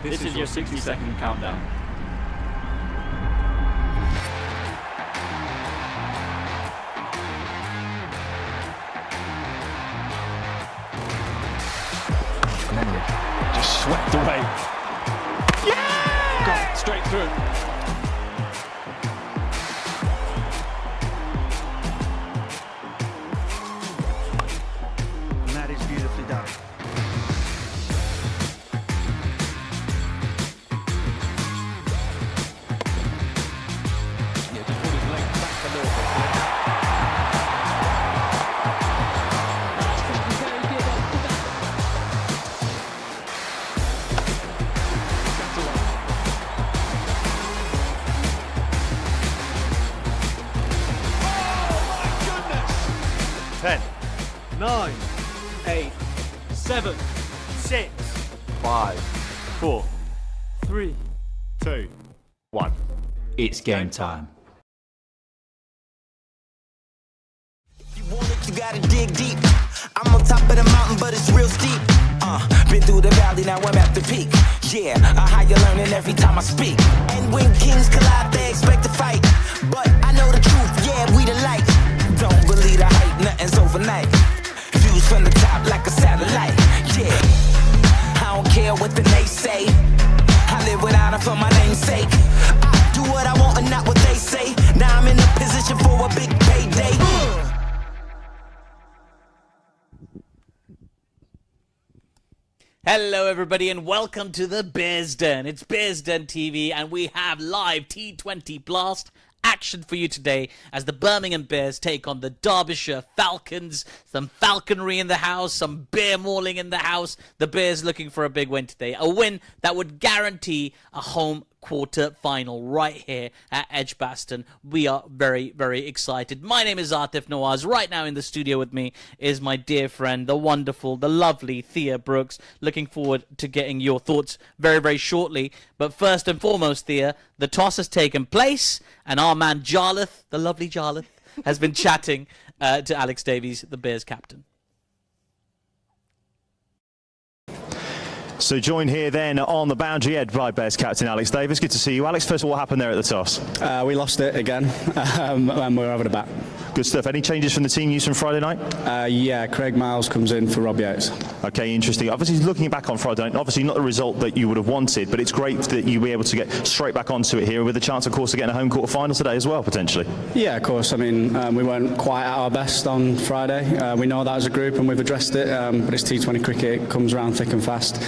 This is your 60-second countdown. Just swept away. Yeah! Got straight through. And that is beautifully done. Yeah, just put his leg back a little bit. Oh, my goodness! 10, 9, 8, 7, 6, 5, 4, 3, 2, 1. It's game time. You want it, you gotta dig deep. I'm on top of the mountain, but it's real steep. Been through the valley, now I'm at the peak. Yeah, a higher learning every time I speak. And when kings collide, they expect to fight. But I know the truth, yeah, we the light. Don't believe the hype, nothing's overnight. Views from the top like a satellite. Yeah, I don't care what the nays say. I live with honor for my namesake. I do what I want and not what they say. Now I'm in a position for a big payday. Hello everybody and welcome to the Bears Den. It's Bears Den TV and we have live T20 Blast action for you today as the Birmingham Bears take on the Derbyshire Falcons. Some falconry in the house, some bear mauling in the house. The Bears looking for a big win today. A win that would guarantee a home quarter final right here at Edgbaston. We are very, very excited. My name is Atif Nawaz. Right now in the studio with me is my dear friend, the wonderful, the lovely Thea Brooks. Looking forward to getting your thoughts very, very shortly. But first and foremost, Thea, the toss has taken place and our man Jarlath, the lovely Jarlath, has been chatting to Alex Davies, the Bears captain. So joined here then on the boundary edge by Bears captain Alex Davies. Good to see you, Alex. First of all, what happened there at the toss? We lost it again, and we're over the bat. Good stuff. Any changes from the team used from Friday night? Yeah, Craig Miles comes in for Rob Yates. Okay, interesting. Obviously, looking back on Friday night, obviously not the result that you would have wanted, but it's great that you were able to get straight back onto it here with a chance, of course, of getting a home quarter final today as well, potentially. Yeah, of course. I mean, we weren't quite at our best on Friday. We know that as a group, and we've addressed it, but it's T20 cricket. It comes around thick and fast.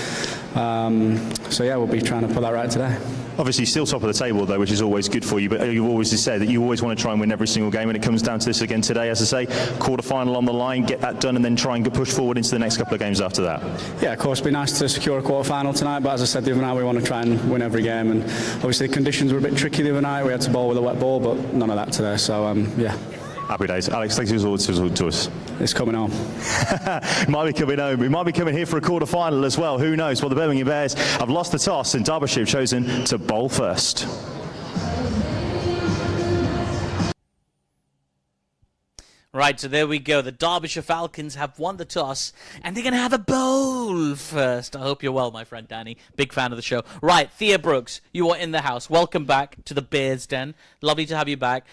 So yeah, we'll be trying to put that right today. Obviously still top of the table though, which is always good for you, but you've always said that you always want to try and win every single game, and it comes down to this again today, as I say, quarter final on the line, get that done and then try and push forward into the next couple of games after that. Yeah, of course, it'd be nice to secure a quarter final tonight, but as I said the other night, we want to try and win every game, and obviously the conditions were a bit tricky the other night. We had to bowl with a wet ball, but none of that today, so yeah. Happy days. Alex, thanks for to us. It's coming home. Might be coming home. We might be coming here for a quarter final as well. Who knows? Well, the Birmingham Bears have lost the toss and Derbyshire have chosen to bowl first. Right, so there we go. The Derbyshire Falcons have won the toss, and they're going to have a bowl first. I hope you're well, my friend Danny. Big fan of the show. Right, Thea Brooks, you are in the house. Welcome back to the Bears Den. Lovely to have you back.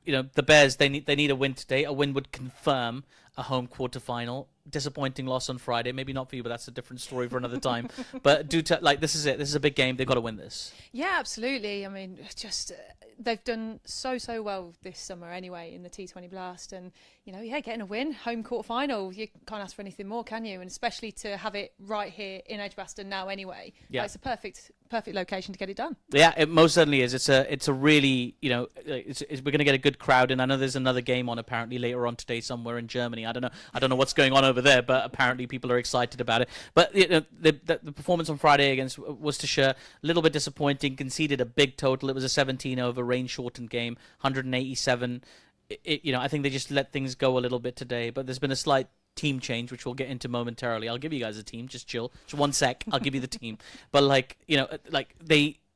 You know, the Bears, they need a win today. A win would confirm a home quarterfinal. Disappointing loss on Friday. Maybe not for you, but that's a different story for another time. But this is it. This is a big game. They've got to win this. Yeah, absolutely. I mean, just they've done so well this summer anyway in the T20 Blast, and you know, yeah, getting a win, home quarterfinal. You can't ask for anything more, can you? And especially to have it right here in Edgbaston now anyway. Yeah, it's a perfect location to get it done. Yeah, it most certainly is. It's a really, you know, we're going to get a good crowd, and I know there's another game on apparently later on today somewhere in Germany. I don't know what's going on over there, but apparently people are excited about it. But you know, the performance on Friday against Worcestershire, a little bit disappointing. Conceded a big total. It was a 17 over rain shortened game, 187. You know, I think they just let things go a little bit today. But there's been a slight team change, which we'll get into momentarily. I'll give you guys a team. Just chill. Just 1 sec. I'll give you the team. But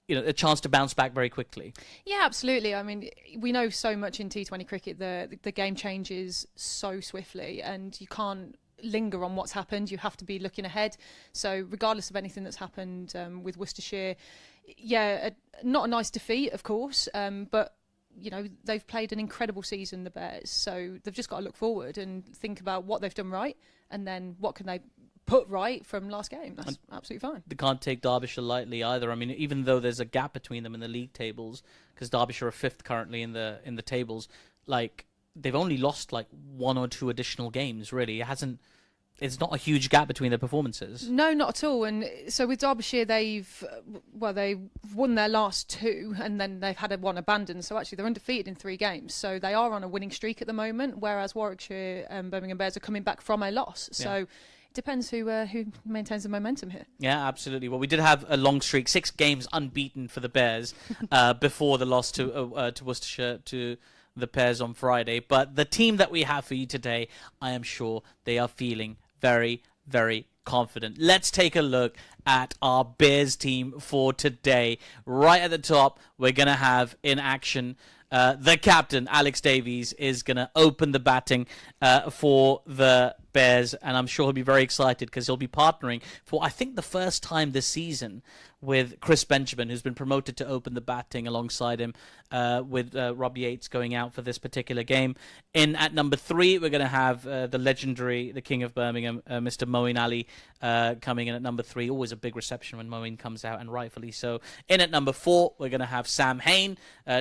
a chance to bounce back very quickly. Yeah, absolutely. I mean, we know so much in T20 cricket. The game changes so swiftly, and you can't linger on what's happened. You have to be looking ahead. So regardless of anything that's happened with Worcestershire, not a nice defeat, of course, but they've played an incredible season, the Bears. So they've just got to look forward and think about what they've done right, and then what can they put right from last game. That's absolutely fine. They can't take Derbyshire lightly either. I mean, even though there's a gap between them in the league tables, because Derbyshire are 5th currently in the tables, like, they've only lost like 1 or 2 additional games. Really, it's not a huge gap between their performances. No, not at all. And so with Derbyshire, they've won their last 2, and then they've had one abandoned. So actually, they're undefeated in 3 games. So they are on a winning streak at the moment. Whereas Warwickshire and Birmingham Bears are coming back from a loss. So it depends who maintains the momentum here. Yeah, absolutely. Well, we did have a long streak, 6 games unbeaten for the Bears before the loss to Worcestershire to the Bears on Friday. But the team that we have for you today, I am sure they are feeling very, very confident. Let's take a look at our Bears team for today. Right at the top, we're going to have in action the captain, Alex Davies, is going to open the batting for the Bears, and I'm sure he'll be very excited because he'll be partnering for, I think, the first time this season with Chris Benjamin, who's been promoted to open the batting alongside him, with Rob Yates going out for this particular game. In at number 3, we're going to have the legendary, the King of Birmingham, Mr. Moeen Ali, coming in at number 3. Always a big reception when Moeen comes out, and rightfully so. In at number 4, we're going to have Sam Hain.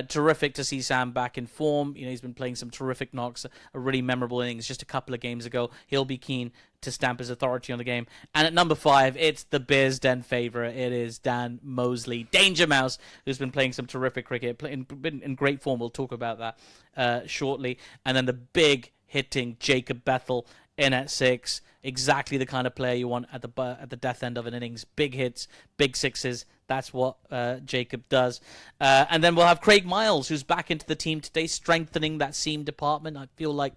Terrific to see Sam back in form. He's been playing some terrific knocks, a really memorable innings just a couple of games ago. He'll be keen to stamp his authority on the game. And at number 5, it's the Bears' Den favourite. It is Dan Mosley, Danger Mouse, who's been playing some terrific cricket, been in great form. We'll talk about that shortly. And then the big hitting Jacob Bethel in at 6. Exactly the kind of player you want at the death end of an innings. Big hits, big sixes. That's what Jacob does. And then we'll have Craig Miles, who's back into the team today, strengthening that seam department. I feel like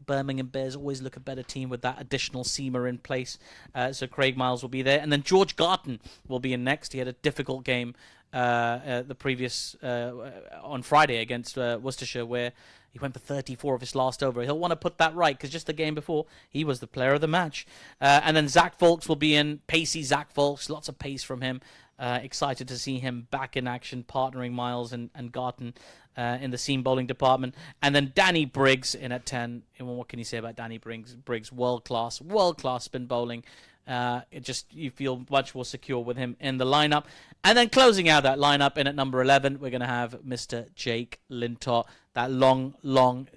Birmingham Bears always look a better team with that additional seamer in place. So Craig Miles will be there. And then George Garton will be in next. He had a difficult game the previous on Friday against Worcestershire, where he went for 34 of his last over. He'll want to put that right because just the game before, he was the player of the match. And then Zach Folks will be in. Pacey Zach Folks, lots of pace from him. Excited to see him back in action, partnering Miles and Garton in the seam bowling department. And then Danny Briggs in at 10. And what can you say about Danny Briggs? World class spin bowling. You feel much more secure with him in the lineup. And then closing out that lineup in at number 11, we're going to have Mr. Jake Lintott. That long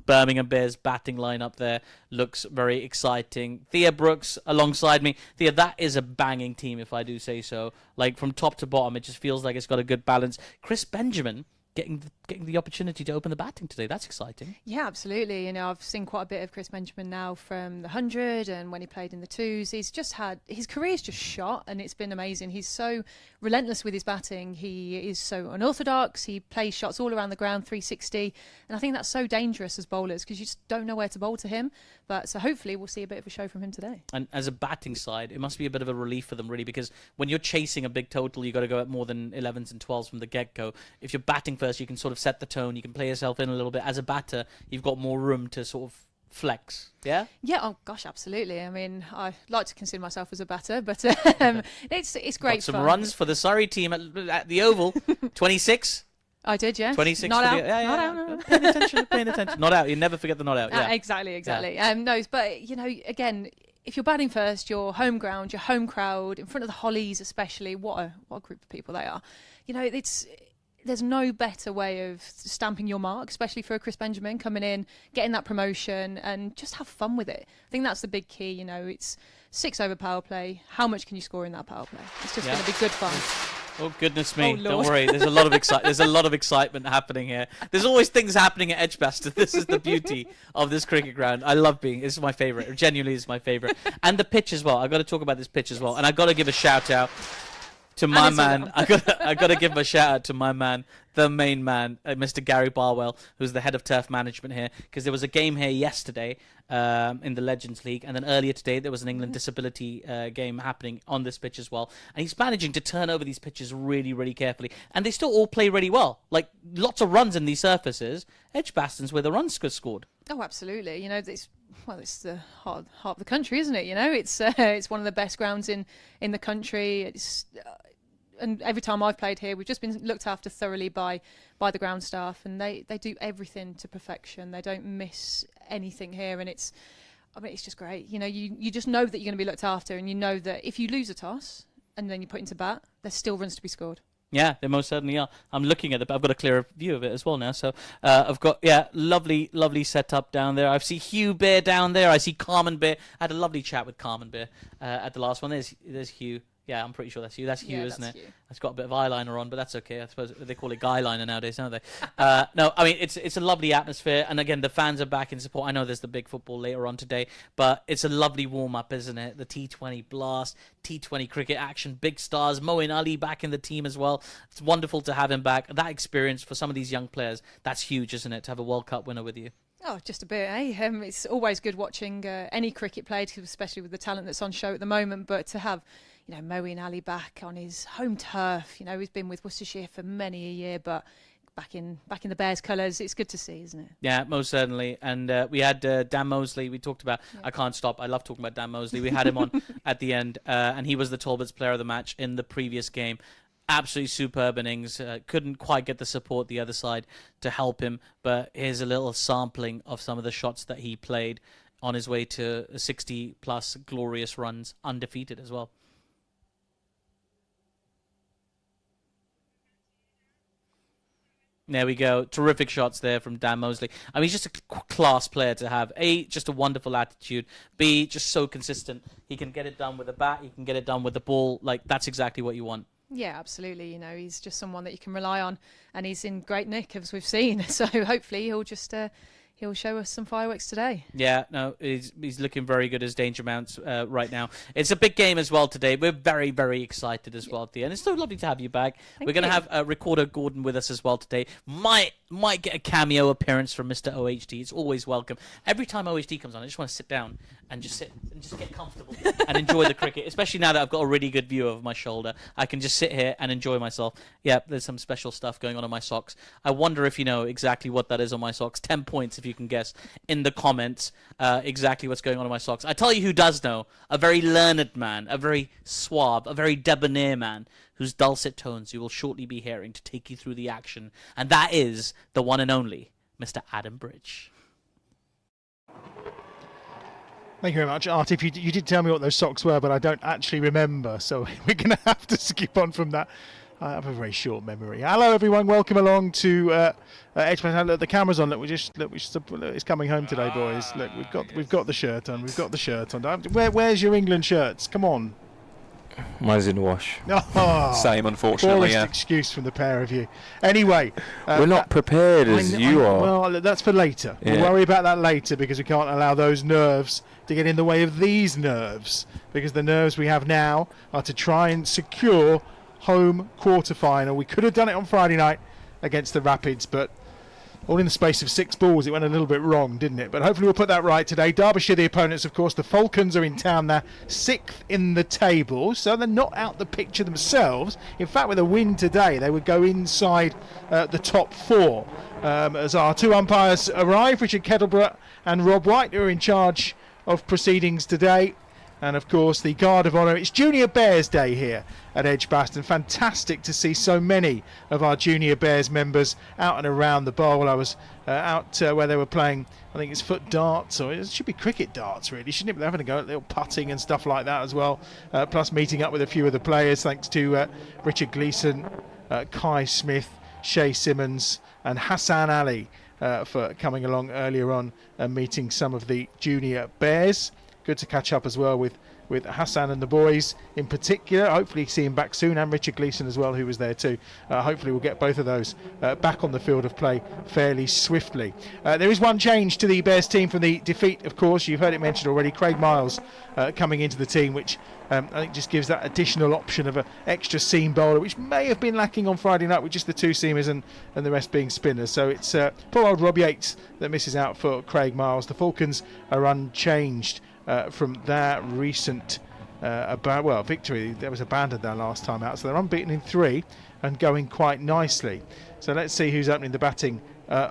Birmingham Bears batting lineup there looks very exciting. Thea Brooks alongside me. Thea, that is a banging team, if I do say so. Like, from top to bottom, it just feels like it's got a good balance. Chris Benjamin getting the opportunity to open the batting today. That's exciting. Yeah, absolutely. I've seen quite a bit of Chris Benjamin now from the 100 and when he played in the 2s. He's just had, his career's just shot, and it's been amazing. He's so relentless with his batting. He is so unorthodox. He plays shots all around the ground, 360. And I think that's so dangerous as bowlers because you just don't know where to bowl to him. But so hopefully we'll see a bit of a show from him today. And as a batting side, it must be a bit of a relief for them, really, because when you're chasing a big total, you've got to go at more than 11s and 12s from the get-go. If you're batting first, you can sort of set the tone. You can play yourself in a little bit. As a batter, you've got more room to sort of flex. Yeah? Yeah, oh gosh, absolutely. I mean, I like to consider myself as a batter, but it's great got some fun. runs for the Surrey team at the Oval. 26? I did, yeah. 26 not out. Not out. No. Paying attention. Not out. You never forget the not out. Yeah. Exactly. Yeah. No, but, again, if you're batting first, your home ground, your home crowd, in front of the Hollies especially, what a group of people they are. There's no better way of stamping your mark, especially for Chris Benjamin coming in, getting that promotion, and just have fun with it. I think that's the big key. It's 6 over power play. How much can you score in that power play? It's just going to be good fun. Oh goodness me! Oh, don't worry. There's a lot of excitement happening here. There's always things happening at Edgbaston. This is the beauty of this cricket ground. I love being. This is my favourite. It genuinely is my favourite. And the pitch as well. I've got to talk about this pitch as well. And I've got to give a shout out to my man. I got to give a shout out to my man, the main man, Mr. Gary Barwell, who's the head of turf management here, because there was a game here yesterday in the Legends League, and then earlier today there was an England disability game happening on this pitch as well. And he's managing to turn over these pitches really, really carefully, and they still all play really well. Like, lots of runs in these surfaces. Edgbaston's where the runs scored. Oh, absolutely. You know, it's the heart of the country, isn't it? You know, it's one of the best grounds in the country. And every time I've played here, we've just been looked after thoroughly by the ground staff, and they do everything to perfection. They don't miss anything here, and it's just great. You know, you just know that you're going to be looked after, and you know that if you lose a toss and then you put into bat, there's still runs to be scored. Yeah, they most certainly are. I'm looking at I've got a clearer view of it as well now. So I've got, lovely setup down there. I see Hugh Bear down there. I see Carmen Bear. I had a lovely chat with Carmen Bear at the last one. There's Hugh. Yeah, I'm pretty sure that's Hugh. That's Hugh, isn't it? Hugh. It's got a bit of eyeliner on, but that's okay. I suppose they call it guy liner nowadays, don't they? No, I mean, it's a lovely atmosphere. And again, the fans are back in support. I know there's the big football later on today, but it's a lovely warm-up, isn't it? The T20 blast, T20 cricket action, big stars. Moeen Ali back in the team as well. It's wonderful to have him back. That experience for some of these young players, that's huge, isn't it? To have a World Cup winner with you. Oh, just a bit, eh? It's always good watching any cricket played, especially with the talent that's on show at the moment. But to have, you know, Moeen Ali back on his home turf, you know, he's been with Worcestershire for many a year, but back in the Bears colours, it's good to see, isn't it? Yeah, most certainly. And we had Dan Mosley. We talked about. Yeah. I can't stop. I love talking about Dan Mosley. We had him on at the end, and he was the Talbots player of the match in the previous game. Absolutely superb innings. Couldn't quite get the support the other side to help him, but here's a little sampling of some of the shots that he played on his way to 60 plus glorious runs, undefeated as well. There we go. Terrific shots there from Dan Mosley. I mean, he's just a class player to have. A, just a wonderful attitude. B, just so consistent. He can get it done with a bat. He can get it done with the ball. Like, that's exactly what you want. Yeah, absolutely. You know, he's just someone that you can rely on, and he's in great nick, as we've seen. So hopefully he'll just he'll show us some fireworks today. Yeah, no, he's looking very good as Danger Mounts right now. It's a big game as well today. We're very, very excited as well at the end. It's so lovely to have you back. We're going to have Recorder Gordon with us as well today. Might get a cameo appearance from Mr. OHD. It's always welcome. Every time OHD comes on, I just want to sit down and just get comfortable and enjoy the cricket, especially now that I've got a really good view of my shoulder. I can just sit here and enjoy myself. Yeah, there's some special stuff going on my socks. I wonder if you know exactly what that is on my socks. 10 points if you can guess in the comments exactly what's going on in my socks. I tell you who does know. A very learned man, a very suave, a very debonair man whose dulcet tones you will shortly be hearing to take you through the action. And that is the one and only Mr. Adam Bridge. Thank you very much, Art. If you did tell me what those socks were, but I don't actually remember, so we're going to have to skip on from that. I have a very short memory. Hello, everyone. Welcome along to Edgbaston. Look, the camera's on. Look, it's coming home today, boys. Look, we've got the shirt on. We've got the shirt on. Where's your England shirts? Come on. Mine's in the wash. Oh, same, unfortunately. Poorest excuse from the pair of you. Anyway, we're not prepared as you are. Well, that's for later. Yeah. We'll worry about that later because we can't allow those nerves to get in the way of these nerves, because the nerves we have now are to try and secure home quarter-final. We could have done it on Friday night against the Rapids, but all in the space of 6 balls, it went a little bit wrong, didn't it? But hopefully we'll put that right today. Derbyshire, the opponents, of course. The Falcons are in town. They're 6th in the table, so they're not out the picture themselves. In fact, with a win today, they would go inside the top 4. As our 2 umpires arrive, Richard Kettleborough and Rob White, who are in charge of proceedings today. And of course the Guard of Honour. It's Junior Bears Day here at Edgbaston. Fantastic to see so many of our Junior Bears members out and around the bowl. I was out where they were playing, I think it's foot darts, or it should be cricket darts really, shouldn't it? They're having a go at little putting and stuff like that as well. Plus meeting up with a few of the players, thanks to Richard Gleeson, Kai Smith, Shay Simmons and Hassan Ali for coming along earlier on and meeting some of the Junior Bears. Good to catch up as well with Hassan and the boys in particular. Hopefully see him back soon, and Richard Gleeson as well, who was there too. Hopefully we'll get both of those back on the field of play fairly swiftly. There is one change to the Bears team from the defeat, of course. You've heard it mentioned already. Craig Miles coming into the team, which I think just gives that additional option of an extra seam bowler, which may have been lacking on Friday night with just the 2 seamers and the rest being spinners. So it's poor old Rob Yates that misses out for Craig Miles. The Falcons are unchanged from their recent victory. That was abandoned their last time out, so they're unbeaten in 3 and going quite nicely. So let's see who's opening the batting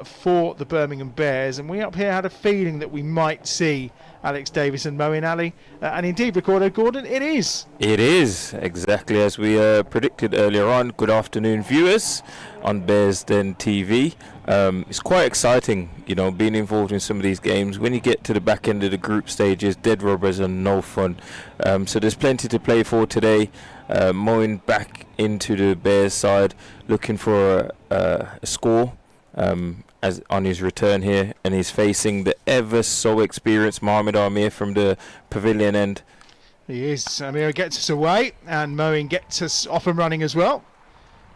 for the Birmingham Bears, and we up here had a feeling that we might see Alex Davis and Moeen Ali, and indeed, Ricardo Gordon, it is. It is exactly as we predicted earlier on. Good afternoon, viewers on Bears Den TV. It's quite exciting, being involved in some of these games. When you get to the back end of the group stages, dead rubbers are no fun. So there's plenty to play for today. Moeen back into the Bears side, looking for a score. As on his return here, and he's facing the ever so experienced Mohamed Amir from the pavilion end. He is. Amir gets us away, and Moeen gets us off and running as well.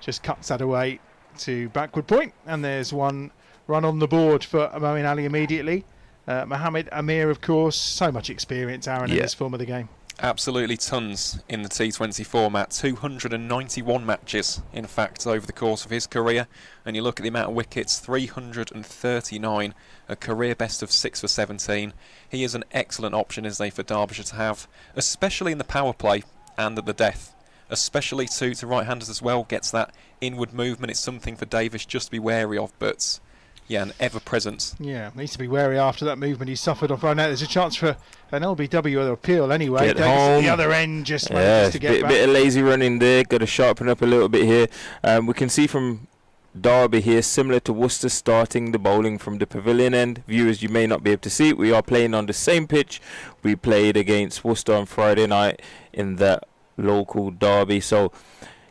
Just cuts that away to backward point, and there's one run on the board for Moeen Ali immediately. Mohamed Amir, of course, so much experience, Aaron, in this form of the game. Absolutely tons in the T20 format. 291 matches, in fact, over the course of his career. And you look at the amount of wickets, 339, a career best of 6 for 17. He is an excellent option, isn't he, for Derbyshire to have, especially in the power play and at the death. Especially to right-handers as well, gets that inward movement. It's something for Davis just to be wary of, but yeah, an ever-present. Yeah, needs to be wary after that movement he suffered off right now. There's a chance for an LBW appeal anyway. Get Davis home. at the other end just manages to get back. Bit of lazy running there. Got to sharpen up a little bit here. We can see from Derby here, similar to Worcester, starting the bowling from the pavilion end. Viewers, you may not be able to see it. We are playing on the same pitch we played against Worcester on Friday night in that local derby. So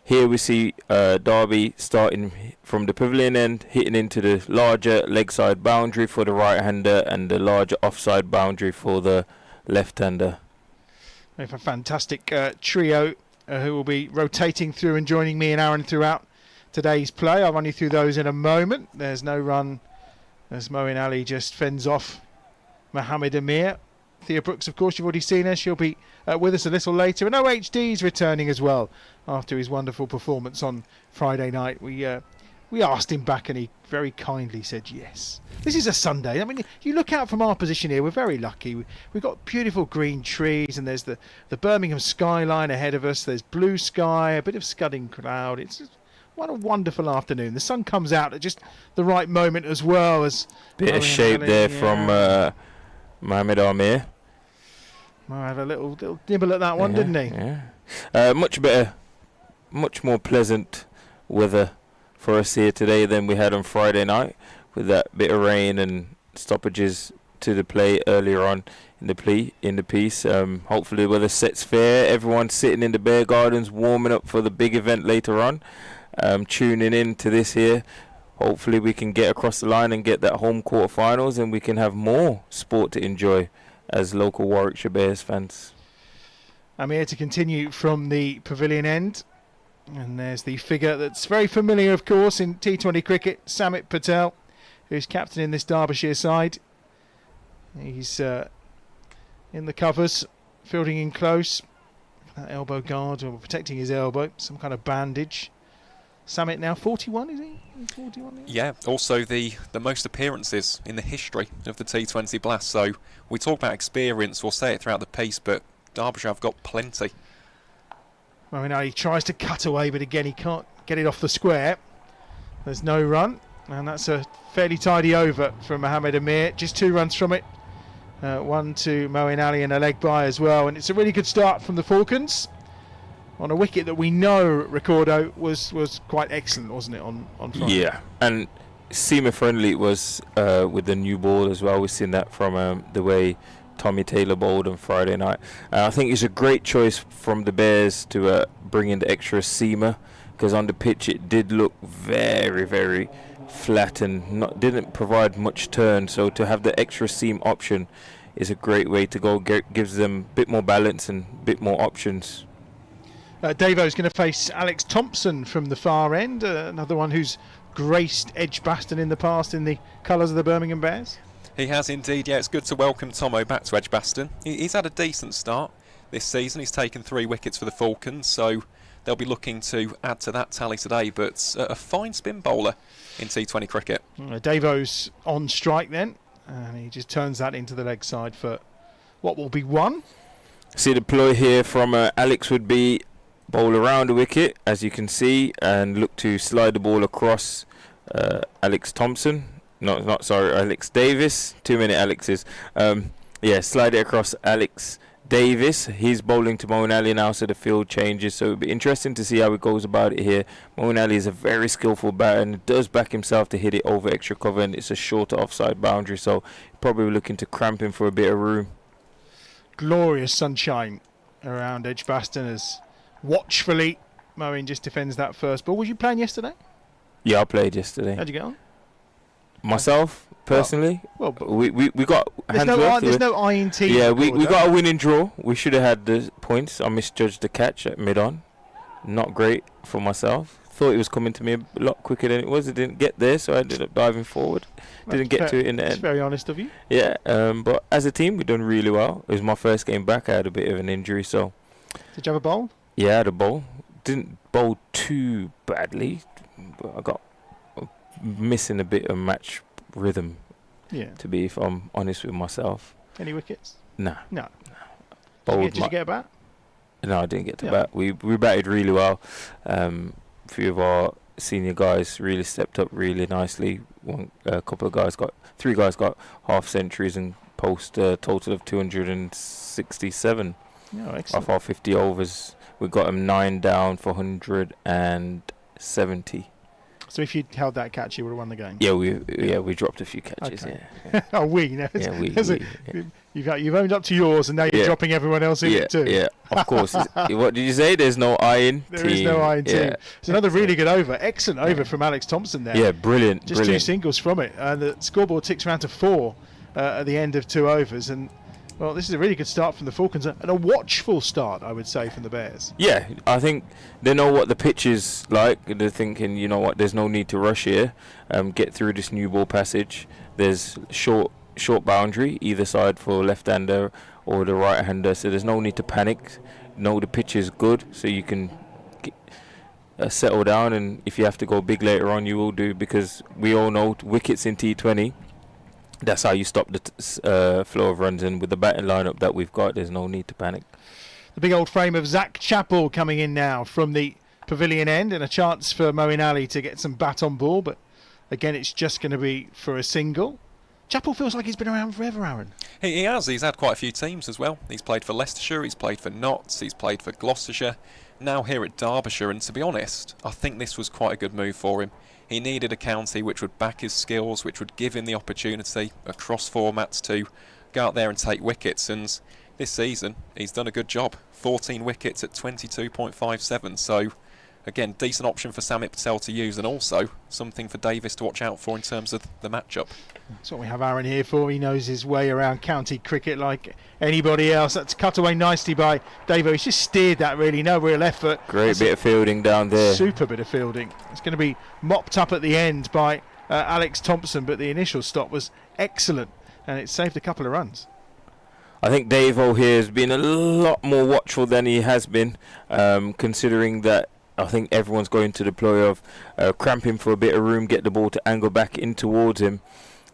here we see Derby starting from the pavilion end, hitting into the larger leg side boundary for the right-hander and the larger offside boundary for the left-hander. We have a fantastic trio who will be rotating through and joining me and Aaron throughout today's play. I'll run you through those in a moment. There's no run as Moeen Ali just fends off Mohamed Amir. Thea Brooks, of course, you've already seen her. She'll be with us a little later. And OHD's returning as well after his wonderful performance on Friday night. We asked him back and he very kindly said yes. This is a Sunday. I mean, you look out from our position here, we're very lucky. We've got beautiful green trees and there's the Birmingham skyline ahead of us. There's blue sky, a bit of scudding cloud. It's what a wonderful afternoon. The sun comes out at just the right moment as well. As bit of shape there from Mohamed Amir. Well, I had a little nibble at that one, didn't he? Yeah. Much better, much more pleasant weather for us here today than we had on Friday night, with that bit of rain and stoppages to the play earlier on in the piece. Hopefully the weather sets fair. Everyone's sitting in the Bear Gardens warming up for the big event later on. Tuning in to this here. Hopefully we can get across the line and get that home quarter-finals, and we can have more sport to enjoy as local Warwickshire Bears fans. I'm here to continue from the pavilion end. And there's the figure that's very familiar, of course, in T20 cricket, Samit Patel, who's captain in this Derbyshire side. He's in the covers, fielding in close. That elbow guard, or protecting his elbow, some kind of bandage. Samit now 41, is he? 41. Yeah, also the most appearances in the history of the T20 Blast. So we talk about experience, we'll say it throughout the piece, but Derbyshire have got plenty. I mean, he tries to cut away, but again, he can't get it off the square. There's no run, and that's a fairly tidy over from Mohamed Amir. Just 2 runs from it. One to Moeen Ali and a leg by as well. And it's a really good start from the Falcons on a wicket that we know, Ricardo, was quite excellent, wasn't it, on Friday? Yeah, and seamer friendly it was with the new ball as well. We've seen that from the way Tommy Taylor bowled on Friday night. I think it's a great choice from the Bears to bring in the extra seamer, because on the pitch it did look very, very flat and didn't provide much turn. So to have the extra seam option is a great way to go. Gives them a bit more balance and a bit more options. Davo's going to face Alex Thompson from the far end, another one who's graced Edgbaston in the past in the colours of the Birmingham Bears. He has indeed, yeah. It's good to welcome Tomo back to Edgbaston. He's had a decent start this season. He's taken 3 wickets for the Falcons, so they'll be looking to add to that tally today. But a fine spin bowler in T20 cricket. Davo's on strike then, and he just turns that into the leg side for what will be 1. See the ploy here from Alex would be bowl around the wicket, as you can see, and look to slide the ball across Alex Thompson. not sorry, Alex Davis. Too many Alexes. Slide it across Alex Davis. He's bowling to Moeen Ali now, so the field changes. So it'll be interesting to see how he goes about it here. Moeen Ali is a very skillful batter and does back himself to hit it over extra cover, and it's a shorter offside boundary, so probably looking to cramp him for a bit of room. Glorious sunshine around Edgbaston as watchfully Moeen just defends that first ball. Was you playing yesterday? Yeah, I played yesterday. How'd you get on? Myself, personally, well but we got there's no INT. Yeah, we got a winning draw. We should have had the points. I misjudged the catch at mid-on. Not great for myself. Thought it was coming to me a lot quicker than it was. It didn't get there, so I ended up diving forward. Didn't get to it in the end. That's very honest of you. Yeah, but as a team, we've done really well. It was my first game back. I had a bit of an injury, so. Did you have a bowl? Yeah, I had a bowl. Didn't bowl too badly, but I got missing a bit of match rhythm. Yeah. To be, if I'm honest with myself. Any wickets? Nah. No. Bowled Did you get a bat? No, I didn't get to bat. We batted really well. A few of our senior guys really stepped up really nicely. Three guys got half centuries and post a total of 267 off our 50 overs. We got them 9 down for 170. So if you'd held that catch, you would have won the game. Yeah, we dropped a few catches. Okay. Yeah. Oh, we. No, You've owned up to yours, and now you're dropping everyone else in it too. Yeah, of course. What did you say? There's no iron. There is no iron team. It's another really good over. Excellent over from Alex Thompson there. Yeah, brilliant. Just 2 singles from it, and the scoreboard ticks around to 4 at the end of 2 overs. And well, this is a really good start from the Falcons, and a watchful start, I would say, from the Bears. Yeah, I think they know what the pitch is like. They're thinking, you know what, there's no need to rush here. Get through this new ball passage. There's short boundary either side for left-hander or the right-hander, so there's no need to panic. No, the pitch is good, so you can settle down, and if you have to go big later on, you will do, because we all know wickets in T20. That's how you stop the flow of runs, and with the batting lineup that we've got, there's no need to panic. The big old frame of Zach Chappell coming in now from the pavilion end, and a chance for Moeen Ali to get some bat on ball, but again, it's just going to be for a single. Chappell feels like he's been around forever, Aaron. He has. He's had quite a few teams as well. He's played for Leicestershire, he's played for Notts, he's played for Gloucestershire, now here at Derbyshire, and to be honest, I think this was quite a good move for him. He needed a county which would back his skills, which would give him the opportunity across formats to go out there and take wickets, and this season he's done a good job. 14 wickets at 22.57, so again, decent option for Samit Patel to use, and also something for Davis to watch out for in terms of the matchup. That's what we have Aaron here for. He knows his way around county cricket like anybody else. That's cut away nicely by Davo. He's just steered that really, no real effort. Great bit of fielding down there. Super bit of fielding. It's going to be mopped up at the end by Alex Thompson, but the initial stop was excellent, and it saved a couple of runs. I think Davo here has been a lot more watchful than he has been, considering that I think everyone's going to deploy of cramp him for a bit of room, get the ball to angle back in towards him.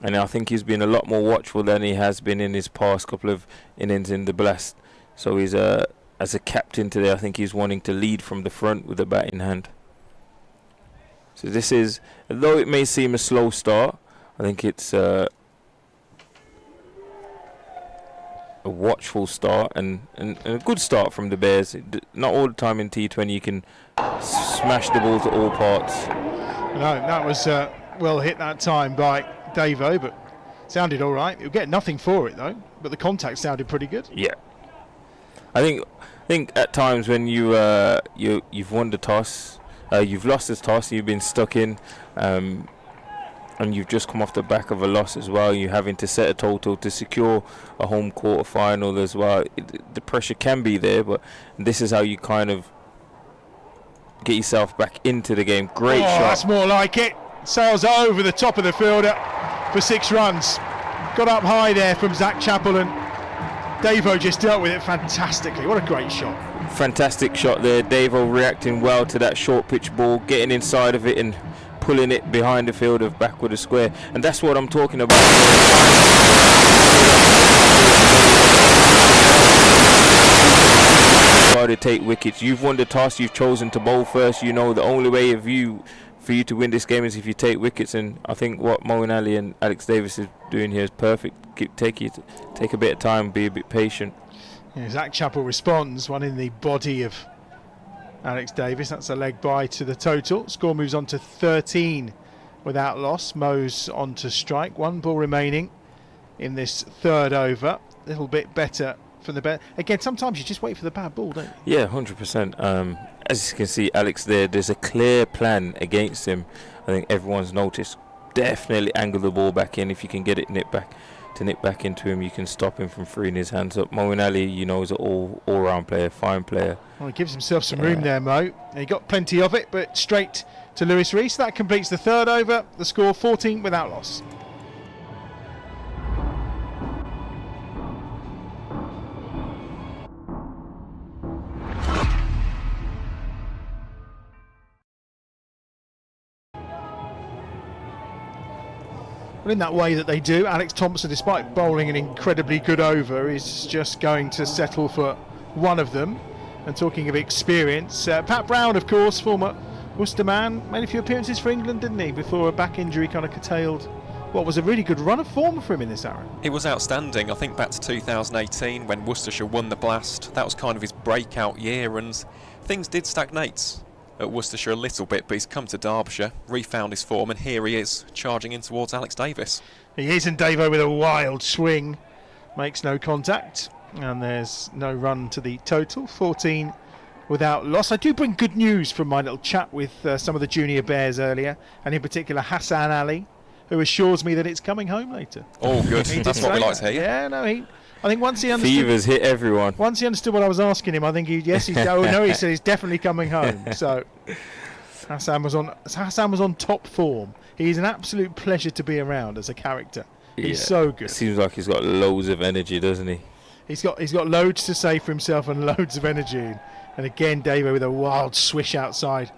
And I think he's been a lot more watchful than he has been in his past couple of innings in the Blast. So he's as a captain today, I think he's wanting to lead from the front with the bat in hand. So this is, though it may seem a slow start, I think it's a watchful start and a good start from the Bears. Not all the time in T20 you can smash the ball to all parts. No, that was well hit that time by Davo, but sounded all right. You'll get nothing for it though, but the contact sounded pretty good. Yeah, I think at times when you've won the toss, you've lost the toss, you've been stuck in, and you've just come off the back of a loss as well. You're having to set a total to secure a home quarter final as well. The pressure can be there, but this is how you kind of get yourself back into the game. Great shot. That's more like it. Sails over the top of the fielder for 6 runs. Got up high there from Zach Chappell, and Davo just dealt with it fantastically. What a great shot. Fantastic shot there. Davo reacting well to that short pitch ball, getting inside of it and pulling it behind the fielder back with a square. And that's what I'm talking about. To take wickets. You've won the toss, you've chosen to bowl first. You know the only way of you for you to win this game is if you take wickets, and I think what Moeen Ali and Alex Davis is doing here is perfect. Take a bit of time, be a bit patient. Yeah, Zach Chappell responds, one in the body of Alex Davis. That's a leg bye to the total. Score moves on to 13 without loss. Mo's on to strike. 1 ball remaining in this third over. A little bit better for the bet. Again, sometimes you just wait for the bad ball, don't you? Yeah, 100%. As you can see, Alex there's a clear plan against him. I think everyone's noticed. Definitely angle the ball back in. If you can get it nip back into him, you can stop him from freeing his hands up. Moeen Ali, is an all-round player, fine player. Well, he gives himself some room there, Mo. He got plenty of it, but straight to Lewis Rees. That completes the third over. The score 14 without loss. Well, in that way that they do, Alex Thompson, despite bowling an incredibly good over, is just going to settle for one of them. And talking of experience, Pat Brown, of course, former Worcester man, made a few appearances for England, didn't he, before a back injury kind of curtailed what was a really good run of form for him in this era. It was outstanding. I think back to 2018 when Worcestershire won the Blast. That was kind of his breakout year, and things did stagnate at Worcestershire a little bit, but he's come to Derbyshire, refound his form, and here he is, charging in towards Alex Davis. He is, and Davo with a wild swing makes no contact, and there's no run to the total. 14 without loss. I do bring good news from my little chat with some of the junior Bears earlier, and in particular Hassan Ali, who assures me that it's coming home later. Oh, good. That's what we like to hear. Yeah, no, I think once he understood... Fevers hit everyone. Once he understood what I was asking him, I think he said he's definitely coming home. So Hassan was on top form. He's an absolute pleasure to be around as a character. He's so good. Seems like he's got loads of energy, doesn't he? He's got loads to say for himself and loads of energy. And again, Davo with a wild swish outside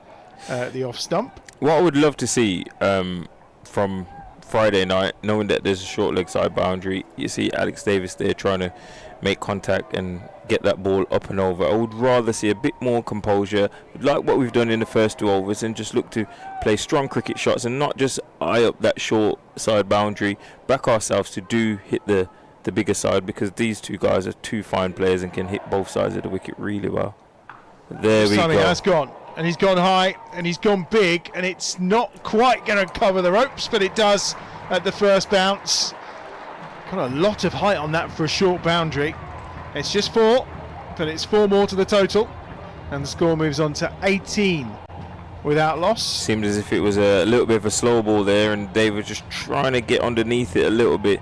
the off stump. What I would love to see from Friday night, knowing that there's a short leg side boundary, you see Alex Davis there trying to make contact and get that ball up and over. I would rather see a bit more composure, like what we've done in the first 2 overs, and just look to play strong cricket shots and not just eye up that short side boundary, back ourselves to do hit the bigger side, because these two guys are 2 fine players and can hit both sides of the wicket really well. There we go. Has gone, and he's gone high, and he's gone big, and it's not quite going to cover the ropes, but it does at the first bounce. Got a lot of height on that for a short boundary. It's just 4, but it's 4 more to the total, and the score moves on to 18 without loss. Seemed as if it was a little bit of a slow ball there, and they were just trying to get underneath it a little bit,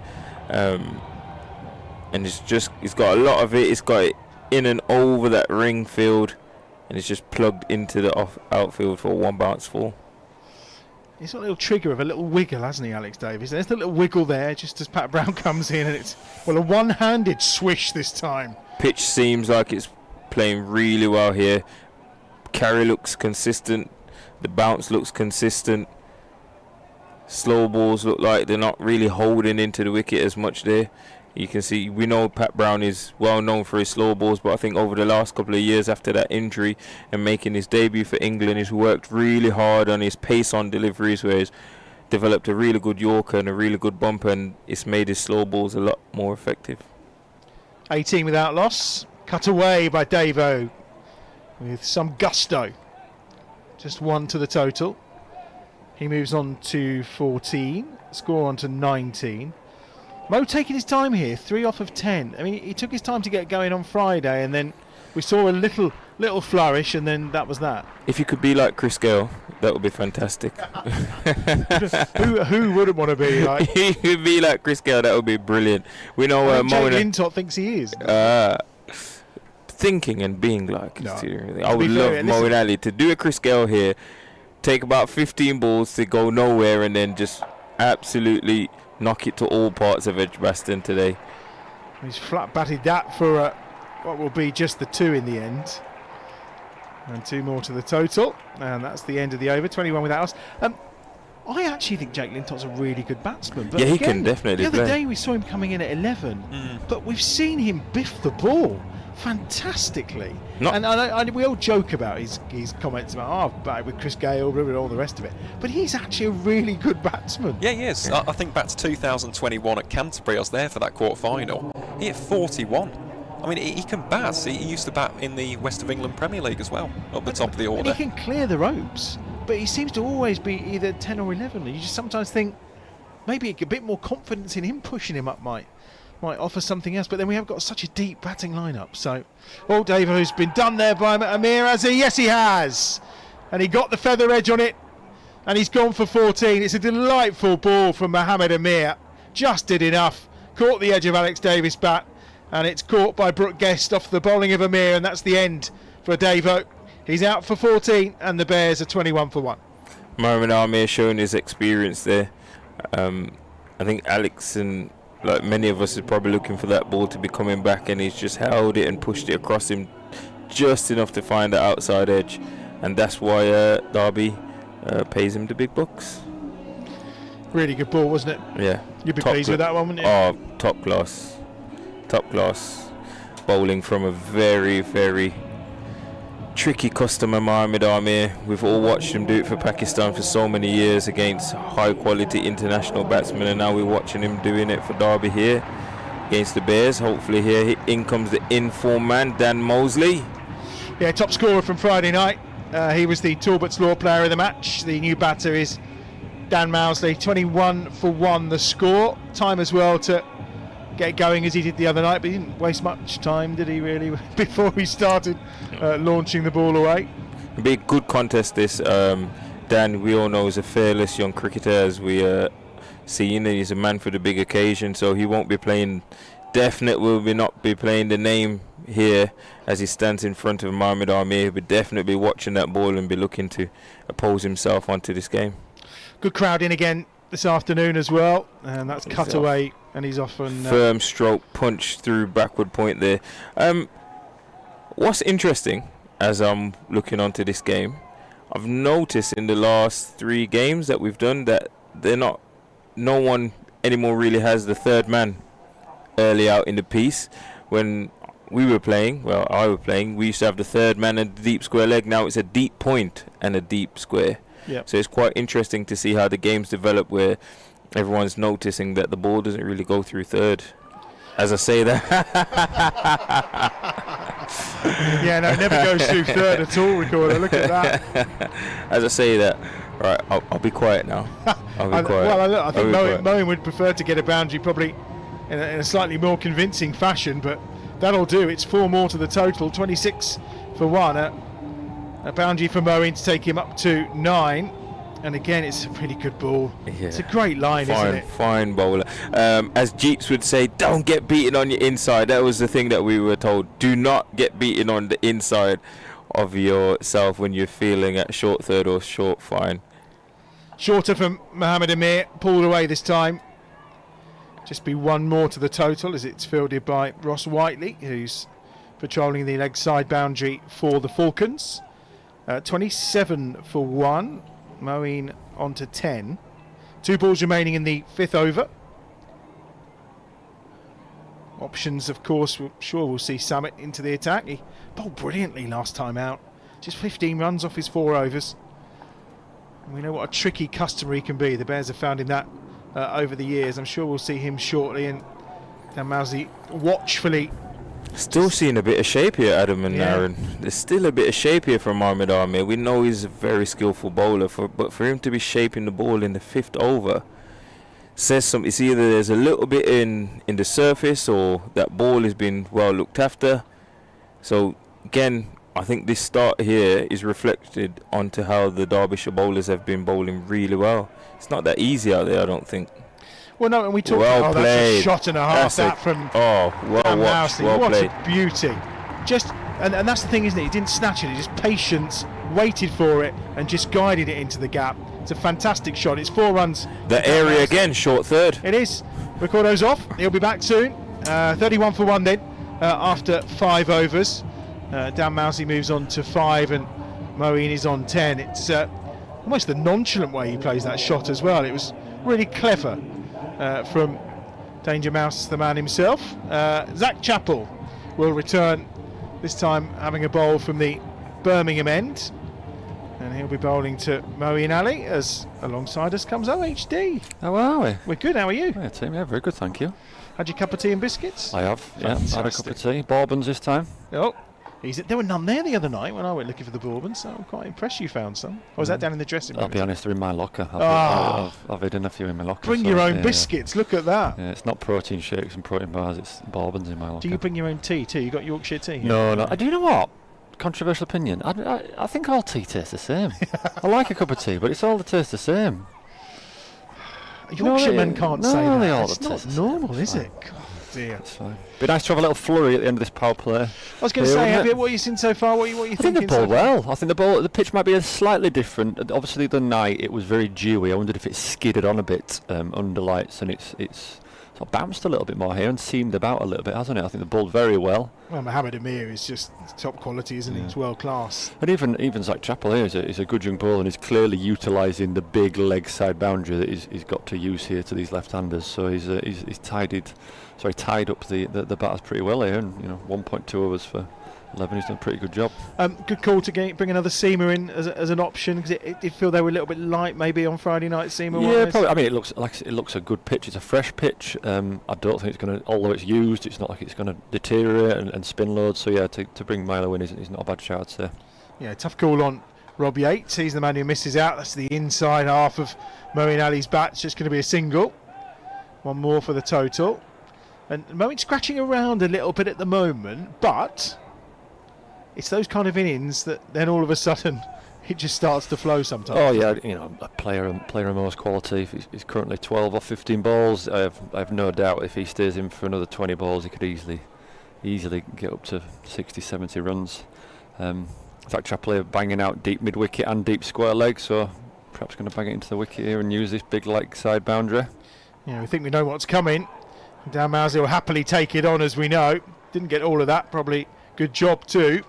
and it's got a lot of it. It's got it in and over that ring field, and it's just plugged into the outfield for a 1 bounce 4. He's got a little trigger of a little wiggle, hasn't he, Alex Davis? There's a little wiggle there just as Pat Brown comes in, and it's, well, a one-handed swish this time. Pitch seems like it's playing really well here. Carry looks consistent. The bounce looks consistent. Slow balls look like they're not really holding into the wicket as much there. You can see, we know Pat Brown is well known for his slow balls, but I think over the last couple of years after that injury and making his debut for England, he's worked really hard on his pace on deliveries, where he's developed a really good Yorker and a really good bumper, and it's made his slow balls a lot more effective. 18 without loss. Cut away by Davo with some gusto. Just 1 to the total. He moves on to 14. Score on to 19. Mo taking his time here, 3 off of 10. I mean, he took his time to get going on Friday, and then we saw a little flourish, and then that was that. If you could be like Chris Gale, that would be fantastic. Who wouldn't want to be like? He could be like Chris Gale, that would be brilliant. We know Jake Lintott thinks he is. Thinking and being like. No. I would love Moeen Ali to do a Chris Gale here, take about 15 balls to go nowhere, and then just absolutely knock it to all parts of Edgbaston today. He's flat batted that for what will be just the 2 in the end. And 2 more to the total. And that's the end of the over. 21 without us. I actually think Jake Lintott's a really good batsman. But yeah, he again, can definitely the other play. day we saw him coming in at 11. But we've seen him biff the ball fantastically. Not- And we all joke about his comments about back with Chris Gale and all the rest of it, but he's actually a really good batsman. Yeah, he is. I think back to 2021 at Canterbury, I was there for that quarter-final. He hit 41. I mean, he can bat. He used to bat in the West of England Premier League as well, up the top of the order. And he can clear the ropes, but he seems to always be either 10 or 11. You just sometimes think maybe a bit more confidence in him pushing him up might offer something else, but then we have got such a deep batting lineup. So, Dave's been done there by Amir, has he? Yes, he has. And he got the feather edge on it, and he's gone for 14. It's a delightful ball from Mohammed Amir. Just did enough. Caught the edge of Alex Davis' bat, and it's caught by Brooke Guest off the bowling of Amir, and that's the end for Davo. He's out for 14, and the Bears are 21 for 1. Mohammed Amir showing his experience there. I think Alex and like many of us is probably looking for that ball to be coming back, and he's just held it and pushed it across him just enough to find the outside edge, and that's why Derby pays him the big bucks. Really good ball, wasn't it? Yeah. You'd be pleased with that one, wouldn't you? Oh, top class bowling from a very, very tricky customer, Mohammed Amir. We've all watched him do it for Pakistan for so many years against high quality international batsmen, and now we're watching him doing it for Derby here against the Bears. Hopefully here in comes the inform man, Dan Mosley. Yeah, top scorer from Friday night. He was the Talbot's Law player of the match. The new batter is Dan Mousley. 21 for 1 the score. Time as well to get going as he did the other night, but he didn't waste much time, did he, really, before he started launching the ball away. It'll be a good contest this. Dan, we all know, is a fearless young cricketer, as we see, and he's a man for the big occasion, so he won't be playing, will not be playing the name here as he stands in front of Mohammed Amir. He'll be definitely watching that ball and be looking to oppose himself onto this game. Good crowd in again this afternoon as well, and that's cut away, and he's off on firm stroke punch through backward point there. What's interesting as I'm looking onto this game, I've noticed in the last 3 games that we've done that no one anymore really has the third man early out in the piece. When I was playing, we used to have the third man and the deep square leg. Now it's a deep point and a deep square. Yep. So it's quite interesting to see how the games develop, where everyone's noticing that the ball doesn't really go through third. As I say that. Yeah, no, it never goes through third at all, Recorder. Look at that. As I say that, right, I'll be quiet now. I'll be quiet. Well, I think Moen would prefer to get a boundary probably in a slightly more convincing fashion, but that'll do. It's 4 more to the total, 26 for 1. A boundary for Moen to take him up to 9. And again, it's a pretty good ball. Yeah. It's a great line, isn't it? Fine bowler. As Jeeps would say, don't get beaten on your inside. That was the thing that we were told. Do not get beaten on the inside of yourself when you're feeling at short third or short fine. Shorter from Mohammed Amir, pulled away this time. Just be 1 more to the total as it's fielded by Ross Whiteley, who's patrolling the leg side boundary for the Falcons. 27 for 1. Moeen on to 10. 2 balls remaining in the 5th over. Options, of course, we'll see Summit into the attack. He bowled brilliantly last time out. Just 15 runs off his 4 overs. And we know what a tricky customer he can be. The Bears have found him that over the years. I'm sure we'll see him shortly. And Dan Mousley watchfully. Still seeing a bit of shape here, Adam and Aaron. There's still a bit of shape here from Mohammed Amir. We know he's a very skillful bowler, but for him to be shaping the ball in the 5th over says something. It's either there's a little bit in the surface, or that ball has been well looked after. So again, I think this start here is reflected onto how the Derbyshire bowlers have been bowling really well. It's not that easy out there, I don't think. Well, no, and we talked about that's a shot and a half from well watched, well what played. A beauty. And that's the thing, isn't it? He didn't snatch it, he just patience, waited for it, and just guided it into the gap. It's a fantastic shot. It's 4 runs. The area again, short third. It is. Ricardo's off. He'll be back soon. 31 for 1 then, after 5 overs. Dan Mousley moves on to 5, and Moeen is on 10. It's almost the nonchalant way he plays that shot as well. It was really clever. From Danger Mouse, the man himself. Zach Chappell will return This time having a bowl from the Birmingham end. And he'll be bowling to Moeen Ali as alongside us comes OHD. How are we? We're good, how are you? Yeah, team, yeah, very good, thank you. Had your cup of tea and biscuits? I have, yeah. Had a cup of tea. Bourbons this time. Oh, there were none there the other night when I went looking for the bourbons, so I'm quite impressed you found some. Or was that down in the dressing room? I'll be honest, they're in my locker. I've hidden a few in my locker. Bring your own biscuits, look at that. Yeah, it's not protein shakes and protein bars, it's bourbons in my locker. Do you bring your own tea too? You got Yorkshire tea here? No. Do you know what? Controversial opinion. I think all tea tastes the same. I like a cup of tea, but it's all that tastes the same. Yorkshiremen can't say that. They all it's not normal, is it? God dear. It's fine. Be nice to have a little flurry at the end of this power play. I was going to say, what have you seen so far? What are you I thinking? think they bowled well. I think the pitch might be slightly different. Obviously, the other night it was very dewy. I wondered if it skidded on a bit under lights, and it's sort of bounced a little bit more here and seamed about a little bit, hasn't it? I think they bowled very well. Well, Mohammed Amir is just top quality, isn't he? He's world class. And even Zach Chappell here is a good young bowler, and he's clearly utilising the big leg side boundary that he's got to use here to these left-handers. So he's tied up the batters pretty well here, and 1.2 overs for 11. He's done a pretty good job. Good call to bring another seamer in as an option, because it did feel they were a little bit light maybe on Friday night seamer. Yeah, probably. I mean, it looks a good pitch. It's a fresh pitch. I don't think it's going to, although it's used, it's not like it's going to deteriorate and spin loads. So yeah, to bring Milo in is not a bad shout, I'd say. Yeah, tough call on Rob Yates. He's the man who misses out. That's the inside half of Moeen Ali's bat. It's just going to be a single. One more for the total. And Moeen's scratching around a little bit at the moment, but it's those kind of innings that then all of a sudden it just starts to flow sometimes. Oh yeah, a player of most quality. He's currently 12 or 15 balls. I have no doubt if he stays in for another 20 balls, he could easily get up to 60, 70 runs. Zach Chappell banging out deep mid wicket and deep square leg, so perhaps going to bang it into the wicket here and use this big leg side boundary. Yeah, we think we know what's coming. Dan Mousey will happily take it on, as we know. Didn't get all of that, probably good job too,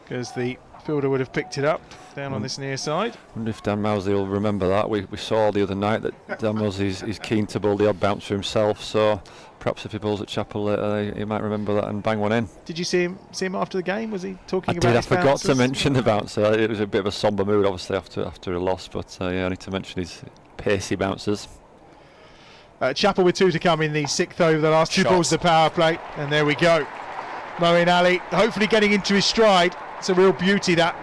because the fielder would have picked it up down on this near side. I wonder if Dan Mousey will remember that. We saw the other night that Dan Mousey is keen to bowl the odd bounce for himself, so perhaps if he bowls at Chappell later, he might remember that and bang one in. Did you see him after the game? Was he talking about his I forgot bouncers? to mention the bouncer. It was a bit of a sombre mood, obviously, after a loss, but yeah, I need to mention his pacey bouncers. Chappell with 2 to come in the 6th over. The last 2 balls of the power play, and there we go. Moeen Ali hopefully getting into his stride. It's a real beauty, that.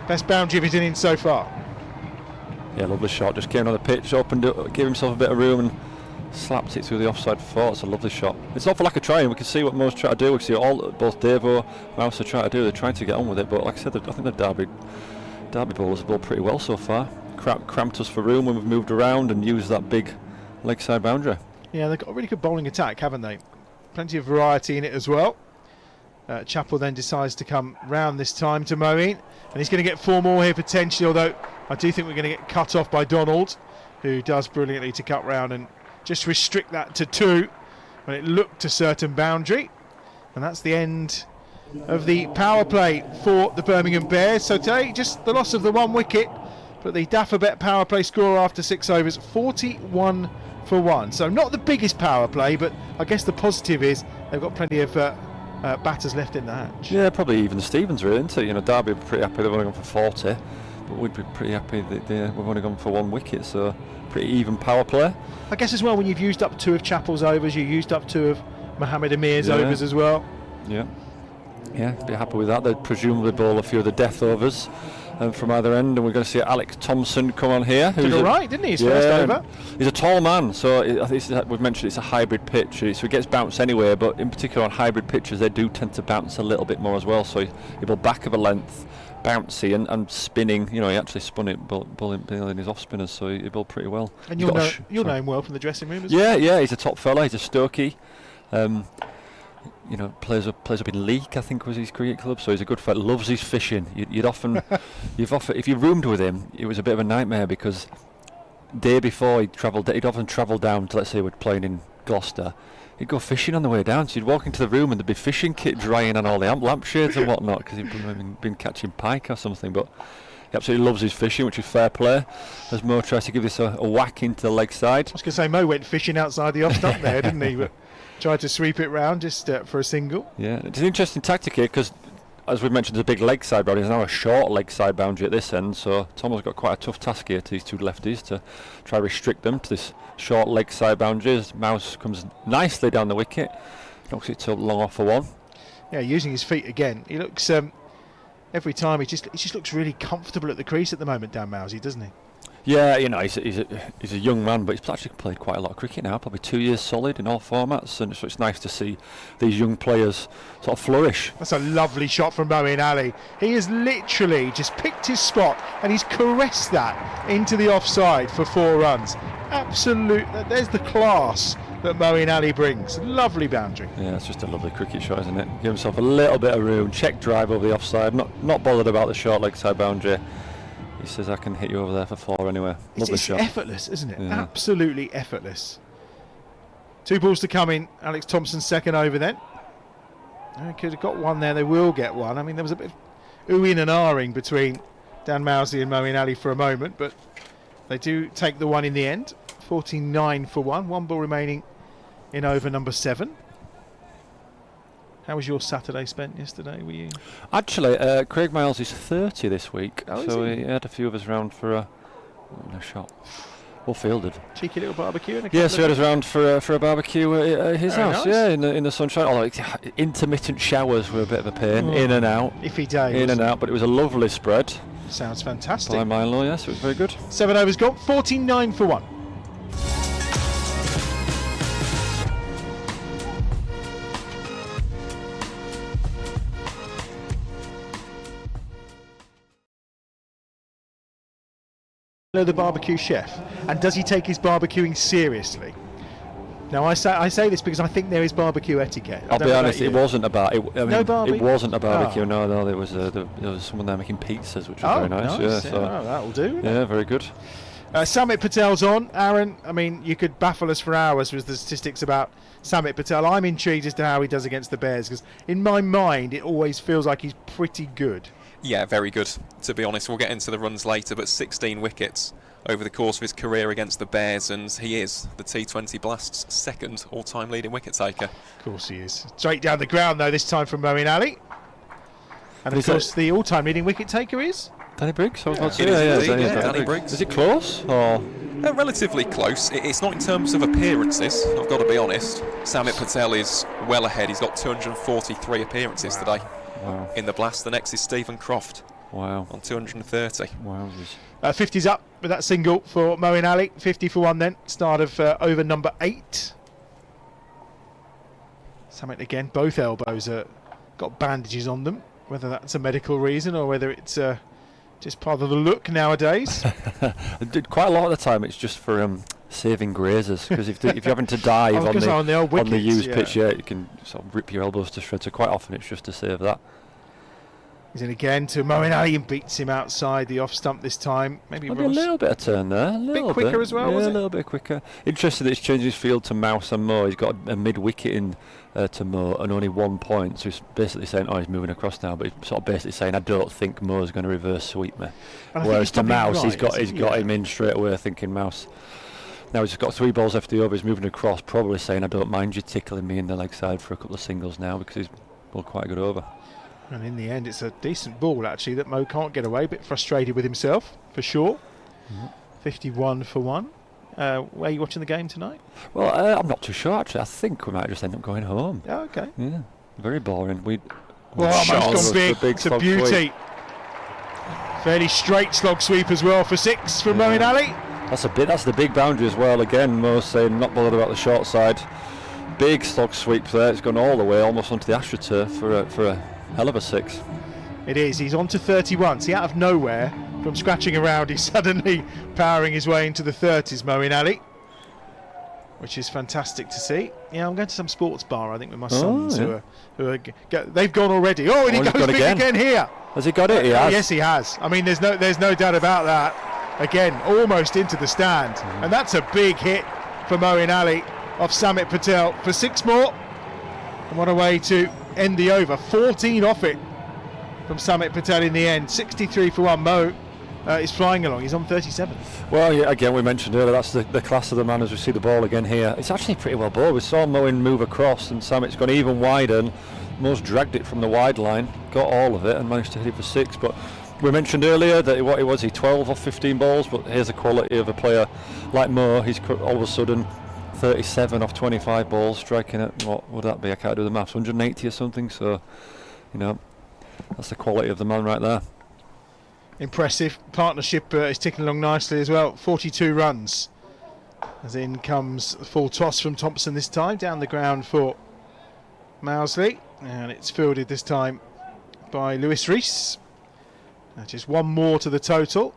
Best boundary of his innings so far. Yeah, lovely shot. Just came on the pitch, opened it, gave himself a bit of room and slapped it through the offside 4. It's a lovely shot. It's not for lack of trying. We can see what most try to do. We can see both Devo and Mouse are trying to do. They're trying to get on with it, but like I said, I think the Derby bowlers have bowled pretty well so far. Cramped us for room when we've moved around and used that big leg side boundary. Yeah, they've got a really good bowling attack, haven't they? Plenty of variety in it as well. Chappell then decides to come round this time to Moeen, and he's going to get 4 more here potentially, although I do think we're going to get cut off by Donald, who does brilliantly to cut round and just restrict that to 2 when it looked a certain boundary. And that's the end of the power play for the Birmingham Bears. So today, just the loss of the 1 wicket, but the Daffabet power play score after 6 overs, 41 for 1. So not the biggest power play, but I guess the positive is they've got plenty of batters left in the hatch. Yeah, probably even Stevens really, isn't it? Derby are pretty happy they've only gone for 40, but we'd be pretty happy that we've only gone for 1 wicket, so pretty even power play. I guess as well, when you've used up 2 of Chappell's overs, you used up 2 of Mohammed Amir's overs as well. Yeah, be happy with that. They'd presumably bowl a few of the death overs from either end, and we're going to see Alex Thompson come on here. Did all right, didn't he, his first over? He's a tall man, so I think we've mentioned it's a hybrid pitch, so it gets bounced anywhere, but in particular on hybrid pitches they do tend to bounce a little bit more as well, so he bowled back of a length, bouncy and spinning. He actually spun it bowling his off spinners, so he bowled pretty well. And you'll know him well from the dressing room as well? Yeah, he's a top fella, he's a Stokey. Plays up in Leek, I think was his cricket club, so he's a good fella. Loves his fishing. If you roomed with him, it was a bit of a nightmare because day before he'd often travel down to, let's say we're playing in Gloucester, he'd go fishing on the way down, so you'd walk into the room and there'd be fishing kit drying on all the lampshades and whatnot because he'd been catching pike or something, but he absolutely loves his fishing, which is fair play, as Mo tries to give this a whack into the leg side. I was going to say, Mo went fishing outside the off stump there, didn't he? But Tried to sweep it round just for a single. Yeah, it's an interesting tactic here because, as we mentioned, there's a big leg side boundary. There's now a short leg side boundary at this end, so Tom's got quite a tough task here to these two lefties to try to restrict them to this short leg side boundary. As Mouse comes nicely down the wicket, knocks it to long off for one. Yeah, using his feet again. He looks every time he just looks really comfortable at the crease at the moment, Dan Mousey, doesn't he? Yeah, you know, he's a young man, but he's actually played quite a lot of cricket now, probably 2 years solid in all formats, and so it's nice to see these young players sort of flourish. That's a lovely shot from Moeen Ali. He has literally just picked his spot and he's caressed that into the offside for 4 runs. Absolute, there's the class that Moeen Ali brings. Lovely boundary. Yeah, it's just a lovely cricket shot, isn't it? Give himself a little bit of room, check drive over the offside, not bothered about the short leg side boundary. He says, I can hit you over there for 4 anyway. Lovely shot. It's effortless, isn't it? Yeah. Absolutely effortless. 2 balls to come in. Alex Thompson's second over then. They could have got one there. They will get one. I mean, there was a bit of oohing and ahhing between Dan Mousey and Moeen Ali for a moment, but they do take the one in the end. 49 for 1. 1 ball remaining in over number 7. How was your Saturday spent yesterday? Were you? Actually, Craig Miles is 30 this week, Oh, so is he? he had a few of us round for a shot. Well fielded. Cheeky little barbecue. And a Yeah, couple so he had of- us round for a barbecue at his Very house. nice. Yeah, in the sunshine. Although intermittent showers were a bit of a pain, in and out, Iffy day. in and wasn't out. But it was a lovely spread it? Sounds fantastic. by Milo. Yes, it was very good. 7 overs gone. 49 for 1. The barbecue chef, and does he take his barbecuing seriously? Now I say this because I think there is barbecue etiquette. I I'll don't be know honest, about it you. wasn't about it. I mean, No barbie? it wasn't a barbecue. Oh. No, there was someone there making pizzas, which was Oh, very nice. Yeah, so that'll do. yeah, very good. Samit Patel's on. Aaron, I mean, you could baffle us for hours with the statistics about Samit Patel. I'm intrigued as to how he does against the Bears, because in my mind it always feels like he's pretty good. Yeah, very good, to be honest. We'll get into the runs later, but 16 wickets over the course of his career against the Bears, and he is the T20 Blast's second all-time leading wicket taker. Of course he is. Straight down the ground though, this time from Moeen Ali. And of Is it- course the all-time leading wicket taker is? Danny Briggs. I was about to It say, is indeed, Danny Danny Briggs. Is it close? Or Relatively close. It's not in terms of appearances, I've got to be honest. Samit Patel is well ahead. He's got 243 appearances today wow, in the Blast. The next is Stephen Croft wow, on 230. wowzers. 50's up with that single for Moeen Ali. 50 for 1 then. Start of over number 8. Samit again. Both elbows got bandages on them. Whether that's a medical reason or whether it's just part of the look nowadays. Quite a lot of the time, it's just for saving grazers, because if you're having to dive Oh, on 'cause on the old the wickets, used yeah. pitch, yeah, you can sort of rip your elbows to shreds. So quite often, it's just to save that. He's in again to Moeen Ali and beats him outside the off stump this time. Maybe A Ross. little bit of turn there, a little quicker bit. as well, Yeah, was a it? little bit quicker. Interesting that he's changed his field to Mouse and Mo. He's got a mid-wicket in to Mo and only 1 point. So he's basically saying, oh, he's moving across now, but he's sort of basically saying, I don't think Mo's going to reverse sweep me. And I think Whereas he's to probably Mouse, he's right, got isn't he? Yeah. him in straight away, thinking Mouse. Now he's got 3 balls after the over. He's moving across, probably saying, I don't mind you tickling me in the leg side for a couple of singles now, because he's bowled quite a good over. And in the end, it's a decent ball, actually, that Mo can't get away. A bit frustrated with himself, for sure. 51 for 1. Where are you watching the game tonight? Well, I'm not too sure, actually. I think we might just end up going home. Oh, okay. Yeah, very boring. Well, Shot Mo's was gone the big. It's a slog beauty. sweep. Fairly straight slog sweep as well for 6 from Moeen Ali. That's the big boundary as well. Again, Mo saying not bothered about the short side. Big slog sweep there. It's gone all the way almost onto the AstroTurf for a hell of a 6. It is. He's on to 31. See, out of nowhere, from scratching around, he's suddenly powering his way into the 30s, Moeen Ali, which is fantastic to see. Yeah, I'm going to some sports bar, I think, with my sons, yeah. who are they've gone already. Oh, and he he's goes gone big again. again here. Has he got it? He has. Yes, he has. I mean, there's no doubt about that. Again, almost into the stand, and that's a big hit for Moeen Ali off Samit Patel for 6 more. And what a way to end the over. 14 off it from Samit Patel in the end. 63 for 1. Mo is flying along. He's on 37. Well, yeah, again, we mentioned earlier, that's the class of the man as we see the ball again here. It's actually pretty well bowled. We saw Moen move across, and Samit's gone even wider, and Mo's dragged it from the wide line, got all of it, and managed to hit it for 6. But we mentioned earlier that what was he, 12 off 15 balls, but here's the quality of a player like Mo. He's all of a sudden 37 off 25 balls, striking at, what would that be? I can't do the maths, 180 or something. So, you know, that's the quality of the man right there. Impressive. Partnership is ticking along nicely as well. 42 runs. As in comes the full toss from Thompson this time, down the ground for Mousley, and it's fielded this time by Lewis Rees. Just one more to the total,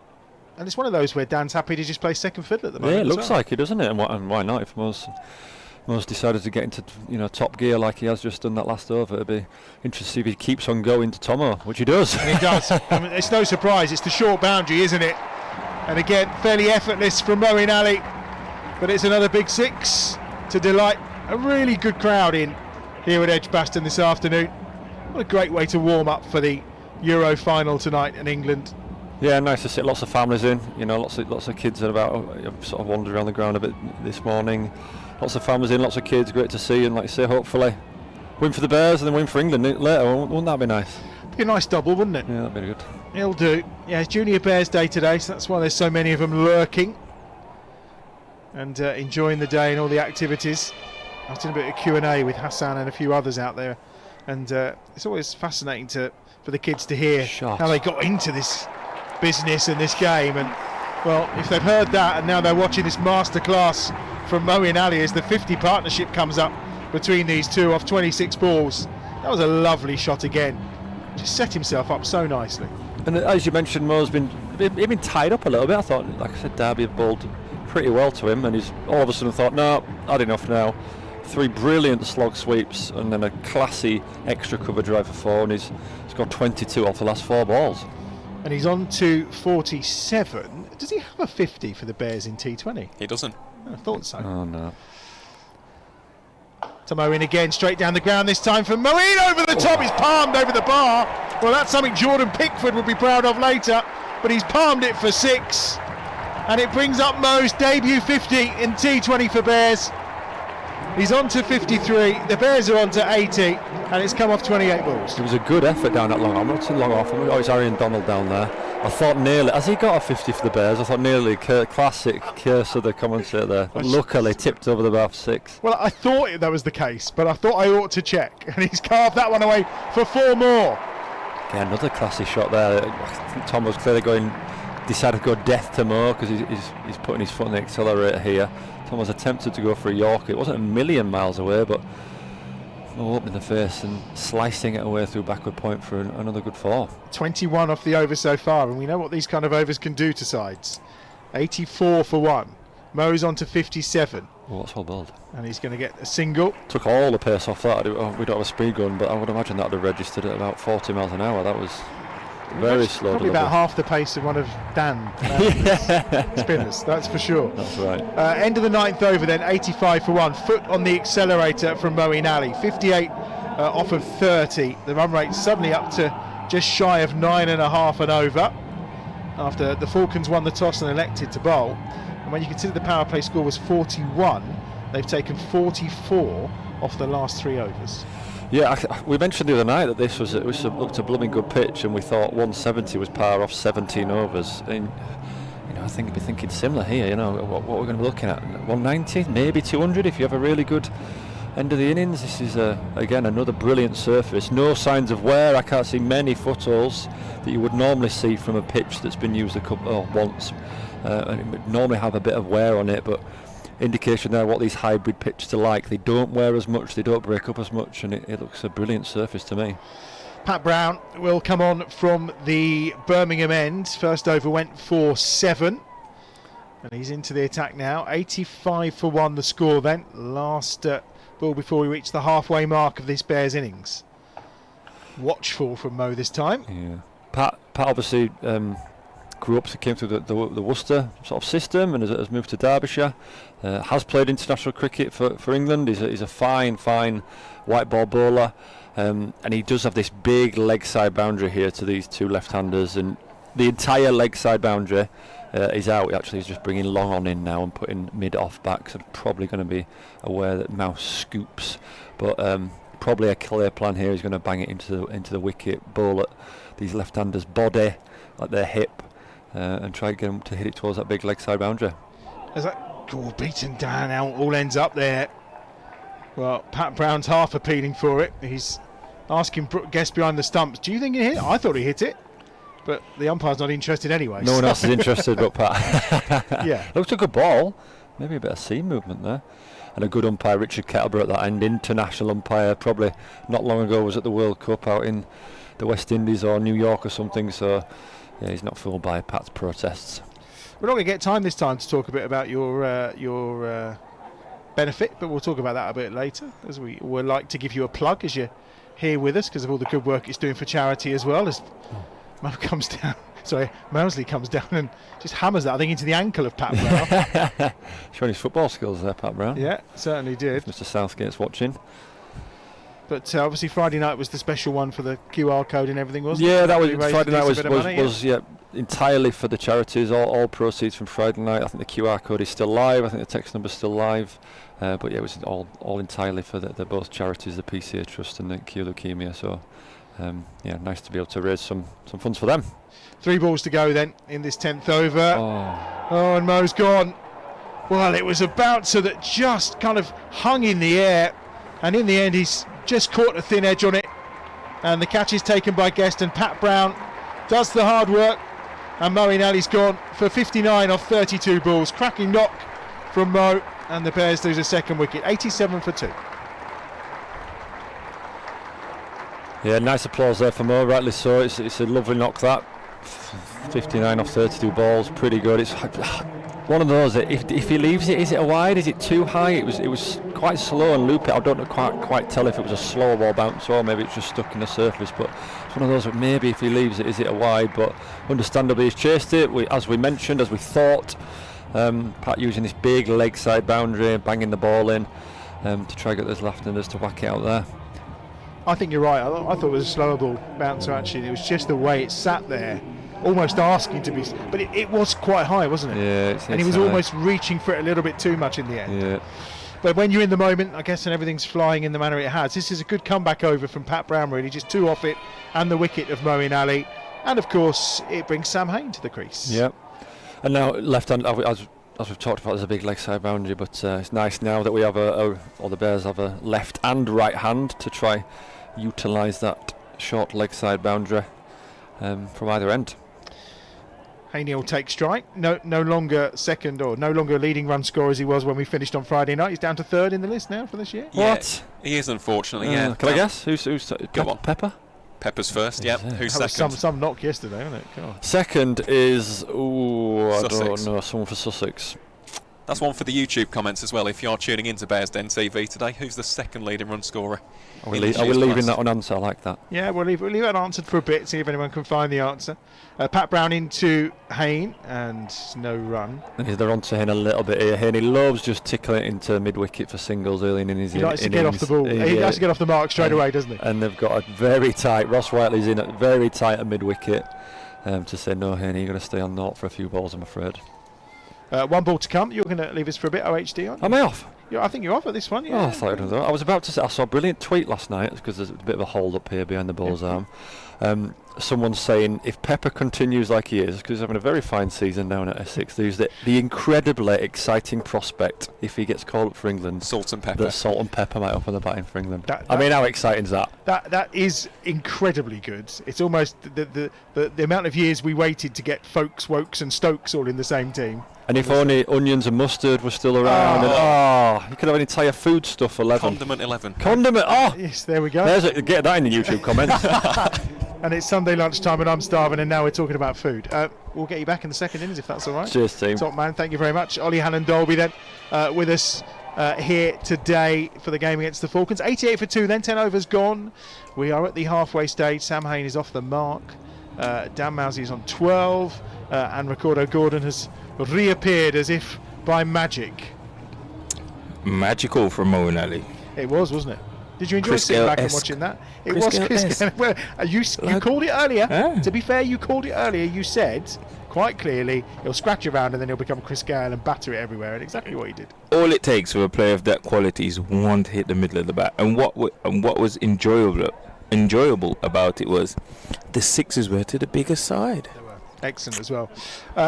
and it's one of those where Dan's happy to just play second fiddle at the moment. Yeah, it looks like it, doesn't it? And why not? If Mo's decided to get into top gear like he has just done that last over, it'd be interesting to see if he keeps on going to Tomo, which he does. And he does. I mean, it's no surprise. It's the short boundary, isn't it? And again, fairly effortless from Moeen Ali, but it's another big 6 to delight a really good crowd in here at Edgbaston this afternoon. What a great way to warm up for the Euro final tonight in England. Yeah, nice to see lots of families in. Lots of kids are about sort of wandered around the ground a bit this morning. Lots of families in, lots of kids. Great to see, and like I say, hopefully win for the Bears and then win for England later. Wouldn't that be nice? Be a nice double, wouldn't it? Yeah, that'd be good. It'll do. Yeah, it's Junior Bears Day today, so that's why there's so many of them lurking and enjoying the day and all the activities. I was doing a bit of Q&A with Hassan and a few others out there, and it's always fascinating for the kids to hear how they got into this business and this game. And well, if they've heard that and now they're watching this masterclass from Moeen Ali as the 50 partnership comes up between these two off 26 balls. That was a lovely shot again. Just set himself up so nicely. And as you mentioned, Mo's been tied up a little bit. I thought, like I said, Derby have bowled pretty well to him, and he's all of a sudden thought, no, had enough now. 3 brilliant slog sweeps and then a classy extra cover drive for 4, and he's got 22 off the last 4 balls. And he's on to 47. Does he have a 50 for the Bears in T20? He doesn't. I thought so. Oh no. To Moeen again, straight down the ground this time for Moeen over the top. He's palmed over the bar. Well, that's something Jordan Pickford would be proud of later, but he's palmed it for 6, and it brings up Mo's debut 50 in T20 for Bears. He's on to 53, the Bears are on to 80, and it's come off 28 balls. It was a good effort down that long. I'm not too long off. Oh, it's Arian Donald down there. I thought nearly, has he got a 50 for the Bears? I thought nearly classic curse of the commentator there. But luckily tipped over the bar for 6. Well, I thought that was the case, but I thought I ought to check, and he's carved that one away for 4 more. Yeah, another classy shot there. I think Tom was clearly decided to go death to Mo because he's putting his foot on the accelerator here. Tom was attempted to go for a Yorker. It wasn't a million miles away, but Mo up in the face and slicing it away through backward point for another good 4. 21 off the over so far, and we know what these kind of overs can do to sides. 84 for 1. Mo's on to 57. Oh, that's well bowled. And he's going to get a single. Took all the pace off that. We don't have a speed gun, but I would imagine that would have registered at about 40 miles an hour. That was very slow. Probably about half the pace of one of Dan's spinners, that's for sure. That's right. End of the 9th over then, 85 for 1. Foot on the accelerator from Moeen Ali. 58 off of 30. The run rate suddenly up to just shy of 9.5 and over after the Falcons won the toss and elected to bowl. And when you consider the power play score was 41, they've taken 44 off the last 3 overs. Yeah, we mentioned the other night that this looked a blooming good pitch, and we thought 170 was par off 17 overs. And I think you'd be thinking similar here. What we're going to be looking at, 190, maybe 200 if you have a really good end of the innings. This is again another brilliant surface. No signs of wear. I can't see many footholds that you would normally see from a pitch that's been used once, and it would normally have a bit of wear on it, but indication there what these hybrid pitches are like. They don't wear as much, they don't break up as much, and it looks a brilliant surface to me. Pat Brown will come on from the Birmingham end. First over went for 7, and he's into the attack now. 85 for 1 the score then. Last ball before we reach the halfway mark of this Bears innings. Watchful from Mo this time. Yeah, Pat obviously grew up, came through the Worcester sort of system and has moved to Derbyshire. Has played international cricket for England. He's a fine white ball bowler, and he does have this big leg side boundary here to these 2 left-handers, and the entire leg side boundary is out. Actually, he's just bringing long on in now and putting mid off back. So probably going to be aware that Mouse scoops, but probably a clear plan here. He's going to bang it into the wicket, bowl at these left-handers' body, at their hip, and try and get them to hit it towards that big leg side boundary. As that beaten down, out all ends up there. Well, Pat Brown's half appealing for it. He's asking guests behind the stumps, do you think he hit it? I thought he hit it, but the umpire's not interested anyway. No one else is interested but Pat. Yeah. Looks a good ball. Maybe a bit of seam movement there. And a good umpire, Richard Kettleborough, at that end, international umpire, probably not long ago was at the World Cup out in the West Indies or New York or something, so yeah, he's not fooled by Pat's protests. We're not going to get time this time to talk a bit about your benefit, but we'll talk about that a bit later, as we would like to give you a plug as you're here with us because of all the good work it's doing for charity as well. As Mousley comes down and just hammers that, I think, into the ankle of Pat Brown. Showing his football skills there, Pat Brown. Yeah, certainly did. Mr. Southgate's watching. But obviously Friday night was the special one for the QR code and everything, wasn't it? Yeah, that was Friday night was yeah, entirely for the charities. All proceeds from Friday night. I think the QR code is still live. I think the text number is still live. But yeah, it was all entirely for the both charities, the PCA Trust and the Cure Leukemia. So yeah, nice to be able to raise some funds for them. 3 balls to go then in this 10th over. Oh, and Mo's gone. Well, it was a bouncer that just kind of hung in the air, and in the end he's just caught a thin edge on it, and the catch is taken by Guest, and Pat Brown does the hard work, and Moeen Ali's gone for 59 off 32 balls. Cracking knock from Mo, and the Bears lose a second wicket, 87 for 2. Yeah, nice applause there for Mo, rightly so. It's a lovely knock, that. 59 off 32 balls, pretty good. It's one of those that if he leaves it, is it a wide? Is it too high? It was quite slow and loopy. I don't quite tell if it was a slow ball bounce or maybe it's just stuck in the surface. But it's one of those that maybe if he leaves it, is it a wide? But understandably, he's chased it. As we mentioned, as we thought, Pat using this big leg side boundary, banging the ball in to try and get those left-handers to whack it out there. I think you're right. I thought it was a slower ball bouncer actually. It was just the way it sat there, almost asking to be, but it was quite high, wasn't it? Yeah, and he was almost reaching for it a little bit too much in the end. Yeah. But when you're in the moment, I guess, and everything's flying in the manner it has, this is a good comeback over from Pat Brown, really. Just 2 off it and the wicket of Moeen Ali, and of course it brings Sam Hain to the crease. Yeah. And now left hand, as we've talked about, there's a big leg side boundary, but it's nice now that we have or the Bears have a left and right hand to try utilise that short leg side boundary from either end. Haney will take strike. No longer second or no longer leading run scorer as he was when we finished on Friday night. He's down to 3rd in the list now for this year. Yeah, what? He is, unfortunately. Yeah. Can I guess? Who's Go on. Pepper? Pepper's first. Yeah. Who's that second? was some knock yesterday, wasn't it? God. Second is I Sussex. don't know, someone for Sussex. That's one for the YouTube comments as well. If you're tuning into Bears Den TV today, who's the second leading run scorer? Are we leaving that unanswered? I like that. Yeah, we'll leave it unanswered for a bit, see if anyone can find the answer. Pat Brown into Hain, and no run. And they're on to Hain a little bit here. Hain, he loves just tickling it into mid-wicket for singles early in his innings. He likes to get off the ball. He likes to get off the mark straight away, doesn't he? And they've got a very tight, Ross Whiteley's in at very tight at mid-wicket to say, no, Hain, you're going to stay on naught for a few balls, I'm afraid. 1 ball to come. You're going to leave us for a bit, OHD, aren't you? Am I off? Yeah, I think you're off at this one. Yeah. Oh, I thought I was about to say, I saw a brilliant tweet last night because there's a bit of a hold up here behind the ball's arm. Someone saying if Pepper continues like he is, because he's having a very fine season down at Essex, there's the incredibly exciting prospect if he gets called up for England. Salt and Pepper. That Salt and Pepper might open the batting for England. I mean, how exciting is that? That is incredibly good. It's almost the amount of years we waited to get Folkes, Wokes and Stokes all in the same team. And if only onions and mustard were still around. You could have an entire foodstuff 11. Condiment 11. Condiment. Oh, yes, there we go. Get that in the YouTube comments. And it's Sunday lunchtime and I'm starving, and now we're talking about food. We'll get you back in the second innings if that's all right. Cheers, team. Top man, thank you very much. Ollie Hannon-Dolby then with us here today for the game against the Falcons. 88 for 2 then, 10 overs gone. We are at the halfway stage. Sam Hain is off the mark. Dan Mousey is on 12 and Ricardo Gordon has reappeared as if by magic. Magical from Moeen Ali. It was, wasn't it? Did you enjoy Chris sitting back and Gale-esque. watching that? It Chris was Chris Gale-esque. Gale. Well, you called it earlier. Ah. To be fair, you called it earlier. You said quite clearly he'll scratch around and then he'll become Chris Gale and batter it everywhere, and exactly what he did. All it takes for a player of that quality is one to hit the middle of the bat. And what was enjoyable about it was the sixes were to the bigger side. Excellent as well.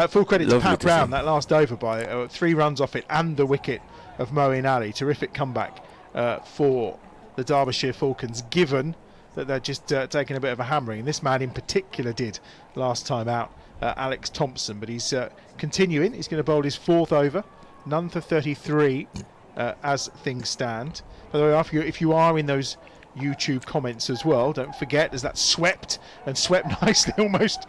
Full credit to Lovely Pat to Brown, see. that last over by 3 runs off it and the wicket of Moeen Ali. Terrific comeback for the Derbyshire Falcons, given that they're just taking a bit of a hammering. And this man in particular did last time out, Alex Thompson. But he's continuing. He's going to bowl his 4th over. None for 33 as things stand. By the way, if you are in those YouTube comments as well, don't forget there's that swept nicely, almost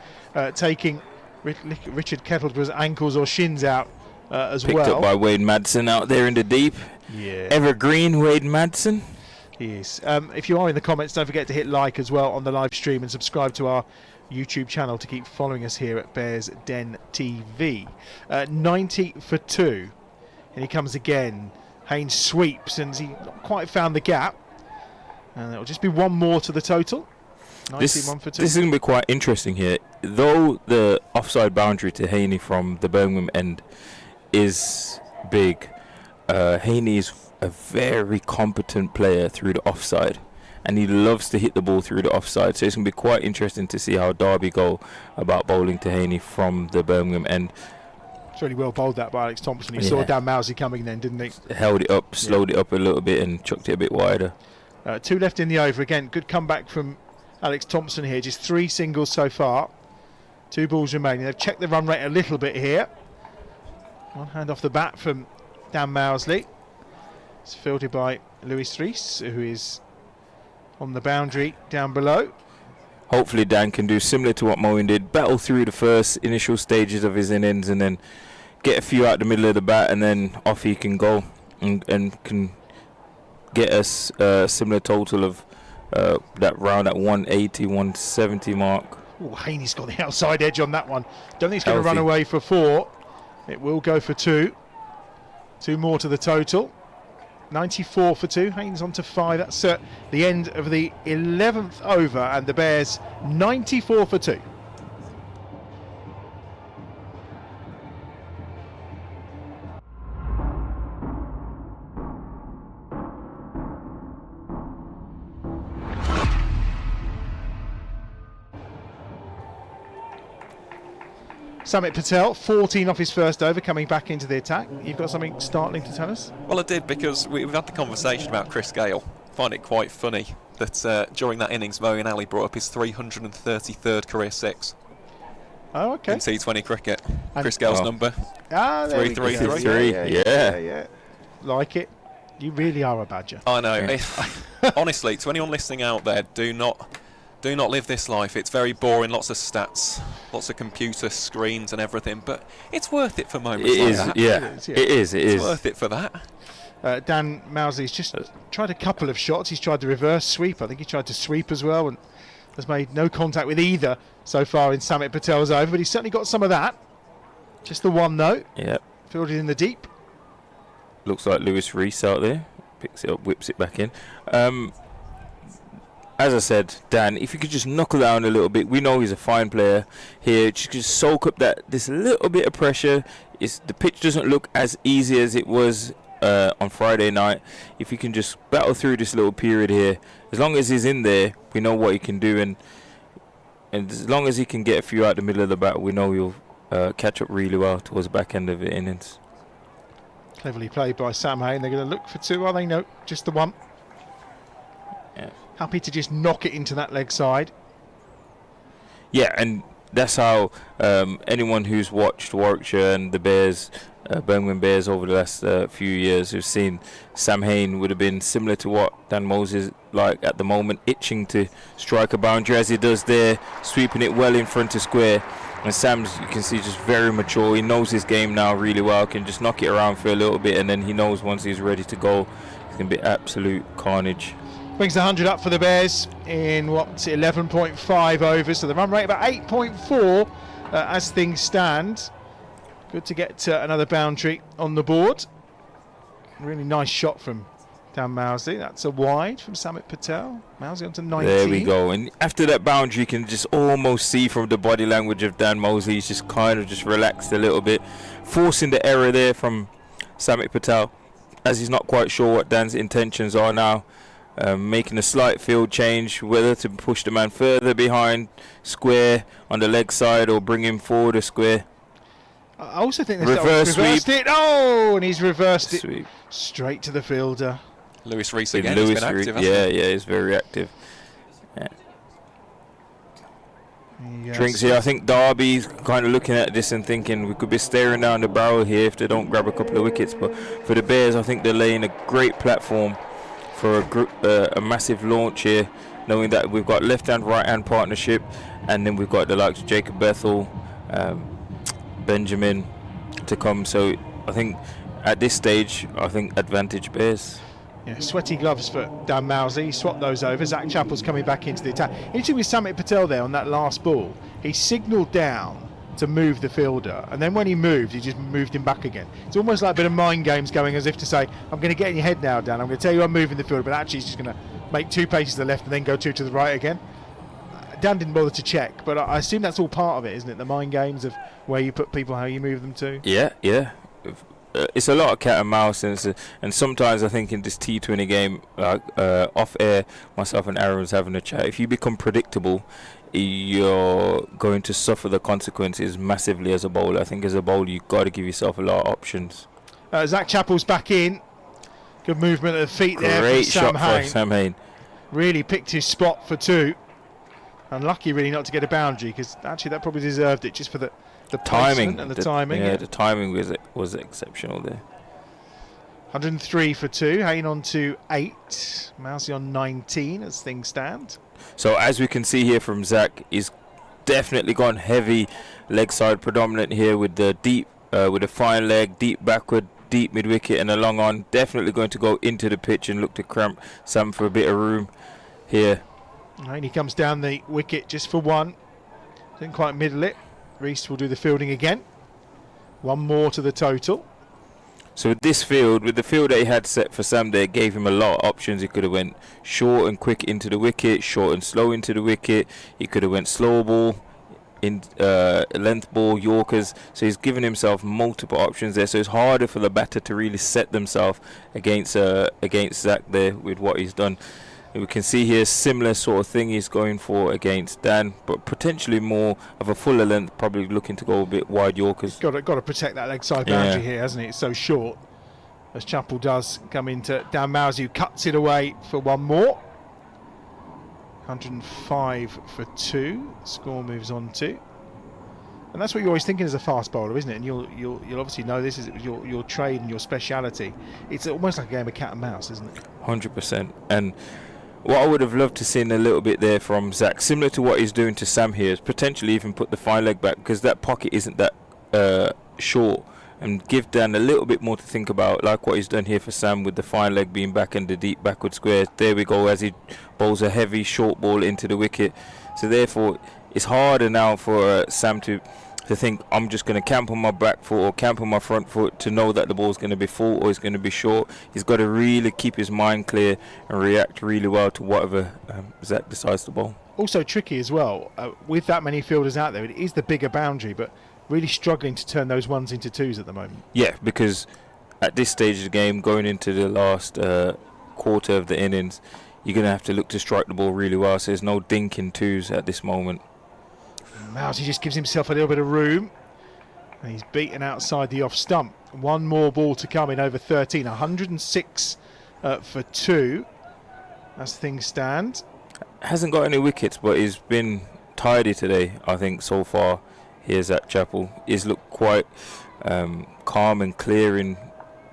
taking Richard Kettleborough's ankles or shins out as Picked well. up by Wade Madsen out there in the deep. Yeah. Evergreen Wade Madsen. He is. If you are in the comments, don't forget to hit like as well on the live stream and subscribe to our YouTube channel to keep following us here at Bears Den TV. 90 for 2. And he comes again. Haynes sweeps and he not quite found the gap. And it'll just be one more to the total. 91 for 2. This is going to be quite interesting here. Though the offside boundary to Haney from the Birmingham end is big, Haney is a very competent player through the offside, and he loves to hit the ball through the offside. So it's going to be quite interesting to see how Derby go about bowling to Haney from the Birmingham end. It's really well bowled that by Alex Thompson. He saw Dan Mousey coming then, didn't he? Held it up, slowed it up a little bit and chucked it a bit wider. 2 left in the over. Again, good comeback from Alex Thompson here. Just 3 singles so far. 2 balls remaining. They've checked the run rate a little bit here. One hand off the bat from Dan Mousley. It's fielded by Louis Rees, who is on the boundary down below. Hopefully Dan can do similar to what Moeen did, battle through the first initial stages of his innings and then get a few out the middle of the bat, and then off he can go and can get us a similar total of that round at 180, 170 mark. Oh, Haney's got the outside edge on that one. Don't think he's going to run Healthy. away for 4. It will go for 2. 2 more to the total. 94 for 2. Haynes on to 5. That's the end of the 11th over, and the Bears 94 for 2. Samit Patel, 14 off his first over, coming back into the attack. You've got something startling to tell us? Well, I did, because we've had the conversation about Chris Gale. I find it quite funny that during that innings, Moeen Ali brought up his 333rd career 6 Oh, okay. in T20 cricket. And Chris Gale's number. Ah, there we go. 333. Yeah. Like it. You really are a badger. I know. Honestly, to anyone listening out there, do not live this life. It's very boring, lots of stats, lots of computer screens and everything, but it's worth it for moments like that. It is. It's worth it for that. Dan Mousley's just tried a couple of shots. He's tried the reverse sweep. I think he tried to sweep as well and has made no contact with either so far in Samit Patel's over, but he's certainly got some of that. Just the one, though. Yep. Fielded in the deep. Looks like Louis Rees out there. Picks it up, whips it back in. As I said, Dan, if you could just knuckle down a little bit. We know he's a fine player here. Just soak up this little bit of pressure. The pitch doesn't look as easy as it was on Friday night. If you can just battle through this little period here, as long as he's in there, we know what he can do, and as long as he can get a few out the middle of the bat, we know he'll catch up really well towards the back end of the innings. Cleverly played by Sam Hay, and they're going to look for 2. Are they? No, just the 1. Yeah. Happy to just knock it into that leg side. Yeah, and that's how anyone who's watched Warwickshire and the Bears, Birmingham Bears over the last few years, who've seen Sam Hain would have been similar to what Dan Moses like at the moment, itching to strike a boundary as he does there, sweeping it well in front of square. And Sam's, you can see, just very mature. He knows his game now really well, can just knock it around for a little bit, and then he knows once he's ready to go, it's going to be absolute carnage. Brings the 100 up for the Bears in 11.5 overs, so the run rate about 8.4 as things stand. Good to get another boundary on the board. Really nice shot from Dan Mousey. That's a wide from Samit Patel. Mousey onto 19. There we go. And after that boundary, you can just almost see from the body language of Dan Mosley, he's just kind of just relaxed a little bit, forcing the error there from Samit Patel, as he's not quite sure what Dan's intentions are now. Making a slight field change, whether to push the man further behind square on the leg side or bring him forward a square. I also think they've Reverse reversed sweep. it. Oh, and he's reversed it Sweep. straight to the fielder. Lewis Reese With again. Lewis He's been Reed, active, hasn't he? yeah, he's very active. Yeah. Yes. Drinks here. I think Derby's kind of looking at this and thinking we could be staring down the barrel here if they don't grab a couple of wickets. But for the Bears, I think they're laying a great platform for a massive launch here, knowing that we've got left-hand, right-hand partnership, and then we've got the likes of Jacob Bethel, Benjamin to come. So I think at this stage, I think advantage Bears. Yeah, sweaty gloves for Dan Mousey. He swapped those over. Zach Chappell's coming back into the attack. Interesting with Samit Patel there on that last ball. He signalled down to move the fielder, and then when he moved, he just moved him back again. It's almost like a bit of mind games going, as if to say, I'm going to get in your head now, Dan. I'm going to tell you I'm moving the fielder, but actually he's just going to make 2 paces to the left and then go 2 to the right again. Dan didn't bother to check, but I assume that's all part of it, isn't it? The mind games of where you put people, how you move them to. Yeah. It's a lot of cat and mouse, and sometimes I think in this T20 game, off air, myself and Aaron was having a chat. If you become predictable, you're going to suffer the consequences massively as a bowler. I think as a bowler, you've got to give yourself a lot of options. Zach Chappell's back in. Good movement of the feet there Great from shot Sam for Sam Hain. Really picked his spot for 2. Unlucky really not to get a boundary, because actually that probably deserved it just for the Timing and the timing. Yeah, the timing was exceptional there. 103 for 2. Hain on to 8. Mousey on 19 as things stand. So as we can see here from Zach, he's definitely gone heavy leg side predominant here with the deep, with a fine leg, deep backward, deep mid wicket, and a long on. Definitely going to go into the pitch and look to cramp Sam for a bit of room here. And he comes down the wicket just for 1. Didn't quite middle it. Reese will do the fielding again. 1 more to the total. So with this field, with the field that he had set for Sam there, gave him a lot of options. He could have went short and quick into the wicket, short and slow into the wicket. He could have went slow ball, in length ball, Yorkers. So he's given himself multiple options there. So it's harder for the batter to really set themselves against Zach there with what he's done. And we can see here similar sort of thing he's going for against Dan, but potentially more of a fuller length, probably looking to go a bit wide Yorkers. Got to protect that leg side boundary here, hasn't he? It's so short. As Chappell does come into Dan Mousey, who cuts it away for 1 more. 105 for 2. Score moves on to. And that's what you're always thinking as a fast bowler, isn't it? And you'll obviously know this is your trade and your speciality. It's almost like a game of cat and mouse, isn't it? 100%. And what I would have loved to see a little bit there from Zach, similar to what he's doing to Sam here, is potentially even put the fine leg back, because that pocket isn't that short, and give Dan a little bit more to think about, like what he's done here for Sam with the fine leg being back and the deep backward square. There we go, as he bowls a heavy short ball into the wicket. So therefore, it's harder now for Sam to think, I'm just going to camp on my back foot or camp on my front foot to know that the ball's going to be full or it's going to be short. He's got to really keep his mind clear and react really well to whatever Zach decides to bowl. Also tricky as well, with that many fielders out there, it is the bigger boundary, but really struggling to turn those 1s into 2s at the moment. Yeah, because at this stage of the game, going into the last quarter of the innings, you're going to have to look to strike the ball really well, so there's no dinking 2s at this moment. Mousey just gives himself a little bit of room, and he's beaten outside the off stump. 1 more ball to come in over 13. 106 for 2 as things stand. Hasn't got any wickets, but he's been tidy today, I think, so far. Here's at Chappell. He's looked quite calm and clear in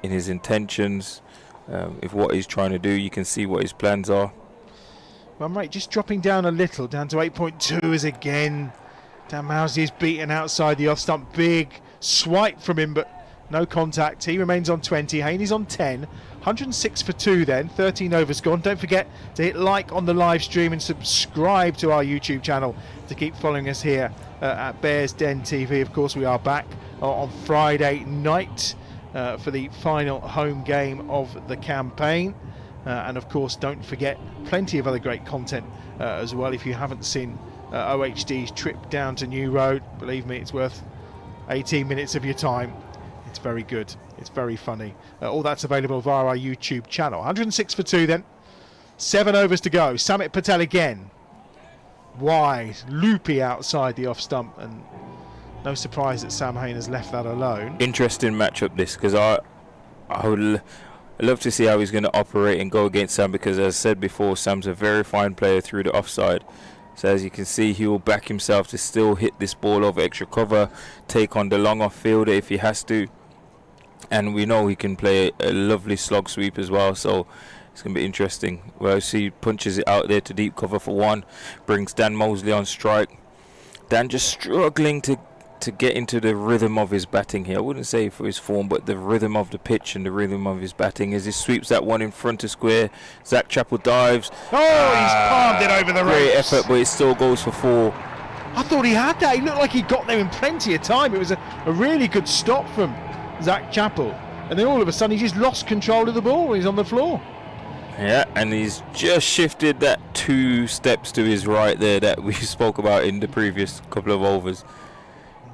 his intentions. If what he's trying to do, you can see what his plans are. Well, mate, just dropping down a little, down to 8.2 as again. Dan Mousey is beaten outside the off stump. Big swipe from him, but no contact. He remains on 20. Haney's on 10. 106 for 2 then. 13 overs gone. Don't forget to hit like on the live stream and subscribe to our YouTube channel to keep following us here at Bears Den TV. Of course, we are back on Friday night for the final home game of the campaign. And of course, don't forget plenty of other great content as well. If you haven't seen OHD's trip down to New Road, believe me, it's worth 18 minutes of your time. It's very good. It's very funny. All that's available via our YouTube channel. 106 for 2 then. 7 overs to go. Samit Patel again. Wide, loopy outside the off stump, and no surprise that Sam Hain has left that alone. Interesting matchup this, because I would love to see how he's going to operate and go against Sam, because as I said before, Sam's a very fine player through the offside. So as you can see, he will back himself to still hit this ball over extra cover, take on the long off fielder if he has to. And we know he can play a lovely slog sweep as well, so it's going to be interesting. Well, he punches it out there to deep cover for 1, brings Dan Mosley on strike. Dan just struggling to get into the rhythm of his batting here. I wouldn't say for his form, but the rhythm of the pitch and the rhythm of his batting as he sweeps that one in front of square. Zach Chappell dives. Oh, he's palmed it over the ropes. Great effort, but it still goes for 4. I thought he had that. He looked like he got there in plenty of time. It was a really good stop from Zach Chappell. And then all of a sudden, he just lost control of the ball. He's on the floor. Yeah, and he's just shifted that 2 steps to his right there that we spoke about in the previous couple of overs.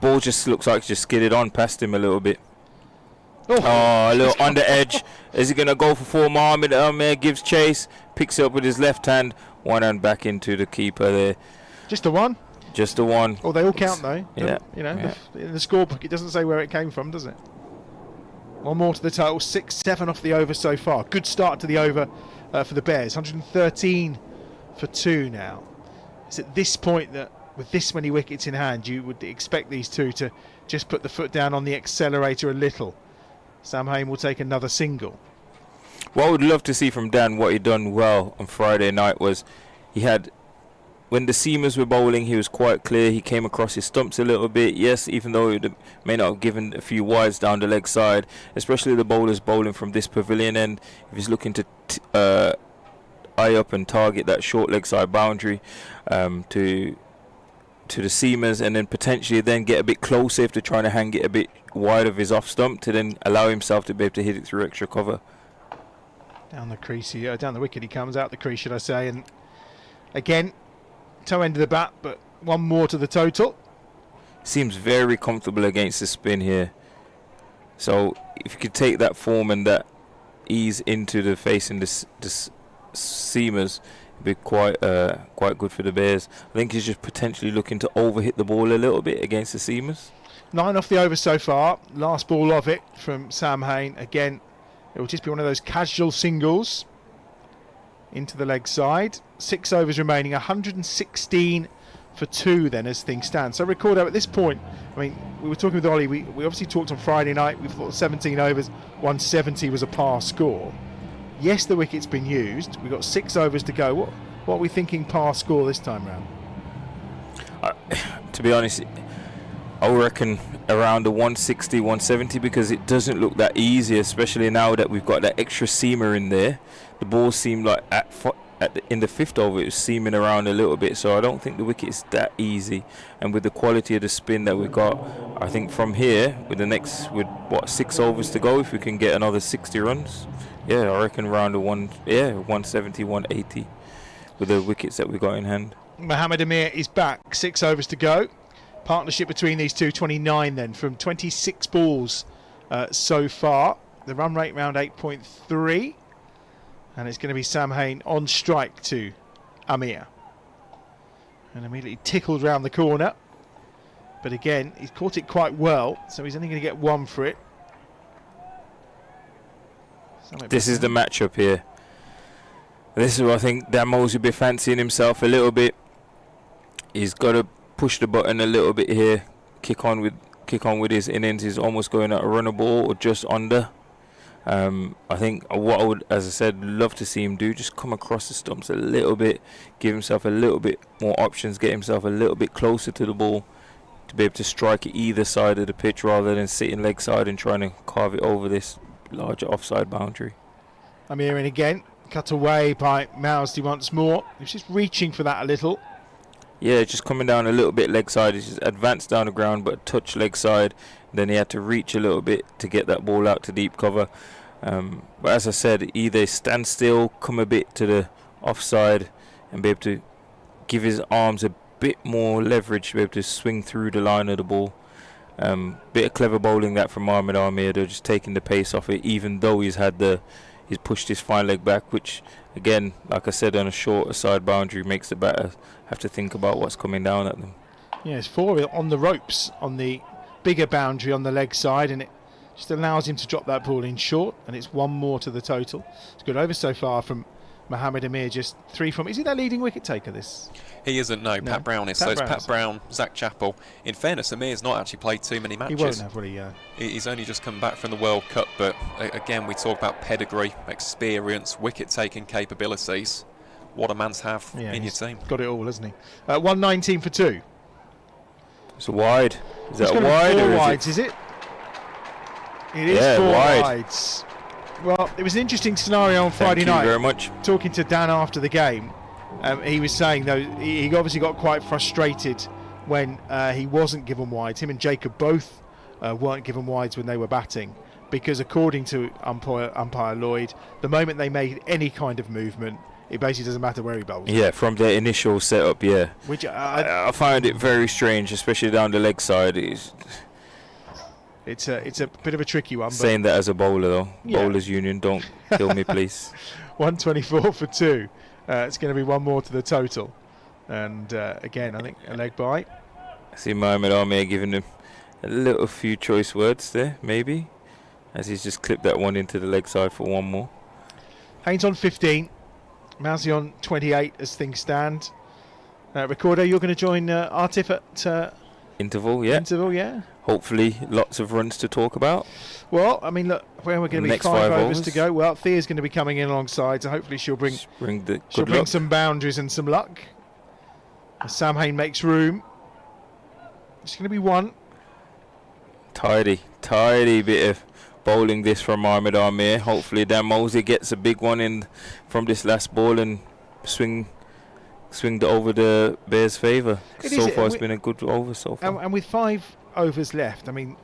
Ball just looks like just skidded on past him a little bit. Oh, a little on the edge. Is he going to go for 4? Mohamed Amir gives chase, picks it up with his left hand, 1 hand back into the keeper there. Just the 1? Just the 1. Oh, they all count though. Yeah. You know, in the scorebook, it doesn't say where it came from, does it? 1 more to the total. 6-7 off the over so far. Good start to the over for the Bears. 113 for 2 now. It's at this point that, with this many wickets in hand, you would expect these two to just put the foot down on the accelerator a little. Sam Hain will take another single. What I would love to see from Dan, what he done well on Friday night, was he had, when the seamers were bowling, he was quite clear. He came across his stumps a little bit. Yes, even though he may not have given a few wides down the leg side, especially the bowlers bowling from this pavilion end, if he's looking to eye up and target that short leg side boundary to the seamers, and then potentially then get a bit closer if they're trying to hang it a bit wide of his off stump, to then allow himself to be able to hit it through extra cover. Down the crease, down the wicket he comes, out the crease should I say, and again, toe end of the bat, but 1 more to the total. Seems very comfortable against the spin here. So if you could take that form and that ease into the facing the seamers, it'd be quite good for the Bears. I think he's just potentially looking to overhit the ball a little bit against the seamers. 9 off the over so far. Last ball of it from Sam Hain. Again, it will just be one of those casual singles into the leg side. 6 overs remaining. 116 for 2 then as things stand. So record out at this point, I mean, we were talking with Ollie, we obviously talked on Friday night, we thought 17 overs, 170 was a par score. Yes, the wicket's been used. We've got 6 overs to go. What are we thinking par score this time round? To be honest, I reckon around the 160, 170, because it doesn't look that easy, especially now that we've got that extra seamer in there. The ball seemed like in the 5th over it was seaming around a little bit, so I don't think the wicket is that easy. And with the quality of the spin that we've got, I think from here, with 6 overs to go, if we can get another 60 runs, yeah, I reckon around the 170, 180 with the wickets that we've got in hand. Mohamed Amir is back, 6 overs to go. Partnership between these two, 29 then, from 26 balls so far. The run rate around 8.3. And it's going to be Sam Hain on strike to Amir. And immediately tickled round the corner. But again, he's caught it quite well, so he's only going to get 1 for it. This is the matchup here. This is what I think Dan Mosley will be fancying himself a little bit. He's got to push the button a little bit here. Kick on with his innings. He's almost going at a runner ball or just under. I think what I would, as I said, love to see him do, just come across the stumps a little bit, give himself a little bit more options, get himself a little bit closer to the ball to be able to strike it either side of the pitch rather than sitting leg side and trying to carve it over this larger offside boundary. Amir in again, cut away by Mousdy once more. He's just reaching for that a little. Yeah, just coming down a little bit leg side. He's just advanced down the ground, but touch leg side. Then he had to reach a little bit to get that ball out to deep cover. But as I said, either stand still, come a bit to the offside, and be able to give his arms a bit more leverage to be able to swing through the line of the ball. Bit of clever bowling that from Mohamed Amir, just taking the pace off it, even though he's pushed his fine leg back, which again, like I said, on a shorter side boundary makes the batter have to think about what's coming down at them. Yeah, it's 4 on the ropes on the bigger boundary on the leg side, and it just allows him to drop that ball in short, and it's 1 more to the total. It's good over so far from Mohamed Amir, just 3 from. Is he their leading wicket taker this? He isn't, no. Pat Brown is. So it's Pat Brown, Zach Chappell. In fairness, Amir's not actually played too many matches. He won't have, will he? He's only just come back from the World Cup, but again, we talk about pedigree, experience, wicket-taking capabilities. What a man to have in your team. Got it all, hasn't he? 119 for 2. It's a wide. Is that a wide? 4 wides, is it? It is 4 wides. Well, it was an interesting scenario on Friday night. Thank you very much. Talking to Dan after the game, he was saying, though, he obviously got quite frustrated when he wasn't given wides. Him and Jacob both weren't given wides when they were batting, because according to umpire Lloyd, the moment they made any kind of movement, it basically doesn't matter where he bowls. Yeah, from their initial setup, yeah. Which I find it very strange, especially down the leg side. It's a bit of a tricky one. Saying that as a bowler, though. Yeah. Bowlers Union, don't kill me, please. 124 for 2. It's going to be 1 more to the total. And again, I think a leg bye. I see Mohamed Amir giving him a little few choice words there, maybe, as he's just clipped that one into the leg side for 1 more. Haynes on 15. Mousy on 28 as things stand. Ricardo, you're going to join Artif at interval, yeah. Interval, yeah. Hopefully, lots of runs to talk about. Well, I mean, look, where we're going to be 5 overs to go. Well, Thea's going to be coming in alongside, so hopefully she'll bring some boundaries and some luck. As Sam Hain makes room. It's going to be 1. Tidy bit of bowling this from Mohamed Amir. Hopefully Dan Mosley gets a big one in from this last ball and swing over the Bears' favour. So far it's been a good over so far. And with 5 overs left, I mean,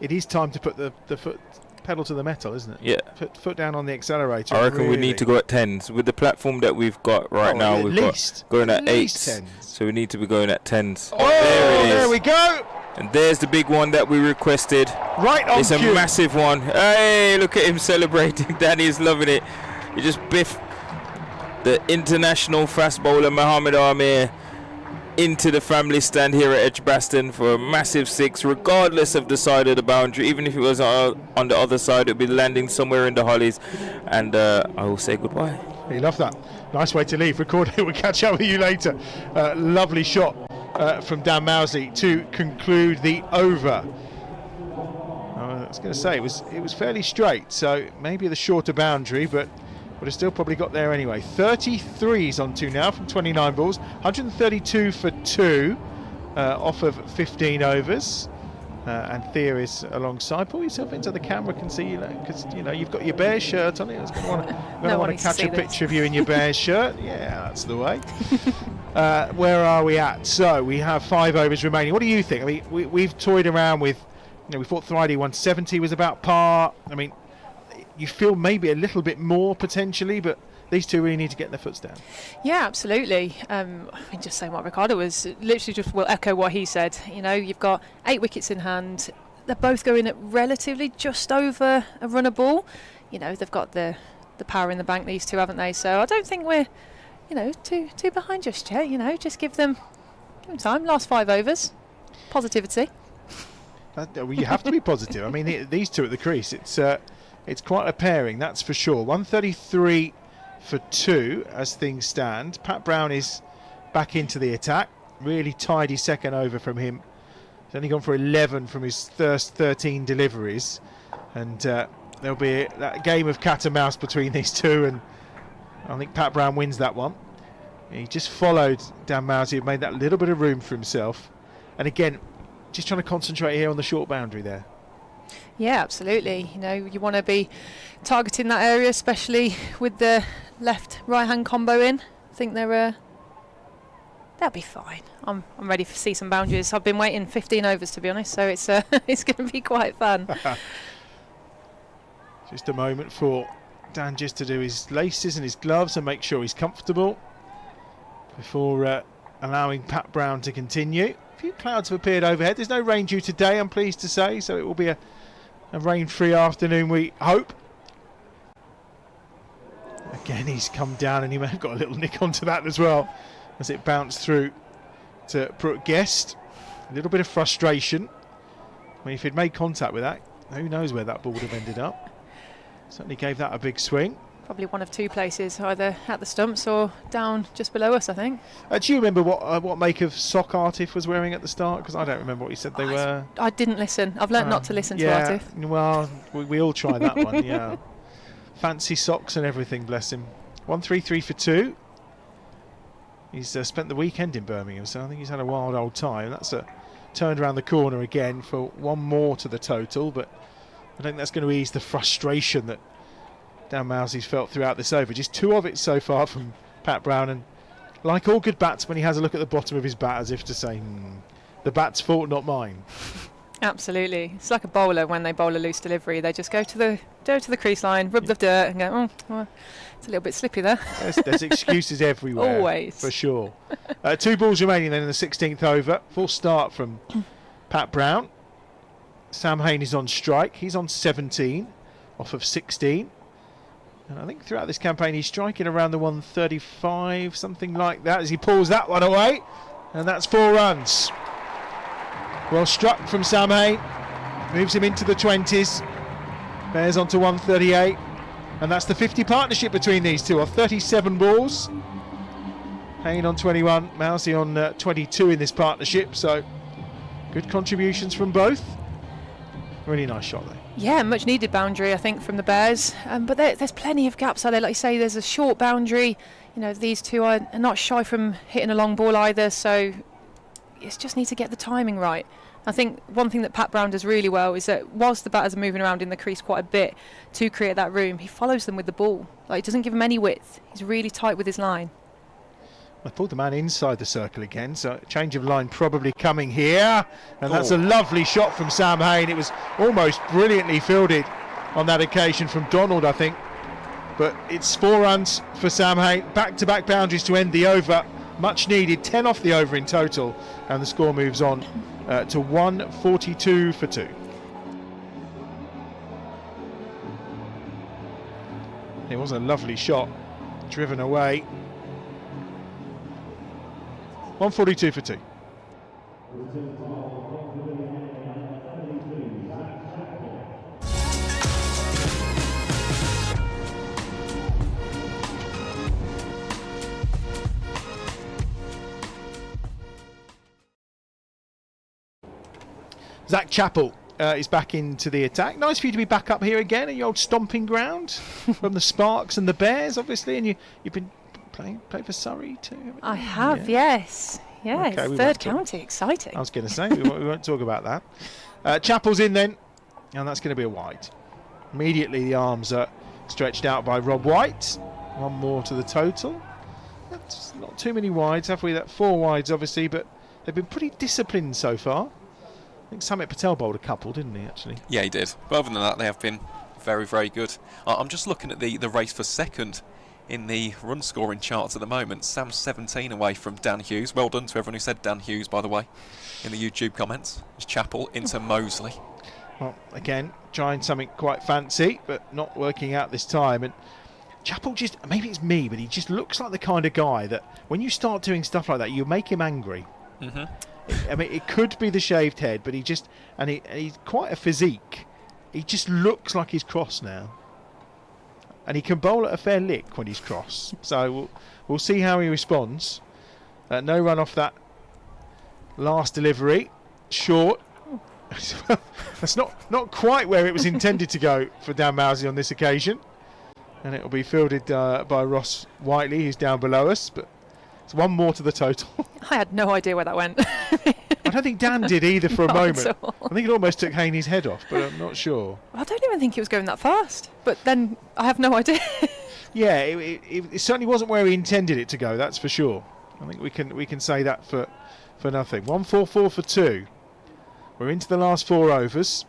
it is time to put the foot pedal to the metal, isn't it? Yeah. Foot down on the accelerator. I reckon we need to go at 10s. With the platform that we've got right now, we've got going at 8s. 10s. So we need to be going at 10s. Oh, there we go. And there's the big one that we requested. Right on It's a massive one. Hey, look at him celebrating. Danny's loving it. He just biffed the international fast bowler Mohamed Amir into the family stand here at Edgbaston for a massive 6, regardless of the side of the boundary. Even if it was on the other side, it would be landing somewhere in the hollies. And I will say goodbye. He loved that. Nice way to leave. Recording. We'll catch up with you later. Lovely shot from Dan Mousley to conclude the over. I was going to say it was fairly straight, so maybe the shorter boundary, but would have still probably got there anyway. 33s on 2 now from 29 balls. 132 for 2 off of 15 overs. And Thea is alongside. Pull yourself into the camera, can see you, because you've got your Bears shirt on. It's going to want to catch a picture of you in your Bears shirt. Yeah, that's the way. Where are we at? So we have 5 overs remaining. What do you think? I mean, we've toyed around with. We thought Friday 170 was about par. I mean, you feel maybe a little bit more potentially, but these two really need to get their foots down. Yeah, absolutely. I mean, just saying what Ricardo was, literally will echo what he said. You've got 8 wickets in hand. They're both going at relatively just over a runner ball. They've got the power in the bank, these two, haven't they? So I don't think we're, too behind just yet. Just give them time. Last 5 overs. Positivity. Well, you have to be positive. I mean, these two at the crease, it's quite a pairing, that's for sure. 133 for 2 as things stand. Pat Brown is back into the attack. Really tidy second over from him. He's only gone for 11 from his first 13 deliveries. And there'll be that game of cat and mouse between these two, and I think Pat Brown wins that one. He just followed Dan Mousley, who made that little bit of room for himself. And again, just trying to concentrate here on the short boundary there. Yeah, absolutely. You want to be targeting that area, especially with the left-right hand combo in. I think they'll be fine. I'm ready to see some boundaries. I've been waiting 15 overs, to be honest, so it's it's going to be quite fun. Just a moment for Dan just to do his laces and his gloves and make sure he's comfortable before allowing Pat Brown to continue. A few clouds have appeared overhead. There's no rain due today, I'm pleased to say, so it will be a rain-free afternoon, we hope. Again, he's come down and he may have got a little nick onto that as well as it bounced through to Brooke Guest. A little bit of frustration. I mean, if he'd made contact with that, who knows where that ball would have ended up. Certainly gave that a big swing. Probably one of two places, either at the stumps or down just below us, I think. Do you remember what make of sock Artif was wearing at the start? Because I don't remember what he said they were. I didn't listen. I've learnt not to listen to Artif. Well, we all try that one, yeah. Fancy socks and everything, bless him. 1-3-3 for 2. He's spent the weekend in Birmingham, so I think he's had a wild old time. That's turned around the corner again for one more to the total, but I think that's going to ease the frustration that Dan Mousey's felt throughout this over. Just 2 of it so far from Pat Brown, and like all good batsmen, he has a look at the bottom of his bat as if to say, the bat's fault, not mine. Absolutely. It's like a bowler when they bowl a loose delivery. They just go to the crease line, rub the dirt and go, well, it's a little bit slippy there. There's excuses everywhere. Always. For sure. 2 balls remaining then in the 16th over. Full start from Pat Brown. Sam Hain is on strike. He's on 17 off of 16. And I think throughout this campaign he's striking around the 135, something like that, as he pulls that one away. And that's 4 runs. Well struck from Sam Hain. Moves him into the 20s. Bears on to 138. And that's the 50 partnership between these two off 37 balls. Hain on 21, Mousey on 22 in this partnership. So good contributions from both. Really nice shot there. Yeah, much needed boundary, I think, from the Bears. But there's plenty of gaps out there. Like you say, there's a short boundary. You know, these two are not shy from hitting a long ball either. So you just need to get the timing right. I think one thing that Pat Brown does really well is that whilst the batters are moving around in the crease quite a bit to create that room, he follows them with the ball. Like, he doesn't give them any width. He's really tight with his line. I pulled the man inside the circle again, so change of line probably coming here. And that's a lovely shot from Sam Hain. It was almost brilliantly fielded on that occasion from Donald, I think. But it's 4 runs for Sam Hain. Back-to-back boundaries to end the over. Much needed, 10 off the over in total. And the score moves on to 142 for 2. It was a lovely shot, driven away. 142 for 2. Zach Chappell is back into the attack. Nice for you to be back up here again at your old stomping ground from the Sparks and the Bears, obviously. And you've been playing for Surrey too. I have, yes. Yes, Okay, third county, exciting. I was going to say, we won't talk about that. Chappell's in then, and that's going to be a wide. Immediately the arms are stretched out by Rob White. 1 more to the total. That's not too many wides, have we? That 4 wides, obviously, but they've been pretty disciplined so far. I think Samit Patel bowled a couple, didn't he, actually? Yeah, he did. But other than that, they have been very, very good. I'm just looking at the race for second in the run scoring charts at the moment. Sam's 17 away from Dan Hughes. Well done to everyone who said Dan Hughes, by the way, in the YouTube comments. It's Chappell into Mosley. Well, again, trying something quite fancy, but not working out this time. And Chappell just, maybe it's me, but he just looks like the kind of guy that when you start doing stuff like that, you make him angry. Mm-hmm. I mean, it could be the shaved head, but he's quite a physique. He just looks like he's cross now. And he can bowl at a fair lick when he's cross. So we'll see how he responds. No run off that last delivery. Short. That's not quite where it was intended to go for Dan Mousey on this occasion. And it will be fielded by Ross Whiteley, who's down below us. But it's 1 more to the total. I had no idea where that went. I don't think Dan did either for a moment. At all. I think it almost took Haney's head off, but I'm not sure. I don't even think it was going that fast. But then I have no idea. Yeah, it certainly wasn't where he intended it to go, that's for sure. I think we can say that for nothing. 144 for 2. We're into the last 4 overs.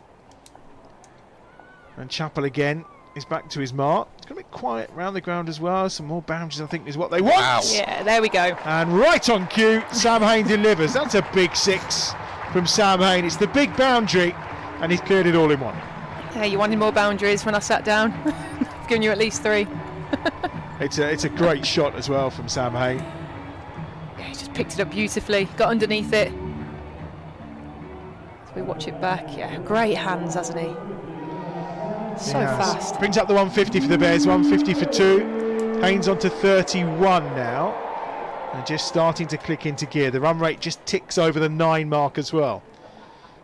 And Chappell again is back to his mark. It's going to be quiet round the ground as well. Some more boundaries, I think, is what they want. Wow. Yeah, there we go. And right on cue, Sam Hain delivers. That's a big 6 from Sam Hain. It's the big boundary, and he's cleared it all in one. Yeah, you wanted more boundaries when I sat down. I've given you at least 3. It's a great shot as well from Sam Hain. Yeah, he just picked it up beautifully, got underneath it. As we watch it back, yeah, great hands, hasn't he? So fast. Brings up the 150 for the Bears, 150 for 2. Haynes on to 31 now. And just starting to click into gear. The run rate just ticks over the 9 mark as well.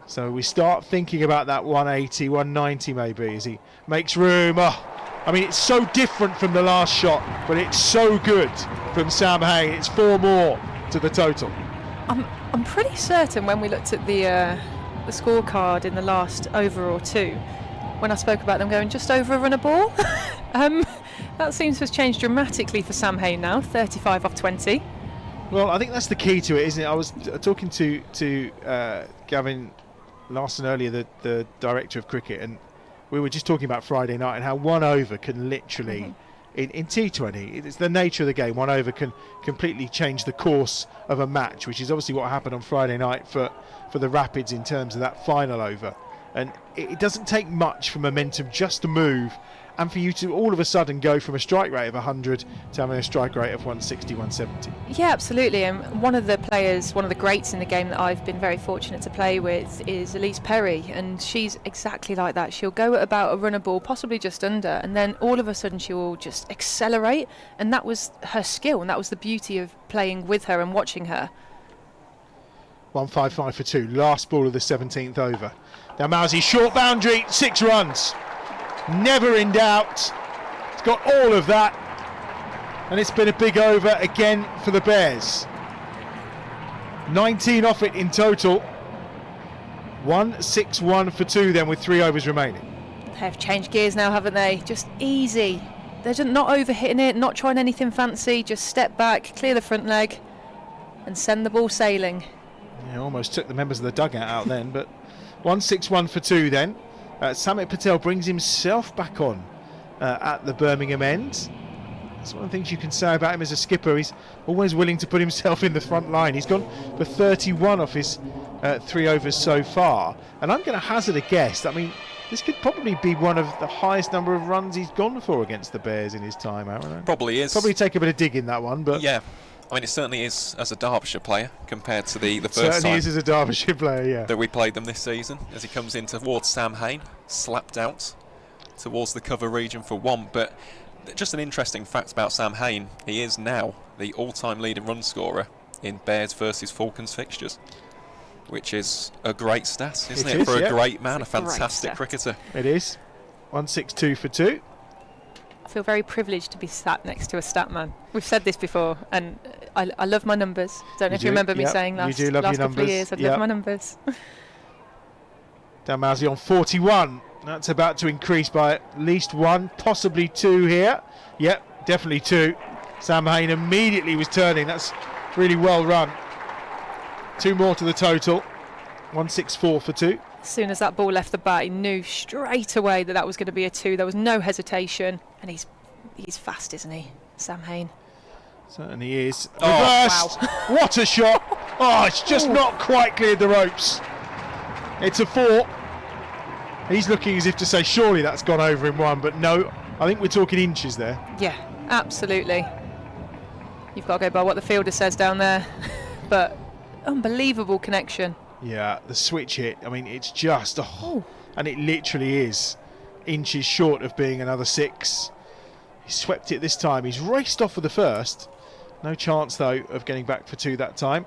So we start thinking about that 180, 190 maybe as he makes room. Oh, I mean, it's so different from the last shot, but it's so good from Sam Hain. It's 4 more to the total. I'm pretty certain when we looked at the scorecard in the last over or 2, when I spoke about them going just over a runner ball, that seems to have changed dramatically for Sam Hain now, 35 off 20. Well, I think that's the key to it, isn't it? I was talking to Gavin Larson earlier, the director of cricket, and we were just talking about Friday night and how 1 over can literally, in T20, it's the nature of the game, 1 over can completely change the course of a match, which is obviously what happened on Friday night for the Rapids in terms of that final over. And it doesn't take much for momentum just to move, and for you to all of a sudden go from a strike rate of 100 to having a strike rate of 160, 170. Yeah, absolutely. And one of the players, one of the greats in the game that I've been very fortunate to play with is Elise Perry, and she's exactly like that. She'll go at about a runner ball, possibly just under, and then all of a sudden she will just accelerate, and that was her skill, and that was the beauty of playing with her and watching her. 155 for 2, last ball of the 17th over. Now Mousy, short boundary, 6 runs. Never in doubt. It's got all of that. And it's been a big over again for the Bears. 19 off it in total. 161 for 2 then with 3 overs remaining. They've changed gears now, haven't they? Just easy. They're just not overhitting it, not trying anything fancy. Just step back, clear the front leg and send the ball sailing. Yeah, almost took the members of the dugout out then, but 161 for 2 then. Samit Patel brings himself back on at the Birmingham end. That's one of the things you can say about him as a skipper. He's always willing to put himself in the front line. He's gone for 31 off his 3 overs so far. And I'm going to hazard a guess. I mean, this could probably be one of the highest number of runs he's gone for against the Bears in his time, Aaron. Probably is. Probably take a bit of dig in that one, but... Yeah. I mean, it certainly is as a Derbyshire player compared to the first certainly time is as a Derbyshire player, yeah. that we played them this season. As he comes in towards Sam Hain, slapped out towards the cover region for 1. But just an interesting fact about Sam Hain, he is now the all-time leading run scorer in Bears versus Falcons fixtures, which is a great stat, isn't it? For a great man, a fantastic cricketer. It is. 162 for 2. I feel very privileged to be sat next to a stat man. We've said this before, and I love my numbers. Don't know if you remember me saying last couple of years. I love my numbers. Dan Mousy on 41. That's about to increase by at least 1, possibly 2 here. Yep, definitely 2. Sam Hain immediately was turning. That's really well run. 2 more to the total. 164 for 2. As soon as that ball left the bat, he knew straight away that was going to be a 2. There was no hesitation, and he's fast, isn't he, Sam Hain? Certainly is. Reversed. Wow. What a shot. Oh, it's just not quite cleared the ropes. It's a 4. He's looking as if to say, surely that's gone over in 1, but no, I think we're talking inches there. Yeah, absolutely. You've got to go by what the fielder says down there, but unbelievable connection. Yeah, the switch hit, I mean, it's just, and it literally is inches short of being another 6. He swept it this time. He's raced off for the first. No chance, though, of getting back for 2 that time.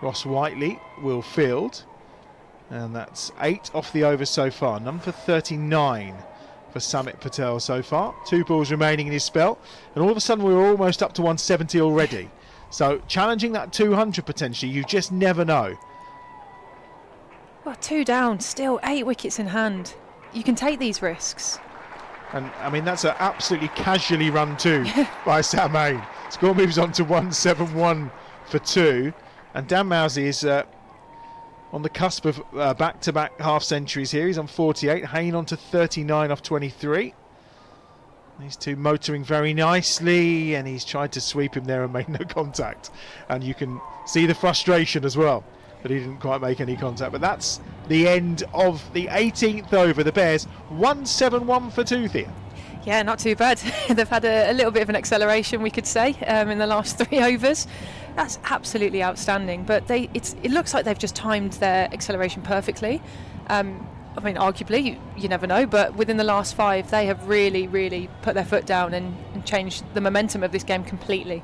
Ross Whiteley will field. And that's 8 off the over so far. Number 39 for Samit Patel so far. 2 balls remaining in his spell. And all of a sudden, we're almost up to 170 already. So, challenging that 200 potentially, you just never know. Well, 2 down, still 8 wickets in hand. You can take these risks. And, I mean, that's an absolutely casually run 2 by Sam Hain. Score moves on to 171 for 2. And Dan Mousy is on the cusp of back-to-back half-centuries here. He's on 48. Hain on to 39 off 23. These two motoring very nicely, and he's tried to sweep him there and made no contact. And you can see the frustration as well that he didn't quite make any contact. But that's the end of the 18th over. The Bears 1-7-1 for 2, Thea. Yeah, not too bad. They've had a little bit of an acceleration, we could say, in the last 3 overs. That's absolutely outstanding. But it looks like they've just timed their acceleration perfectly. I mean, arguably, you never know, but within the last 5, they have really, really put their foot down and changed the momentum of this game completely.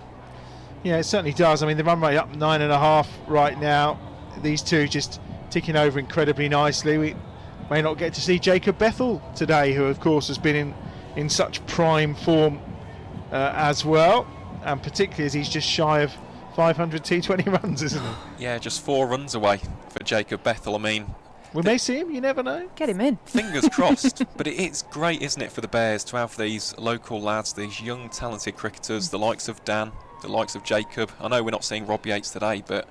Yeah, it certainly does. I mean, the run rate up 9.5 right now. These two just ticking over incredibly nicely. We may not get to see Jacob Bethel today, who, of course, has been in such prime form as well, and particularly as he's just shy of 500 T20 runs, isn't he? Yeah, just 4 runs away for Jacob Bethel. I mean, we may see him, you never know. Get him in. Fingers crossed. But it is great, isn't it, for the Bears to have these local lads, these young talented cricketers, the likes of Dan, the likes of Jacob. I know we're not seeing Rob Yates today, but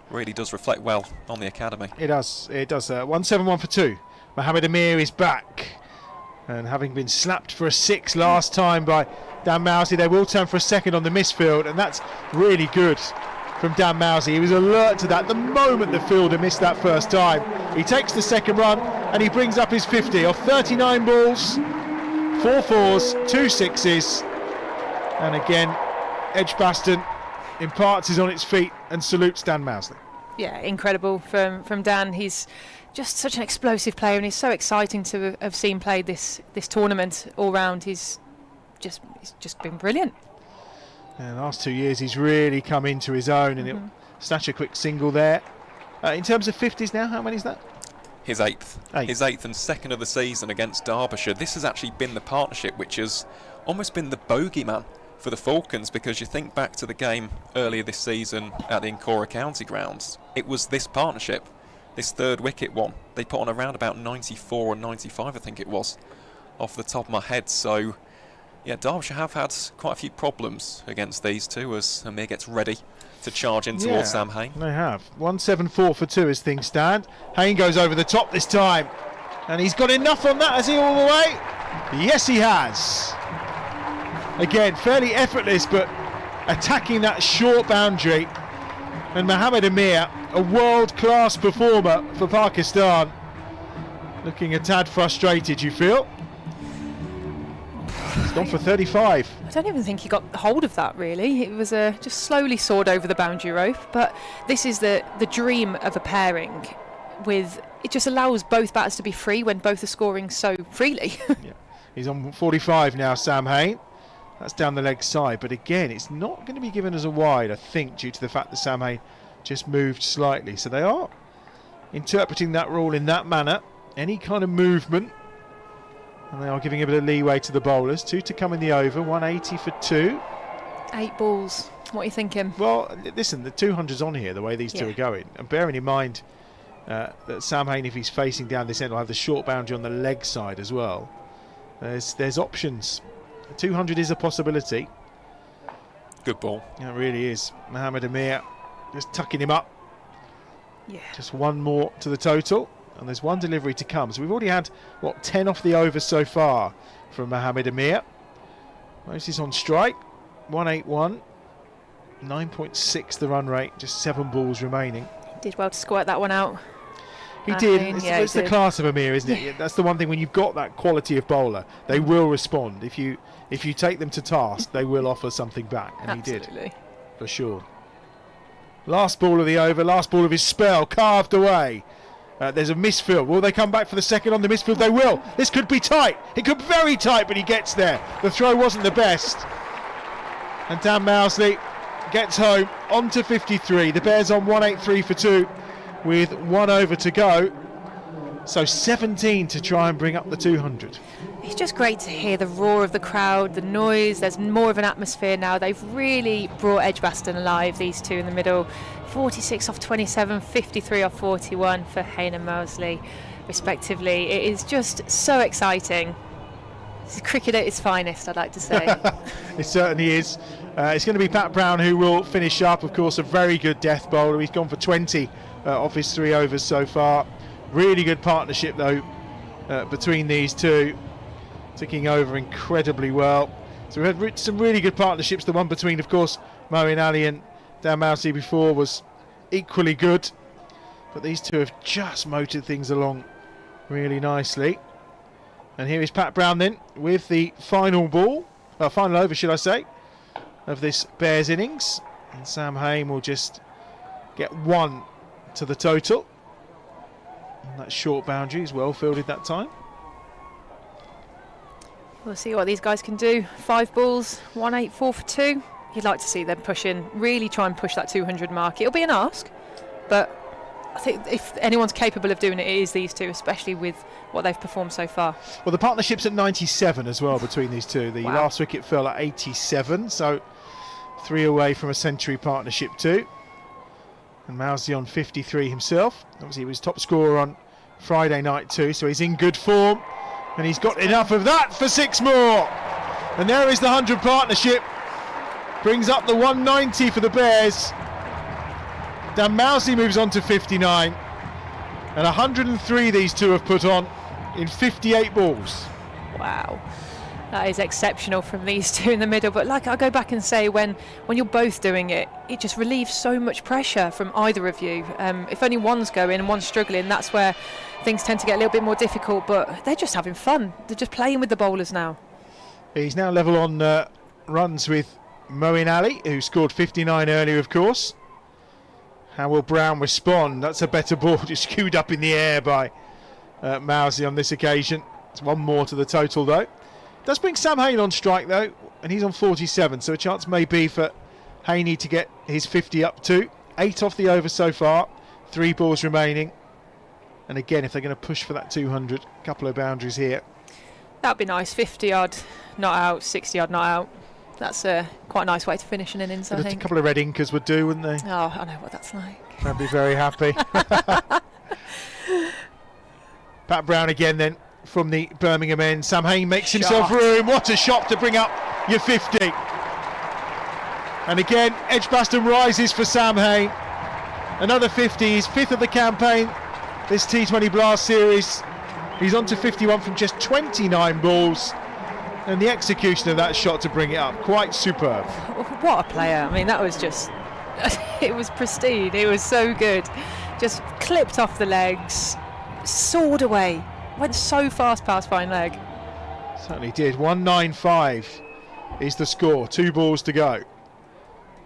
really does reflect well on the academy. It does. 1-7-1 for 2. Mohammed Amir is back, and having been slapped for a 6 last time by Dan Mousley, they will turn for a second on the misfield, and that's really good from Dan Mousley. He was alert to that the moment the fielder missed that first time. He takes the second run and he brings up his 50 off 39 balls, 4 fours, 2 sixes, and again Edgbaston imparts is on its feet and salutes Dan Mousley. Yeah, incredible from Dan. He's just such an explosive player, and he's so exciting to have seen played this tournament all round. He's just been brilliant. Yeah, the last 2 years he's really come into his own, and he'll snatch a quick single there. In terms of 50s now, how many is that? His 8th. His 8th and 2nd of the season against Derbyshire. This has actually been the partnership which has almost been the bogeyman for the Falcons, because you think back to the game earlier this season at the Ancora County grounds. It was this partnership, this 3rd wicket one. They put on around about 94 or 95, I think it was, off the top of my head. So yeah, Derbyshire have had quite a few problems against these two as Amir gets ready to charge in towards Sam Hain. They have. 1-7-4 for 2 as things stand. Hain goes over the top this time, and he's got enough on that. Has he all the way? Yes, he has. Again, fairly effortless, but attacking that short boundary. And Mohammed Amir, a world-class performer for Pakistan, looking a tad frustrated, you feel? He's gone for 35. I don't even think he got hold of that, really. It was just slowly soared over the boundary rope. But this is the dream of a pairing. It just allows both batters to be free when both are scoring so freely. Yeah. He's on 45 now, Sam Hain. That's down the leg side. But again, it's not going to be given as a wide, I think, due to the fact that Sam Hain just moved slightly. So they are interpreting that rule in that manner. Any kind of movement, and they are giving a bit of leeway to the bowlers. 2 to come in the over, 180 for 2. 8 balls. What are you thinking? Well, listen, the 200's on here, the way these two are going. And bearing in mind that Sam Hain, if he's facing down this end, will have the short boundary on the leg side as well. There's options. 200 is a possibility. Good ball. Yeah, it really is. Mohammed Amir just tucking him up. Yeah. Just 1 more to the total. And there's 1 delivery to come. So we've already had, 10 off the over so far from Mohammed Amir. Moses on strike. 181. 9.6 the run rate. Just 7 balls remaining. Did well to squirt that one out. He did. It's the class of Amir, isn't it? That's the one thing, when you've got that quality of bowler, they will respond. If you take them to task, they will offer something back. And Absolutely. He did. For sure. Last ball of the over, last ball of his spell, carved away. There's a misfield. Will they come back for the second on the misfield? They will. This could be tight. It could be very tight, but he gets there. The throw wasn't the best. And Dan Mousley gets home onto 53. The Bears on 183 for 2 with 1 over to go. So 17 to try and bring up the 200. It's just great to hear the roar of the crowd, the noise. There's more of an atmosphere now. They've really brought Edgbaston alive, these two in the middle. 46 off 27, 53 off 41 for Hain and Mousley, respectively. It is just so exciting. It's cricket at its finest, I'd like to say. It certainly is. It's going to be Pat Brown who will finish up. Of course, a very good death bowler. He's gone for 20 off his 3 overs so far. Really good partnership, though, between these two. ticking over incredibly well. So we've had some really good partnerships. The one between, of course, Moeen Ali and Dan Mousey before was equally good. But these two have just motored things along really nicely. And here is Pat Brown then with the final ball, final over should I say, of this Bears innings. And Sam Hain will just get one to the total. And that short boundary is well fielded that time. We'll see what these guys can do. 5 balls, 184 for 2. You'd like to see them push in, really try and push that 200 mark. It'll be an ask, but I think if anyone's capable of doing it, it is these two, especially with what they've performed so far. Well, the partnership's at 97 as well between these two. The last wicket fell at 87, so 3 away from a century partnership too. And Mousey on 53 himself. Obviously he was top scorer on Friday night too, so he's in good form. And he's got enough of that for 6 more. And there is the 100 partnership. Brings up the 190 for the Bears. Dan Mousey moves on to 59. And 103 these two have put on in 58 balls. Wow. That is exceptional from these two in the middle. But like I go back and say, when you're both doing it, it just relieves so much pressure from either of you. If only one's going and one's struggling, that's where things tend to get a little bit more difficult. But they're just having fun. They're just playing with the bowlers now. He's now level on runs with Moeen Ali, who scored 59 earlier, of course. How will Brown respond? That's a better ball, just queued up in the air by Mousey on this occasion. It's 1 more to the total, though. Does bring Sam Hain on strike, though, and he's on 47, so a chance may be for Haney to get his 50 up too. 8 off the over so far, 3 balls remaining. And again, if they're going to push for that 200, a couple of boundaries here. That'd be nice. 50-yard not out, 60-yard not out. That's quite a nice way to finish an innings, I think. A couple of red inkers would do, wouldn't they? Oh, I know what that's like. They'd be very happy. Pat Brown again then from the Birmingham end. Sam Hain makes himself room. What a shot to bring up your 50. And again, Edgbaston rises for Sam Hain. Another 50, his 5th of the campaign, this T20 Blast series. He's on to 51 from just 29 balls. And the execution of that shot to bring it up, quite superb. What a player. I mean, that was just, it was pristine. It was so good. Just clipped off the legs, soared away. Went so fast past fine leg. Certainly did. 195 is the score. 2 balls to go.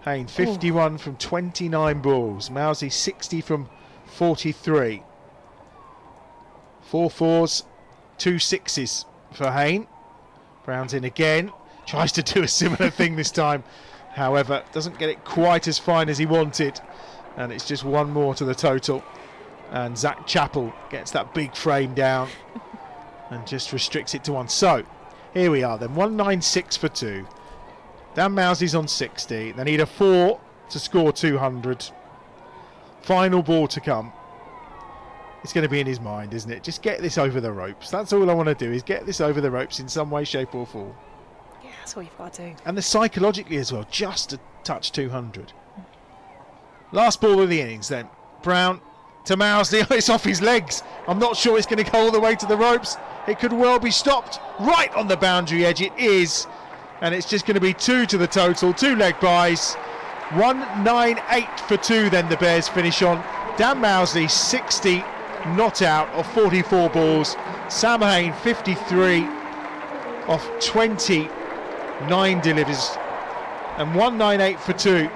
Hain 51 from 29 balls. Mousey 60 from 43. 4 fours, 2 sixes for Hain. Brown's in again. Tries to do a similar thing this time. However, doesn't get it quite as fine as he wanted. And it's just 1 more to the total. And Zach Chappell gets that big frame down and just restricts it to 1. So, here we are then, 196 for 2. Dan Mousey's on 60. They need a 4 to score 200. Final ball to come. It's going to be in his mind, isn't it? Just get this over the ropes. That's all I want to do, is get this over the ropes in some way, shape or form. Yeah, that's all you've got to do. And the psychologically as well, just to touch 200. Last ball of the innings then. Brown to Mousley. It's off his legs. I'm not sure it's going to go all the way to the ropes. It could well be stopped right on the boundary edge. It is. And it's just going to be 2 to the total. 2 leg byes. 198 for 2 then the Bears finish on. Dan Mousley 60 not out of 44 balls. Sam Hain 53 off 29 deliveries. And 198 for 2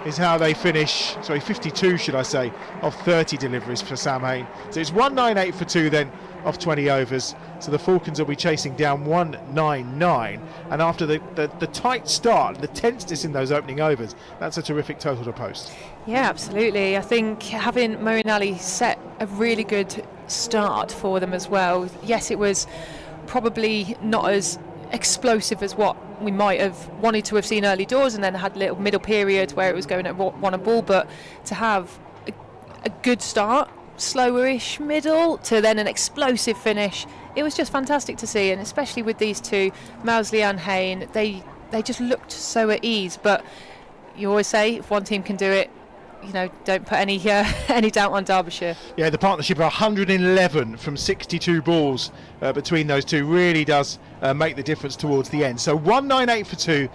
is how they finish. Sorry, 52 should I say, of 30 deliveries for Sam Hain. So it's 198 for 2 then off 20 overs. So the Falcons will be chasing down 199. And after the tight start, the tenseness in those opening overs, that's a terrific total to post. Yeah, absolutely. I think having Moeen Ali set a really good start for them as well. Yes, it was probably not as explosive as what we might have wanted to have seen early doors, and then had a little middle period where it was going at 1 a ball, but to have a good start, slower-ish middle, to then an explosive finish, it was just fantastic to see. And especially with these two, Mousley and Hain, they just looked so at ease. But you always say, if one team can do it, don't put any any doubt on Derbyshire. Yeah, the partnership of 111 from 62 balls between those two really does make the difference towards the end. So 198 for 2,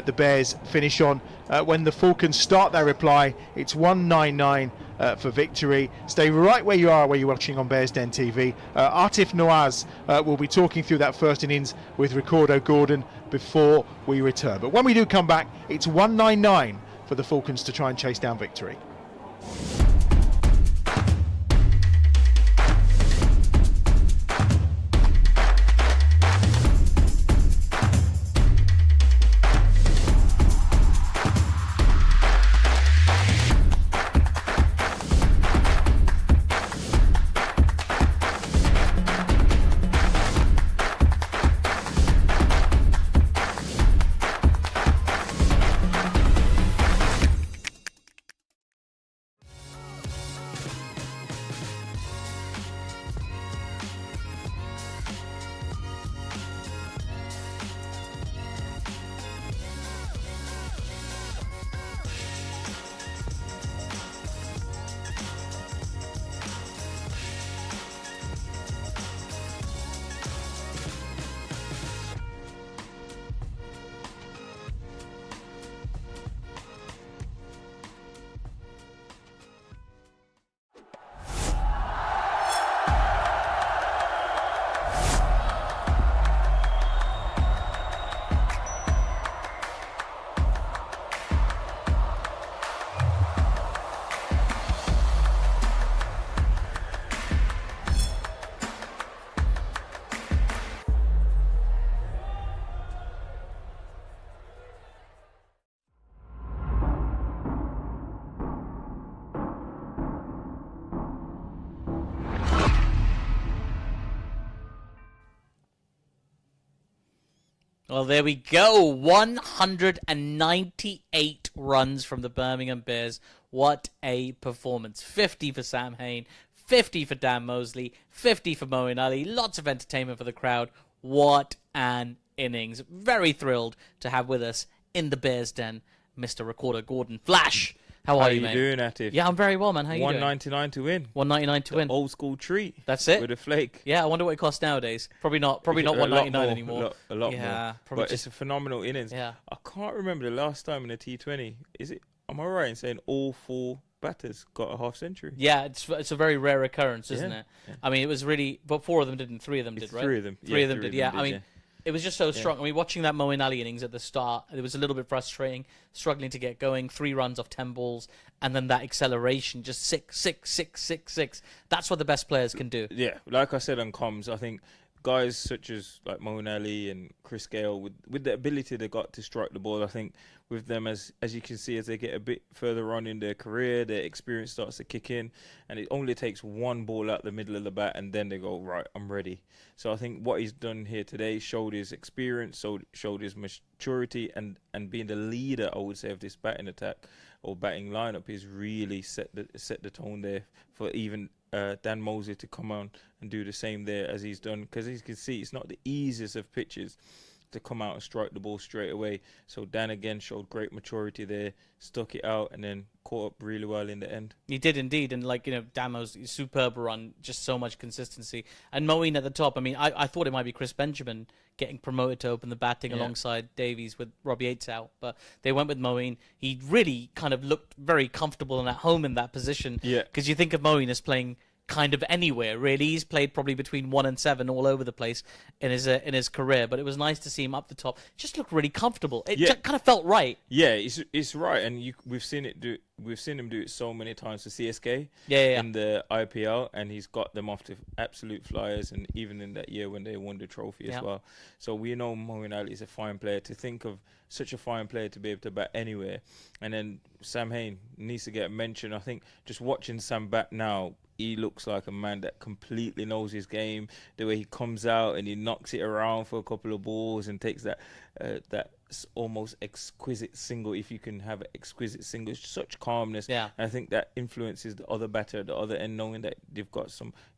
the Bears finish on. When the Falcons start their reply, it's 199 for victory. Stay right where you are, where you're watching on Bears Den TV. Atif Noaz will be talking through that first innings with Ricardo Gordon before we return. But when we do come back, it's 199 for the Falcons to try and chase down victory. Well, there we go. 198 runs from the Birmingham Bears. What a performance. 50 for Sam Hain, 50 for Dan Mosley, 50 for Moeen Ali. Lots of entertainment for the crowd. What an innings. Very thrilled to have with us in the Bears Den, Mr. Recorder Gordon. Flash, how are you, mate? How you doing, Atif? Yeah, I'm very well, man. How you doing? 199 to win. 199 to win. Old school treat. That's it? With a flake. Yeah, I wonder what it costs nowadays. Probably not 199 anymore. A lot yeah, more. But it's a phenomenal innings. Yeah. I can't remember the last time in a T20. Am I right in saying all 4 batters got a half century? Yeah, it's a very rare occurrence, isn't it? Yeah. I mean, it was really, but 4 of them didn't, 3 of them did, right? 3 of them. Three of them did. I mean, it was just so strong. I mean, watching that Moeen Ali innings at the start, it was a little bit frustrating, struggling to get going. 3 runs off 10 balls, and then that acceleration, just 6, 6, 6, 6, 6. That's what the best players can do. Yeah, like I said on comms, I think guys such as like Moeen Ali and Chris Gale, with the ability they got to strike the ball, I think with them, as you can see, as they get a bit further on in their career, their experience starts to kick in, and it only takes 1 ball out the middle of the bat, and then they go, right, I'm ready. So I think what he's done here today showed his experience, showed his maturity, and being the leader, I would say, of this batting attack or batting lineup, is really set the tone there for even Dan Mosley to come on and do the same there as he's done, because as you can see, it's not the easiest of pitches to come out and strike the ball straight away. So Dan again showed great maturity there, stuck it out, and then caught up really well in the end. He did indeed, and Dan Mosley's superb run, just so much consistency. And Moeen at the top, I mean, I thought it might be Chris Benjamin getting promoted to open the batting alongside Davies with Robbie Yates out, but they went with Moeen. He really kind of looked very comfortable and at home in that position. Yeah. Because you think of Moeen as playing kind of anywhere, really. He's played probably between 1 and 7 all over the place in his career, but it was nice to see him up the top. Just looked really comfortable. It just kind of felt right. Yeah, it's right, and we've seen him do it so many times for CSK in the IPL, and he's got them off to absolute flyers, and even in that year when they won the trophy as well. So we know Moeen Ali is a fine player. To think of such a fine player to be able to bat anywhere, and then Sam Hain needs to get mentioned. I think just watching Sam bat now, he looks like a man that completely knows his game. The way he comes out and he knocks it around for a couple of balls and takes that almost exquisite single, if you can have an exquisite single. It's such calmness. Yeah. And I think that influences the other batter at the other end, knowing that they've got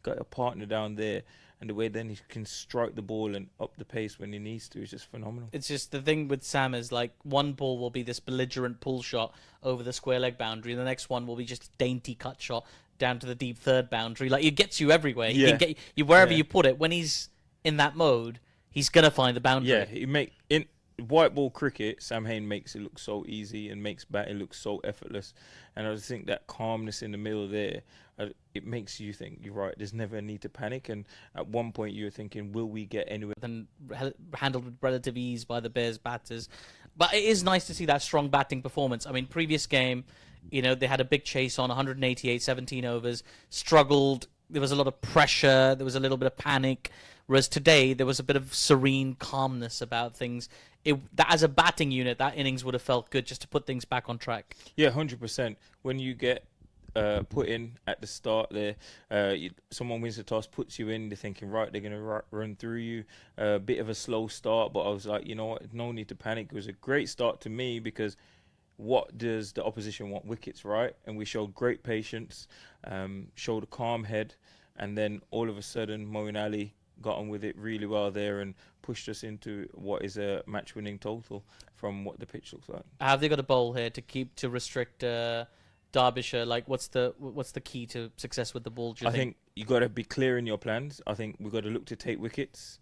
a partner down there. and the way then he can strike the ball and up the pace when he needs to is just phenomenal. It's just the thing with Sam is like one ball will be this belligerent pull shot over the square leg boundary, and the next one will be just a dainty cut shot down to the deep third boundary. Like, it gets you everywhere. He can get you wherever you put it. When he's in that mode, he's gonna find the boundary. Yeah, in white ball cricket, Sam Hain makes it look so easy and makes batting look so effortless. And I just think that calmness in the middle there, it makes you think, you're right, there's never a need to panic. And at one point you were thinking, will we get anywhere? Then handled with relative ease by the Bears batters. But it is nice to see that strong batting performance. I mean, previous game, they had a big chase on 188, 17 overs, struggled. There was a lot of pressure. There was a little bit of panic. Whereas today, there was a bit of serene calmness about things. As a batting unit, that innings would have felt good just to put things back on track. Yeah, 100%. When you get put in at the start there, someone wins the toss, puts you in, they're thinking, right, they're going to run through you. A bit of a slow start, but I was like, you know what, no need to panic. It was a great start to me because what does the opposition want? Wickets, right? And we showed great patience, showed a calm head, and then all of a sudden, Moeen Ali got on with it really well there and pushed us into what is a match-winning total from what the pitch looks like. Have they got a bowl here to restrict Derbyshire? Like, what's the key to success with the ball? Do you think you got to be clear in your plans. I think we've got to look to take wickets.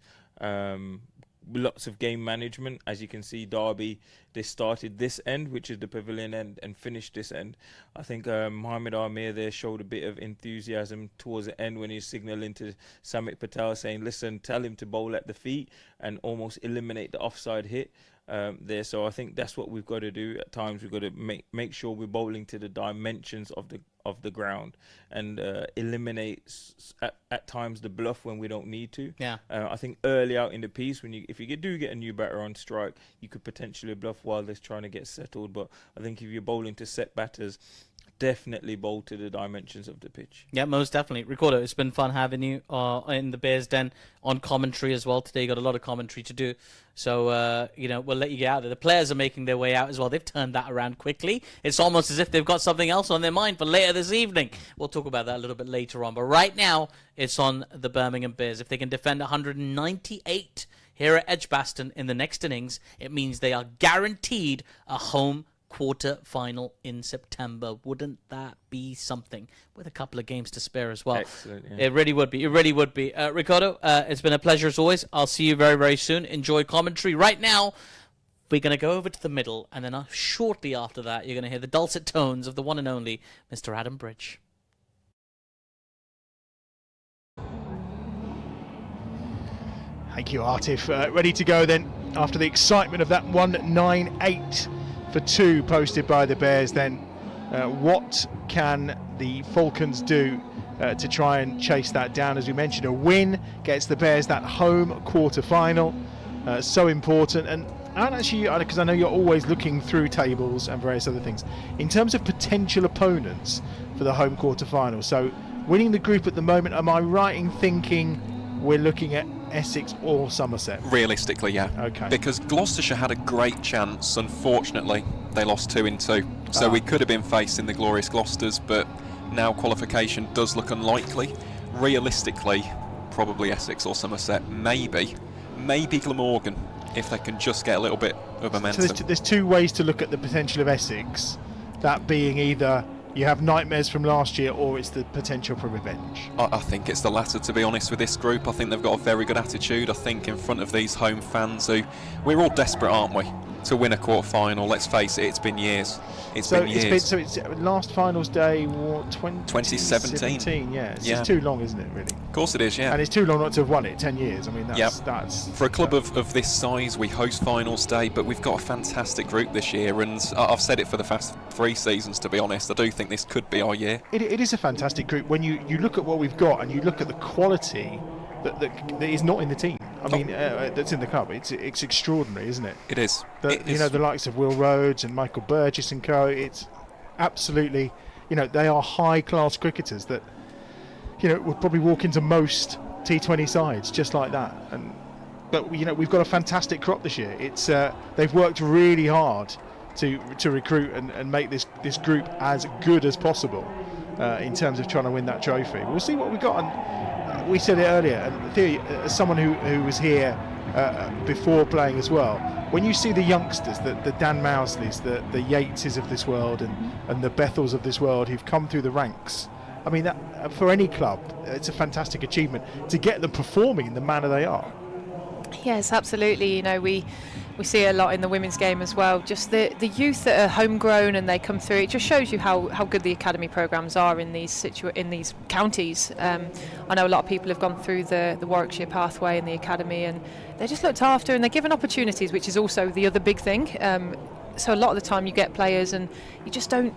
Lots of game management. As you can see, Derby, they started this end, which is the pavilion end, and finished this end. I think Mohamed Amir there showed a bit of enthusiasm towards the end when he was signalling to Samit Patel, saying, listen, tell him to bowl at the feet and almost eliminate the offside hit there. So I think that's what we've got to do. At times we've got to make sure we're bowling to the dimensions of the ground and eliminate at times the bluff when we don't need to. Yeah. I think early out in the piece, if you do get a new batter on strike, you could potentially bluff while they're trying to get settled. But I think if you're bowling to set batters, definitely bowl to the dimensions of the pitch. Yeah, most definitely. Ricardo, it's been fun having you in the Bears Den on commentary as well. Today you got a lot of commentary to do. So, we'll let you get out there. The players are making their way out as well. They've turned that around quickly. It's almost as if they've got something else on their mind for later this evening. We'll talk about that a little bit later on. But right now, it's on the Birmingham Bears. If they can defend 198 here at Edgbaston in the next innings, it means they are guaranteed a home quarter final in September. Wouldn't that be something, with a couple of games to spare as well? Excellent, yeah. It really would be. Ricardo, it's been a pleasure as always. I'll see you very, very soon. Enjoy commentary. Right now, we're going to go over to the middle, and then shortly after that, you're going to hear the dulcet tones of the one and only Mr. Adam Bridge. Thank you, Artif. Ready to go then after the excitement of that 198 for 2 posted by the Bears. Then what can the Falcons do to try and chase that down? As we mentioned, a win gets the Bears that home quarter final, so important. And actually, because I know you're always looking through tables and various other things, in terms of potential opponents for the home quarter final, so winning the group at the moment, am I right in thinking we're looking at Essex or Somerset? Realistically, yeah. Okay. Because Gloucestershire had a great chance. Unfortunately, they lost 2-2. So we could have been facing the glorious Gloucesters, but now qualification does look unlikely. Realistically, probably Essex or Somerset. Maybe Glamorgan, if they can just get a little bit of momentum. So there's 2 ways to look at the potential of Essex. That being either you have nightmares from last year, or it's the potential for revenge. I think it's the latter, to be honest, with this group. I think they've got a very good attitude. I think in front of these home fans who, we're all desperate, aren't we, to win a quarter-final. Let's face it, it's been years. It's last finals day, what, 2017? Yeah, it's too long, isn't it, really? Of course it is, yeah. And it's too long not to have won it, 10 years. I mean, that's for a club of this size, we host finals day, but we've got a fantastic group this year, and I've said it for the past 3 seasons, to be honest. I do think this could be our year. It is a fantastic group. When you look at what we've got and you look at the quality that is not in the team. I mean, that's in the club. It's extraordinary, isn't it? It is. The likes of Will Rhodes and Michael Burgess and co. It's absolutely, they are high-class cricketers that, would probably walk into most T20 sides just like that. But we've got a fantastic crop this year. It's they've worked really hard to recruit and make this group as good as possible in terms of trying to win that trophy. We'll see what we've got. And we said it earlier, and Theo, as someone who was here before playing as well, when you see the youngsters, the Dan Mousleys, the Yateses of this world, and the Bethels of this world who've come through the ranks, I mean, that, for any club, it's a fantastic achievement to get them performing in the manner they are. Yes, absolutely. You know, we see a lot in the women's game as well. Just the youth that are homegrown and they come through. It just shows you how good the academy programs are in these counties. I know a lot of people have gone through the Warwickshire pathway in the academy, and they're just looked after and they're given opportunities, which is also the other big thing. So a lot of the time you get players and you just don't.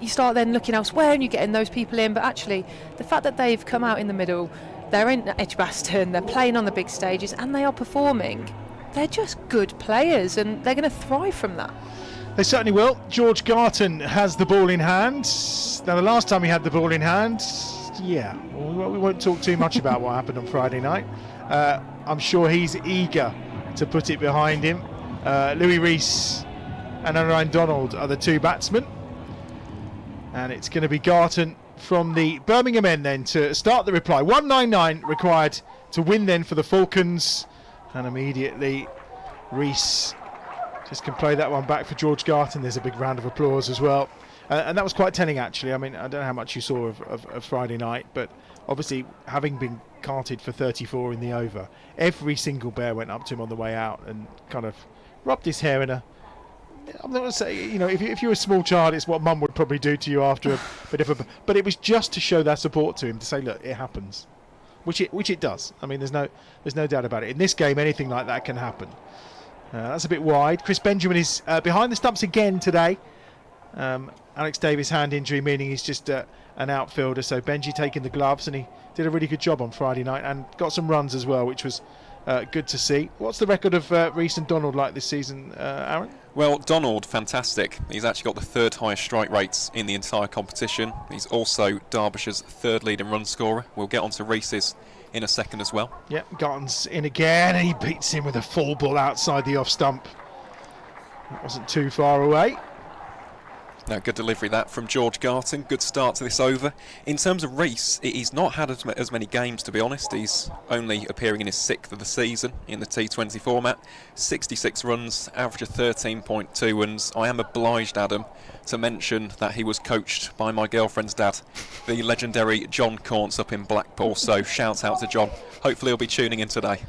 You start then looking elsewhere and you're getting those people in, but actually the fact that they've come out in the middle, they're in Edgbaston, they're playing on the big stages and they are performing. They're just good players and they're going to thrive from that. They certainly will. George Garton has the ball in hand. Now, the last time he had the ball in hand, we won't talk too much about what happened on Friday night. I'm sure he's eager to put it behind him. Louis Rees and Ryan Donald are the two batsmen. And it's going to be Garton from the Birmingham end then to start the reply. 199 required to win then for the Falcons. And immediately Rees just can play that one back for George Garton. There's a big round of applause as well. And that was quite telling, actually. I mean, I don't know how much you saw of Friday night, but obviously having been carted for 34 in the over, every single Bear went up to him on the way out and kind of rubbed his hair in a... I'm not going to say, you know, if you're a small child, it's what mum would probably do to you after a bit of a... But it was just to show their support to him, to say, look, it happens. Which it does. I mean, there's no doubt about it. In this game, anything like that can happen. That's a bit wide. Chris Benjamin is behind the stumps again today. Alex Davis hand injury, meaning he's just an outfielder. So Benji taking the gloves, and he did a really good job on Friday night and got some runs as well, which was good to see. What's the record of Rees and Donald like this season, Aaron? Well, Donald, fantastic. He's actually got the third highest strike rates in the entire competition. He's also Derbyshire's third leading run scorer. We'll get on to Rees's in a second as well. Yep, Garton's in again, and he beats him with a full ball outside the off stump. That wasn't too far away. No, good delivery that from George Garton. Good start to this over. In terms of Rees, he's not had as many games, to be honest. He's only appearing in his 6th of the season in the T20 format. 66 runs, average of 13.2, and I am obliged, Adam, to mention that he was coached by my girlfriend's dad, the legendary John Corns up in Blackpool. So shout out to John. Hopefully he'll be tuning in today.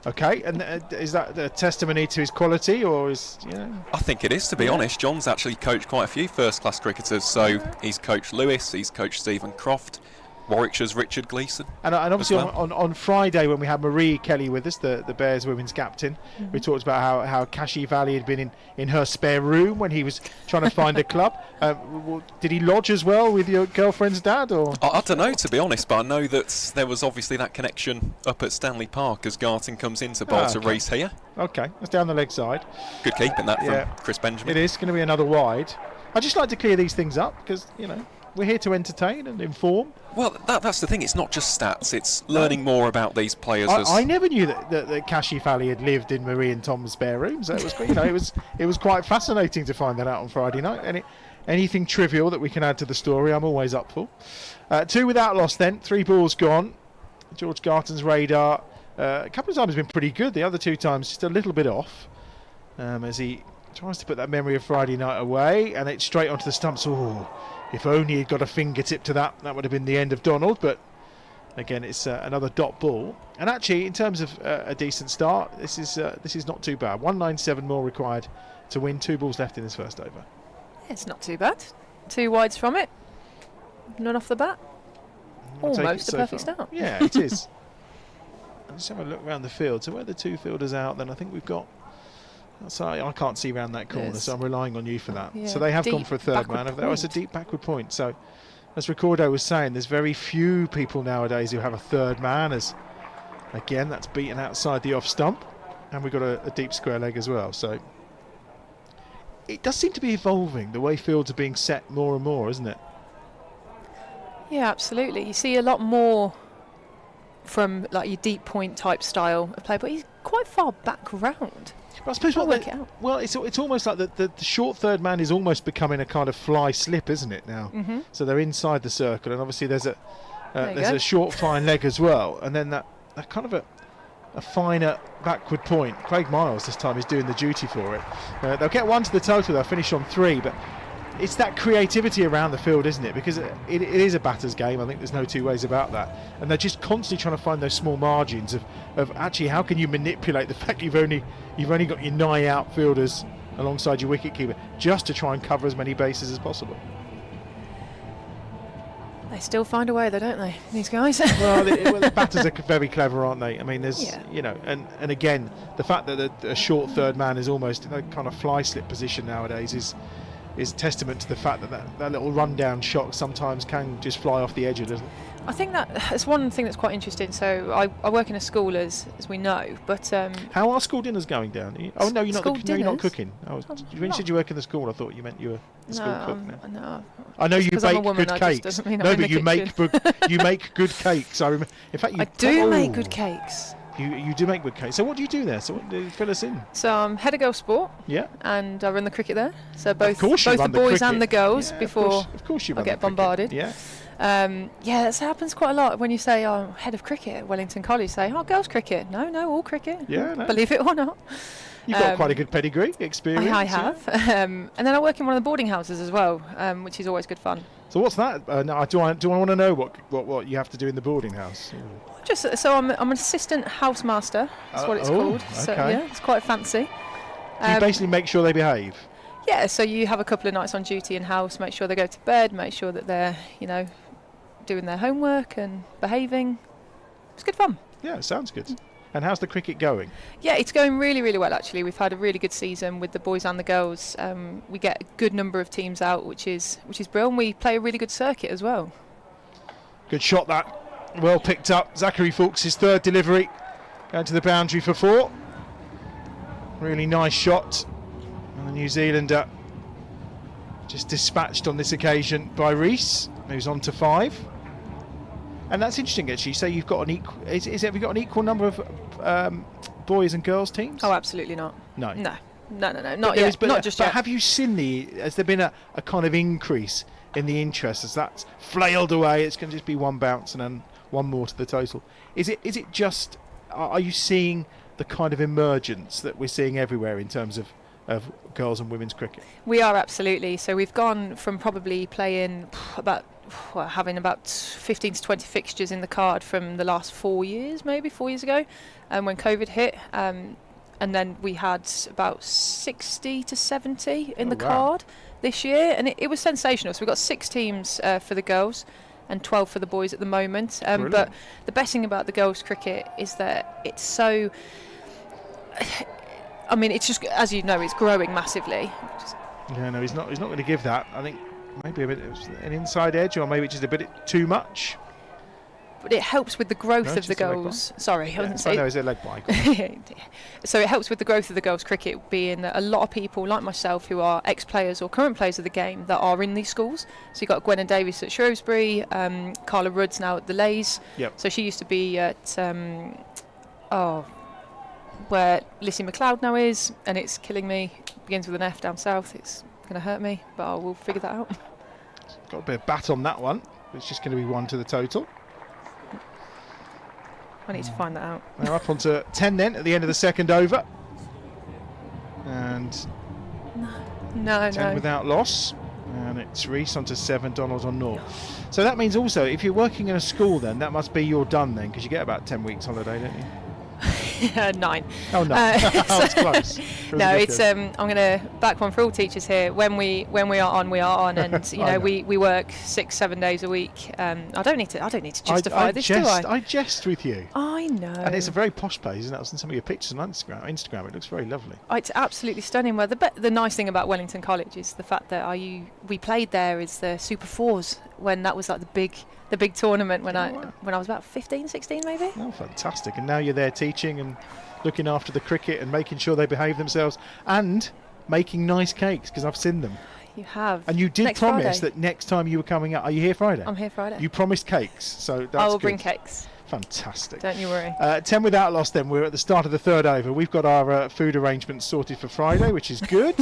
Okay, and is that a testimony to his quality, or is, you know? I think it is, to be honest. John's actually coached quite a few first-class cricketers, so he's coached Lewis, he's coached Stephen Croft, Warwickshire's Richard Gleeson. And obviously on Friday, when we had Marie Kelly with us, the Bears women's captain, we talked about how Kashi Valley had been in her spare room when he was trying to find a club. Did he lodge as well with your girlfriend's dad? Or I don't know, to be honest, but I know that there was obviously that connection up at Stanley Park as Garton comes into bowl to Rees here. Okay, that's down the leg side. Good keeping that from Chris Benjamin. It is going to be another wide. I just like to clear these things up because, you know, we're here to entertain and inform. Well, that's the thing. It's not just stats. It's learning more about these players. I never knew that Kashi Valley had lived in Marie and Tom's spare room. So it was, you know, it was quite fascinating to find that out on Friday night. And anything trivial that we can add to the story, I'm always up for. 2 without loss then. 3 balls gone. George Garton's radar a couple of times has been pretty good. The other 2 times just a little bit off. As he tries to put that memory of Friday night away, and it's straight onto the stumps. Oh, if only he'd got a fingertip to that would have been the end of Donald. But again, it's another dot ball. And actually, in terms of a decent start, this is not too bad. 197 more required to win. 2 balls left in this first over. It's not too bad. 2 wides from it. None off the bat. Almost a perfect start. Yeah, it is. Let's have a look around the field. So where the 2 fielders out, then I think we've got... Sorry, I can't see around that corner, so I'm relying on you for that. Yeah, so they have gone for a third man. Oh, it's a deep backward point. So, as Ricardo was saying, there's very few people nowadays who have a third man. As again, that's beaten outside the off stump, and we've got a deep square leg as well. So, it does seem to be evolving. The way fields are being set more and more, isn't it? Yeah, absolutely. You see a lot more from like your deep point type style of play, but he's quite far back round. But I suppose it's almost like the short third man is almost becoming a kind of fly slip, isn't it now? So they're inside the circle, and obviously there's There's a short fine leg as well, and then that kind of a finer backward point. Craig Miles this time is doing the duty for it. They'll get 1 to the total, they'll finish on 3, but it's that creativity around the field, isn't it? Because it is a batter's game. I think there's no two ways about that. And they're just constantly trying to find those small margins of actually how can you manipulate the fact you've only got your nigh outfielders alongside your wicketkeeper just to try and cover as many bases as possible. They still find a way, though, don't they, these guys? well, the batters are very clever, aren't they? I mean, there's, and again, the fact that a short third man is almost in a kind of fly slip position nowadays is testament to the fact that little rundown shot sometimes can just fly off the edge a little. I think that's one thing that's quite interesting. So I work in a school, as we know, but how are school dinners going down? Oh no, you're not cooking. When you said you work in the school, I thought you meant you were a school cook. No. I know you bake good cakes. No, but you make good cakes. I remember. In fact, I do make good cakes. You do make good cakes. So what do you do there? So what do you fill us in? So I'm head of girls sport. Yeah. And I run the cricket there. So both the boys and the girls before of course you I get bombarded. Yeah. That happens quite a lot when you say, "Oh, head of cricket at Wellington College." Say, "Oh, girls cricket." No, all cricket. Yeah. No. Believe it or not. You've got quite a good pedigree, experience. I have. Yeah. And then I work in one of the boarding houses as well, which is always good fun. So what's that? Do I want to know what you have to do in the boarding house? I'm an assistant housemaster. That's what it's called. Okay. So yeah, it's quite fancy. So you basically make sure they behave. Yeah. So you have a couple of nights on duty in house, make sure they go to bed, make sure that they're doing their homework and behaving. It's good fun. Yeah, it sounds good. And how's the cricket going? Yeah, it's going really, really well, actually. We've had a really good season with the boys and the girls. We get a good number of teams out, which is brilliant. We play a really good circuit as well. Good shot, that. Well picked up. Zachary Fulks, his third delivery, going to the boundary for 4. Really nice shot. And the New Zealander just dispatched on this occasion by Rees, who's on to 5. And that's interesting, actually. So you've got an equal. Have you got an equal number of boys and girls teams? Oh, absolutely not. No. Not yet. Not just yet. Have you seen has there been a kind of increase in the interest as that's flailed away? It's going to just be one bounce and then one more to the total. Is it just? Are you seeing the kind of emergence that we're seeing everywhere in terms of girls and women's cricket? We are, absolutely. So we've gone from probably playing having about 15 to 20 fixtures in the card from the last 4 years, maybe 4 years ago, when COVID hit. And then we had about 60 to 70 in the card this year, and it was sensational. So we've got 6 teams for the girls and 12 for the boys at the moment. But the best thing about the girls' cricket is that it's so... I mean, it's just, as you know, it's growing massively. Yeah, no, he's not going to give that. I think maybe a bit an inside edge, or maybe just a bit too much. But it helps with the growth of the girls. Sorry, I wasn't saying. No, it's a leg bike. So it helps with the growth of the girls' cricket, being that a lot of people like myself who are ex-players or current players of the game that are in these schools. So you've got Gwen Davis at Shrewsbury, Carla Rudd's now at the Leys. Yep. So she used to be at where Lissy McLeod now is, and it's killing me. Begins with an F down south. It's going to hurt me, but I will figure that out. Got a bit of bat on that one. It's just going to be 1 to the total. I need to find that out. Now up onto 10 then at the end of the second over. And no. 10 without loss. And it's Rees onto 7, Donald on 0. So that means also, if you're working in a school then, that must be you're done then, because you get about 10 weeks holiday, don't you? 9. Oh no, it's close. It's I'm going to back one for all teachers here. When we are on, we are on, and we work 6-7 days a week. I don't need to justify this, do I? I jest with you. I know. And it's a very posh place, isn't it? I've seen some of your pictures on Instagram. It looks very lovely. It's absolutely stunning. Well, the nice thing about Wellington College is the fact that we played there as the Super Fours when that was like the big tournament when I was about 15, 16 maybe. Oh, fantastic. And now you're there teaching and looking after the cricket and making sure they behave themselves and making nice cakes, because I've seen them. You have. And you did promise that next time you were coming up. Are you here Friday? I'm here Friday. You promised cakes, so that's I will good. bring cakes. Fantastic. Don't you worry. 10 without loss then. We're at the start of the third over. We've got our food arrangements sorted for Friday, which is good.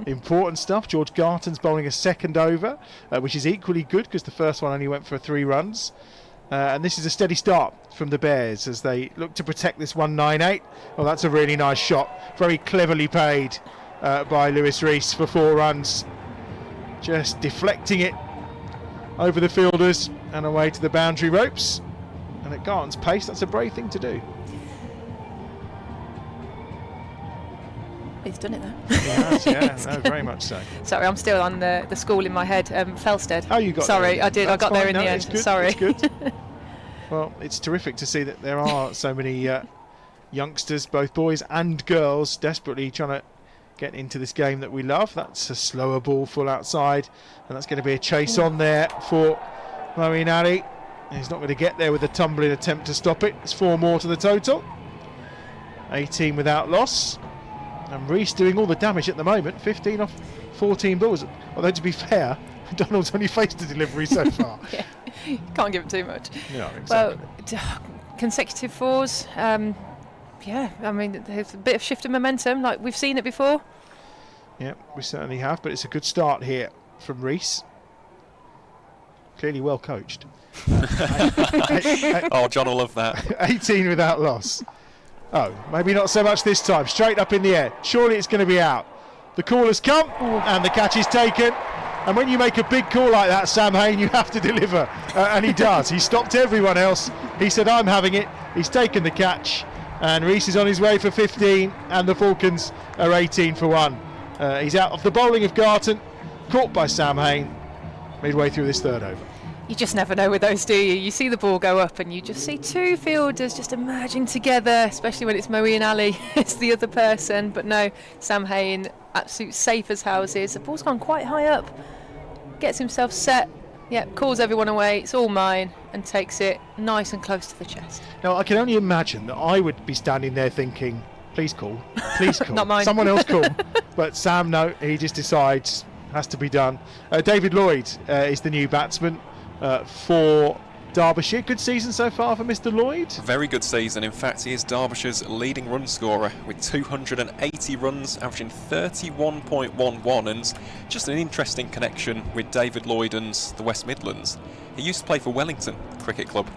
Important stuff. George Garton's bowling a second over, which is equally good because the first one only went for 3 runs. And this is a steady start from the Bears as they look to protect this 198. Well, that's a really nice shot. Very cleverly paid by Lewis Rees for 4 runs. Just deflecting it over the fielders and away to the boundary ropes. And at Garton's pace, that's a brave thing to do. He's done it though. He has, yeah, no, very much so. Sorry, I'm still on the school in my head. Felsted. Oh, you got Sorry, there. I did. That's I got there fine. in the It's end. good. Sorry. It's good. Well, it's terrific to see that there are so many youngsters, both boys and girls, desperately trying to get into this game that we love. That's a slower ball full outside, and that's going to be a chase on there for Moeen Ali. He's not going to get there with a tumbling attempt to stop it. It's 4 more to the total. 18 without loss. And Rees doing all the damage at the moment. 15 off 14 balls. Although, to be fair, Donald's only faced a delivery so far. Yeah, can't give him too much. No, exactly. Well, consecutive 4s. Yeah, I mean, there's a bit of shift in momentum. Like we've seen it before. Yeah, we certainly have. But it's a good start here from Rees. Clearly well coached. Oh, John will love that. 18 without loss. Oh, maybe not so much this time. Straight up in the air. Surely it's going to be out. The call has come and the catch is taken. And when you make a big call like that, Sam Hain, you have to deliver. And he does. He stopped everyone else. He said, I'm having it. He's taken the catch. And Rees is on his way for 15. And the Falcons are 18 for 1. He's out of the bowling of Garton. Caught by Sam Hain midway through this 3rd over. You just never know with those, do you? You see the ball go up and you just see 2 fielders just emerging together, especially when it's Moeen Ali, it's the other person. But no, Sam Hain, absolute safe as houses. The ball's gone quite high up, gets himself set, calls everyone away, it's all mine, and takes it nice and close to the chest. Now, I can only imagine that I would be standing there thinking, please call, please call. Not mine. Someone else call. But Sam, no, he just decides, has to be done. David Lloyd is the new batsman for Derbyshire. Good season so far for Mr. Lloyd. Very good season. In fact, he is Derbyshire's leading run scorer with 280 runs, averaging 31.11, and just an interesting connection with David Lloyd and the West Midlands. He used to play for Wellington Cricket Club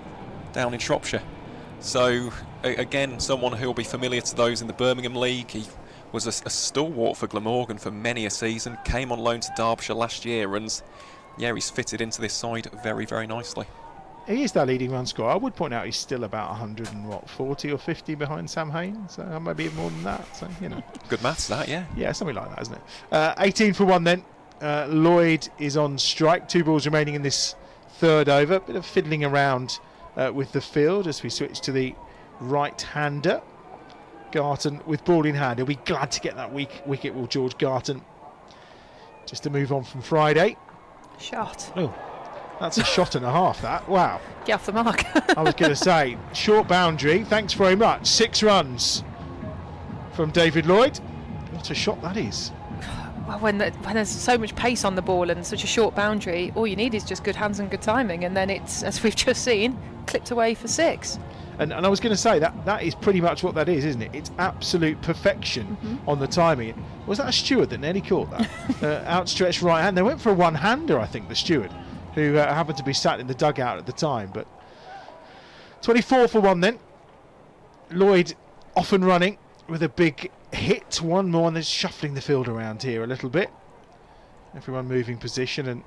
down in Shropshire. So, again, someone who will be familiar to those in the Birmingham League. He was a stalwart for Glamorgan for many a season, came on loan to Derbyshire last year, and yeah, he's fitted into this side very, very nicely. He is their leading run scorer. I would point out he's still about 140 or 50 behind Sam Hain, so maybe more than that. So Good maths, that, yeah. Yeah, something like that, isn't it? 18 for 1 then. Lloyd is on strike. 2 balls remaining in this 3rd over. Bit of fiddling around with the field as we switch to the right-hander. Garton with ball in hand. He'll be glad to get that wicket, will George Garton. Just to move on from Friday. Shot. Oh, that's a shot and a half, that. Wow. Get off the mark. I was going to say, short boundary. Thanks very much. 6 runs from David Lloyd. What a shot that is. Well, when there's so much pace on the ball and such a short boundary, all you need is just good hands and good timing, and then it's, as we've just seen, clipped away for 6. And I was going to say that is pretty much what that is, isn't it? It's absolute perfection on the timing. Was that a steward that nearly caught that? Outstretched right hand. They went for a one-hander, I think, the steward, who happened to be sat in the dugout at the time. But 24 for 1 then. Lloyd off and running with a big hit. 1 more, and they're shuffling the field around here a little bit. Everyone moving position, and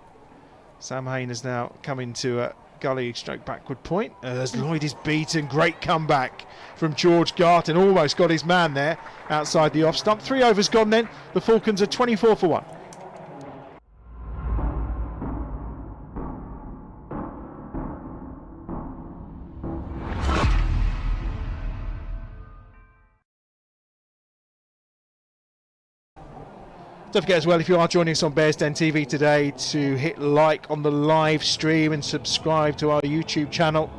Sam Hain has now come into a gully stroke backward point as Lloyd is beaten. Great comeback from George Garton. Almost got his man there outside the off stump. 3 overs gone then. The Falcons are 24 for 1. Don't forget as well, if you are joining us on Bears Den TV today, to hit like on the live stream and subscribe to our YouTube channel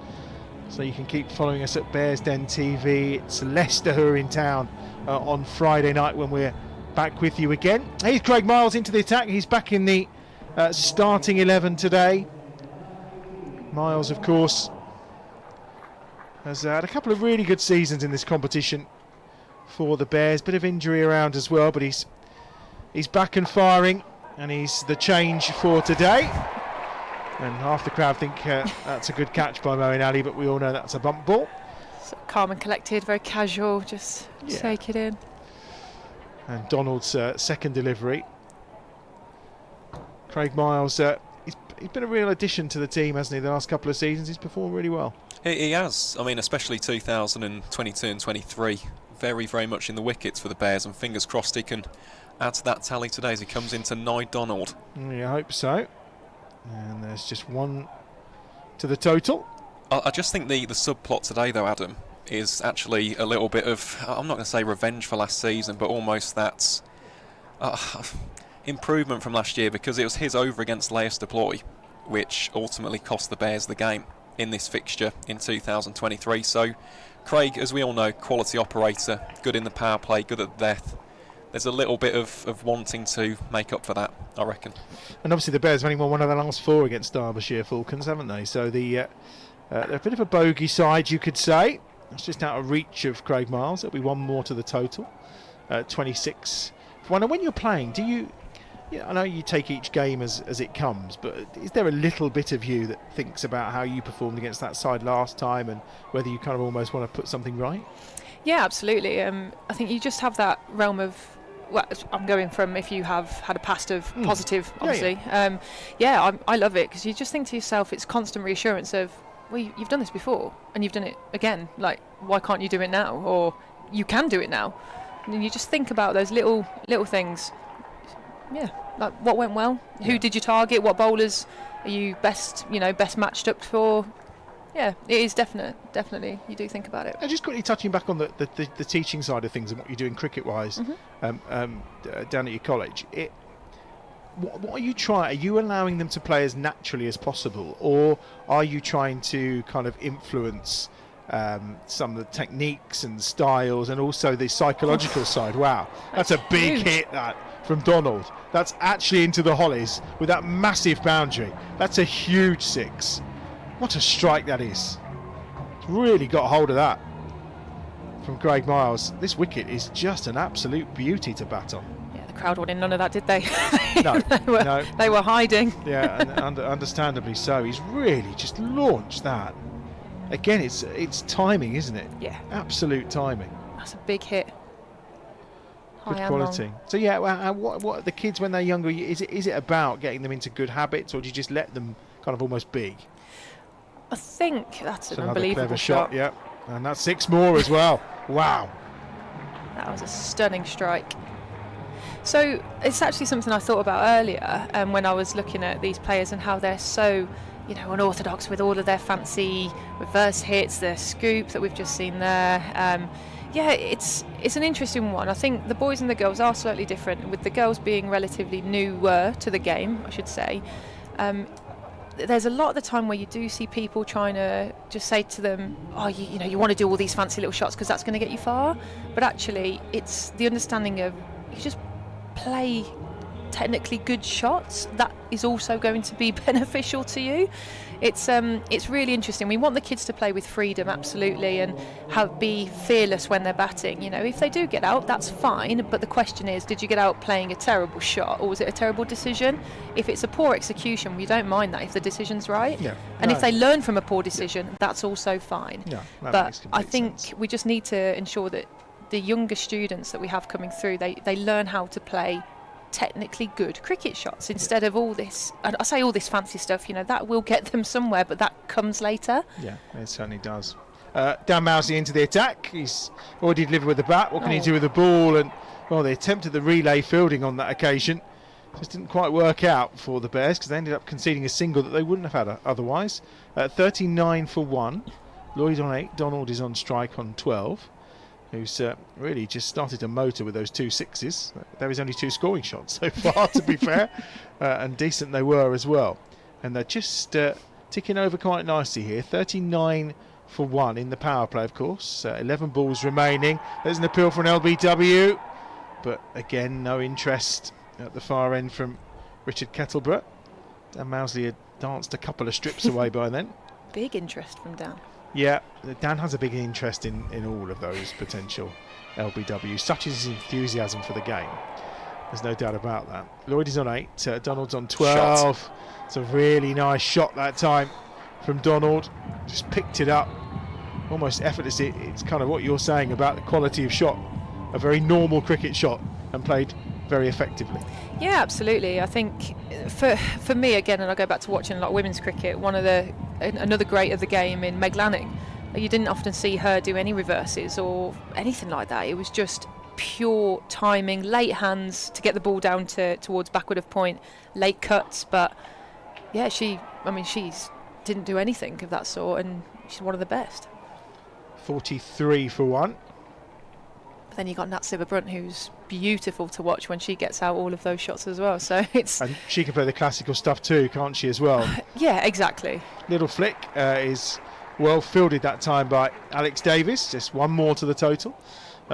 so you can keep following us at Bears Den TV. It's Leicester who are in town on Friday night when we're back with you again. Here's Craig Miles into the attack. He's back in the starting 11 today. Miles, of course, has had a couple of really good seasons in this competition for the Bears. Bit of injury around as well, but he's back and firing, and he's the change for today. And half the crowd think that's a good catch by Moeen Ali, but we all know that's a bump ball. So calm and collected, very casual, just take it in. And Donald's second delivery. Craig Miles, he's been a real addition to the team, hasn't he? The last couple of seasons, he's performed really well. He has. I mean, especially 2022 and 23. Very, very much in the wickets for the Bears, and fingers crossed he can add to that tally today as he comes into Nye Donald. Yeah, I hope so. And there's just one to the total. I just think the subplot today, though, Adam, is actually a little bit of, I'm not going to say revenge for last season, but almost that improvement from last year, because it was his over against Leicester Ploy which ultimately cost the Bears the game in this fixture in 2023. So Craig, as we all know, quality operator, good in the power play, good at death. There's a little bit of wanting to make up for that, I reckon. And obviously the Bears have only won one of the last 4 against Derbyshire Falcons, haven't they? So they're a bit of a bogey side, you could say. It's just out of reach of Craig Miles. It'll be one more to the total. 26. And when you're playing, do you... I know you take each game as it comes, but is there a little bit of you that thinks about how you performed against that side last time and whether you kind of almost want to put something right? Yeah, absolutely. I think you just have that realm of... Well, I'm going from if you have had a past of positive, obviously. I love it because you just think to yourself, it's constant reassurance of, well, you've done this before and you've done it again. Like, why can't you do it now? Or you can do it now. And you just think about those little things. Yeah, like what went well? Who did you target? What bowlers are you best matched up for? Yeah, it is definitely. You do think about it. And just quickly touching back on the teaching side of things and what you're doing cricket-wise down at your college. What are you trying? Are you allowing them to play as naturally as possible, or are you trying to kind of influence some of the techniques and styles and also the psychological side? Wow, that's a big hit that from Donald. That's actually into the hollies with that massive boundary. That's a huge 6. What a strike that is. It's really got hold of that from Craig Miles. This wicket is just an absolute beauty to bat on. Yeah, the crowd wanted none of that, did they? No, they were hiding. Yeah, and understandably so. He's really just launched that. Again, it's timing, isn't it? Yeah. Absolute timing. That's a big hit. Good quality. So yeah, what the kids when they're younger, is it about getting them into good habits, or do you just let them kind of almost be? I think that's an another unbelievable clever shot. Yeah, and that's 6 more as well. Wow. That was a stunning strike. So it's actually something I thought about earlier when I was looking at these players and how they're so, unorthodox with all of their fancy reverse hits, their scoop that we've just seen there. It's an interesting one. I think the boys and the girls are slightly different, with the girls being relatively newer to the game, I should say. There's a lot of the time where you do see people trying to just say to them, you want to do all these fancy little shots because that's going to get you far. But actually, it's the understanding of you just play technically good shots. That is also going to be beneficial to you. It's really interesting. We want the kids to play with freedom, absolutely, and be fearless when they're batting. If they do get out, that's fine. But the question is, did you get out playing a terrible shot, or was it a terrible decision? If it's a poor execution, we don't mind that if the decision's right. Yeah. And if they learn from a poor decision, that's also fine. Yeah, but I think we just need to ensure that the younger students that we have coming through, they learn how to play technically good cricket shots instead of all this. I say all this fancy stuff, that will get them somewhere, but that comes later. Yeah, it certainly does. Dan Mousley into the attack. He's already delivered with the bat. What can he do with the ball? And they attempted the relay fielding on that occasion. Just didn't quite work out for the Bears because they ended up conceding a single that they wouldn't have had otherwise. 39 for 1. Lloyd on 8. Donald is on strike on 12. Who's really just started to motor with those 2 6s. There is only 2 scoring shots so far, to be fair, and decent they were as well. And they're just ticking over quite nicely here. 39 for 1 in the power play, of course. 11 balls remaining. There's an appeal for an LBW, but again, no interest at the far end from Richard Kettleborough. Dan Mousley had danced a couple of strips away by then. Big interest from Dan. Yeah, Dan has a big interest in all of those potential LBWs. Such is his enthusiasm for the game. There's no doubt about that. Lloyd is on 8, Donald's on 12. Shot. It's a really nice shot that time from Donald. Just picked it up almost effortlessly. It's kind of what you're saying about the quality of shot. A very normal cricket shot and played very effectively. Yeah, absolutely. I think for me, again, and I go back to watching a lot of women's cricket, another great of the game in Meg Lanning, you didn't often see her do any reverses or anything like that. It was just pure timing, late hands to get the ball down towards backward of point, late cuts. But yeah, she's didn't do anything of that sort, and she's one of the best. 43 for 1. But then you got Nat Sibber-Brunt, who's beautiful to watch when she gets out all of those shots as well. So it's, and she can play the classical stuff too, can't she, as well? Yeah, exactly. Little flick is well fielded that time by Alex Davis. Just one more to the total.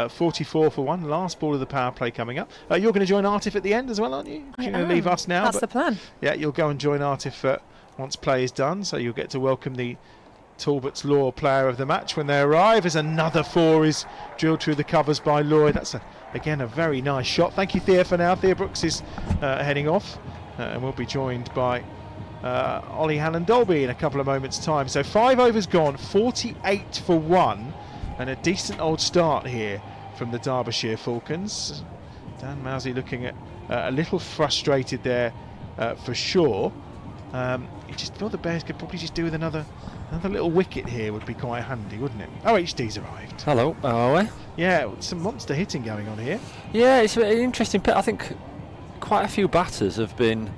44 for 1. Last ball of the power play coming up. You're going to join Artif at the end as well, aren't you? You're going to leave us now. That's the plan. Yeah, you'll go and join Artif once play is done. So you'll get to welcome the Talbot's Law player of the match when they arrive, as another 4 is drilled through the covers by Lloyd. That's again a very nice shot. Thank you, Thea, for now. Thea Brooks is heading off, and we'll be joined by Ollie Hannon-Dolby in a couple of moments' time. So 5 overs gone, 48 for 1, and a decent old start here from the Derbyshire Falcons. Dan Mousey looking at a little frustrated there for sure. You just feel the Bears could probably just do with another little wicket here, would be quite handy, wouldn't it? OHD's arrived. Hello, how are we? Yeah, some monster hitting going on here. Yeah, it's an interesting pit. I think quite a few batters have been,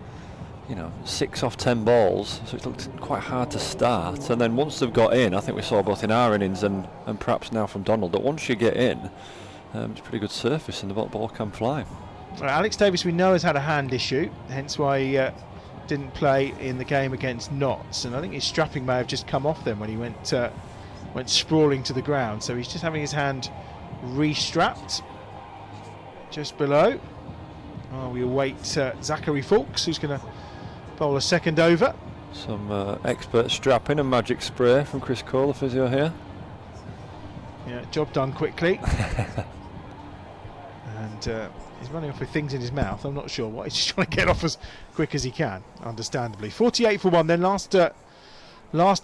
6 off 10 balls, so it's looked quite hard to start. And then once they've got in, I think we saw both in our innings and perhaps now from Donald, that once you get in, it's pretty good surface and the ball can fly. Alex Davis, we know, has had a hand issue, hence why he didn't play in the game against Notts, and I think his strapping may have just come off then when he went sprawling to the ground. So he's just having his hand restrapped just below. We await Zachary Fawkes, who's going to bowl a second over. Some expert strapping and magic spray from Chris Cole, the physio here. Yeah, job done quickly. And he's running off with things in his mouth. I'm not sure what. He's just trying to get off as quick as he can, understandably. 48 for 1 then. Last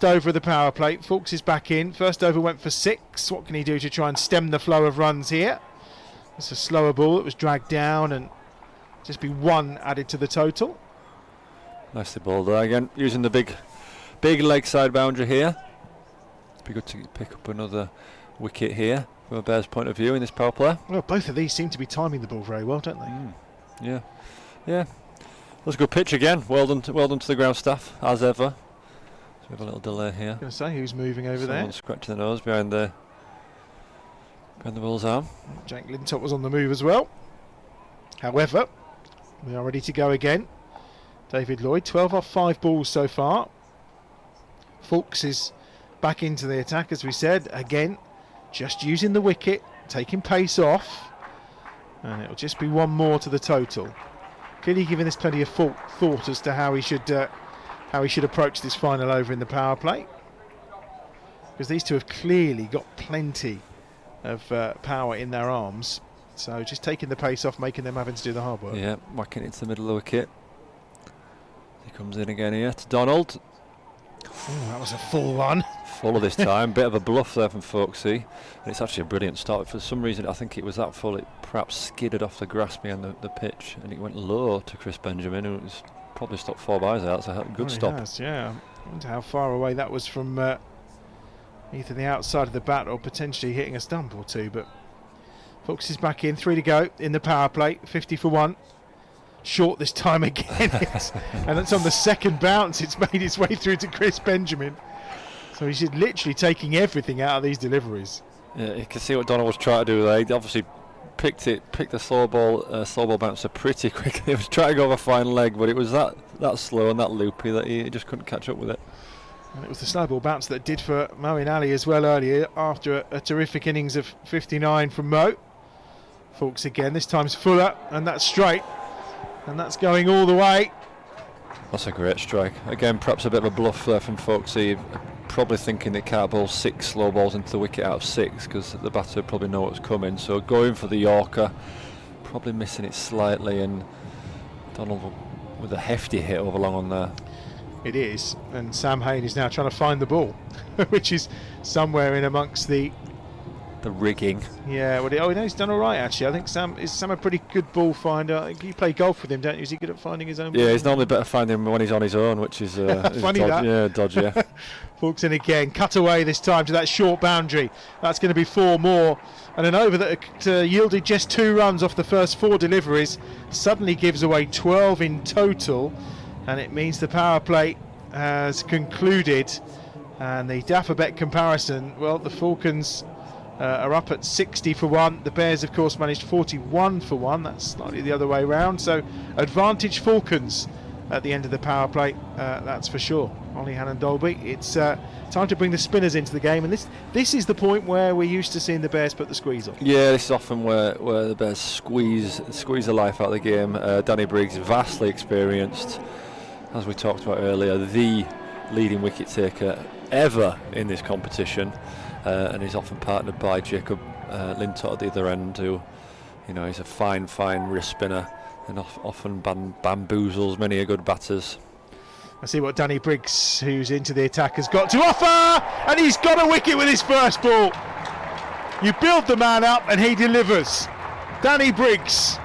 over of the power play. Fawkes is back in. First over went for 6. What can he do to try and stem the flow of runs here? It's a slower ball that was dragged down, and just be 1 added to the total. Nicely bowled there again, using the big leg side boundary here. Be good to pick up another wicket here from a Bears point of view in this power play. Well, both of these seem to be timing the ball very well, don't they? Yeah. That's a good pitch again. Well done to the ground staff, as ever. So we have a little delay here. I was going to say, who's moving over there? Someone's scratching the nose behind the ball's arm. Jack Lintop was on the move as well. However, we are ready to go again. David Lloyd, 12 off 5 balls so far. Fawkes is back into the attack, as we said. Again, just using the wicket, taking pace off. And it'll just be 1 more to the total. Clearly giving this plenty of thought as to how he should approach this final over in the power play. Because these two have clearly got plenty of power in their arms. So just taking the pace off, making them having to do the hard work. Yeah, whacking it into the middle of the wicket. He comes in again here to Donald. Oh, that was a full one. Full of this time. Bit of a bluff there from Folksy. And it's actually a brilliant start. For some reason, I think it was that full. It perhaps skidded off the grass behind the pitch. And it went low to Chris Benjamin, who was probably stopped 4 byes out. So a good stop. Has, yeah. I wonder how far away that was from either the outside of the bat or potentially hitting a stump or two. But Fawkes is back in. 3 to go in the power play. 50 for 1. Short this time again. And it's on the second bounce. It's made its way through to Chris Benjamin. So he's just literally taking everything out of these deliveries. Yeah, you can see what Donald was trying to do there. He obviously picked the slow ball bouncer pretty quickly. He was trying to go over a fine leg, but it was that slow and that loopy that he just couldn't catch up with it. And it was the slow ball bounce that did for Moeen Ali as well earlier, after a terrific innings of 59 from Mo. Fawkes again, this time's fuller, and that's straight. And that's going all the way. That's a great strike. Again, perhaps a bit of a bluff there from Folksy. Probably thinking they can't bowl 6 slow balls into the wicket out of 6, because the batter probably know what's coming. So going for the Yorker, probably missing it slightly, and Donald with a hefty hit over long on there. It is, and Sam Hain is now trying to find the ball, which is somewhere in amongst the rigging. Yeah, well, he's done all right actually. I think Sam a pretty good ball finder. I think you play golf with him, don't you? Is he good at finding his own ball? Yeah, he's normally better finding him when he's on his own, which is funny that. Yeah, dodgy. Falks in again, cut away this time to that short boundary. That's going to be 4 more, and an over that yielded just 2 runs off the first 4 deliveries suddenly gives away 12 in total, and it means the power play has concluded. And the Daffer-Bet comparison, well, the Falcons are up at 60 for 1. The Bears, of course, managed 41 for 1. That's slightly the other way round. So advantage Falcons at the end of the power play, that's for sure. Ollie Hannon Dolby. It's time to bring the spinners into the game, and this is the point where we're used to seeing the Bears put the squeeze on. Yeah, this is often where the Bears squeeze the life out of the game. Danny Briggs, vastly experienced, as we talked about earlier, the leading wicket taker ever in this competition, and he's often partnered by Jacob Lintott at the other end, who, he's a fine wrist spinner and often bamboozles many a good batters. I see what Danny Briggs, who's into the attack, has got to offer, and he's got a wicket with his first ball. You build the man up and he delivers. Danny Briggs,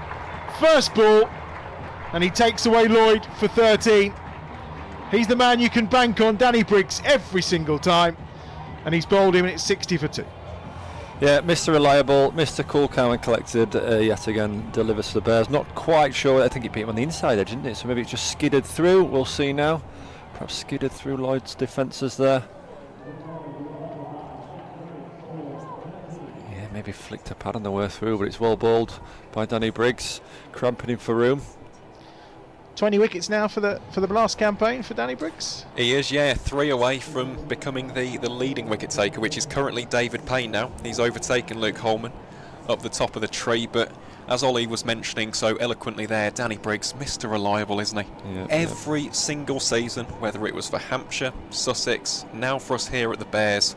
first ball, and he takes away Lloyd for 13. He's the man you can bank on, Danny Briggs, every single time, and he's bowled him and it's 60 for 2. Yeah, Mr. Reliable, Mr. Cool, Calm and Collected, yet again delivers to the Bears. Not quite sure. I think he beat him on the inside edge, didn't it? So maybe it just skidded through. We'll see now. Perhaps skidded through Lloyd's defences there. Yeah, maybe flicked a pad on the way through, but it's well bowled by Danny Briggs, cramping him for room. 20 wickets now for the Blast campaign for Danny Briggs. He is, yeah, 3 away from becoming the leading wicket taker, which is currently David Payne now. He's overtaken Luke Holman up the top of the tree, but as Ollie was mentioning so eloquently there, Danny Briggs, Mr. Reliable, isn't he? Yeah, Every single season, whether it was for Hampshire, Sussex, now for us here at the Bears,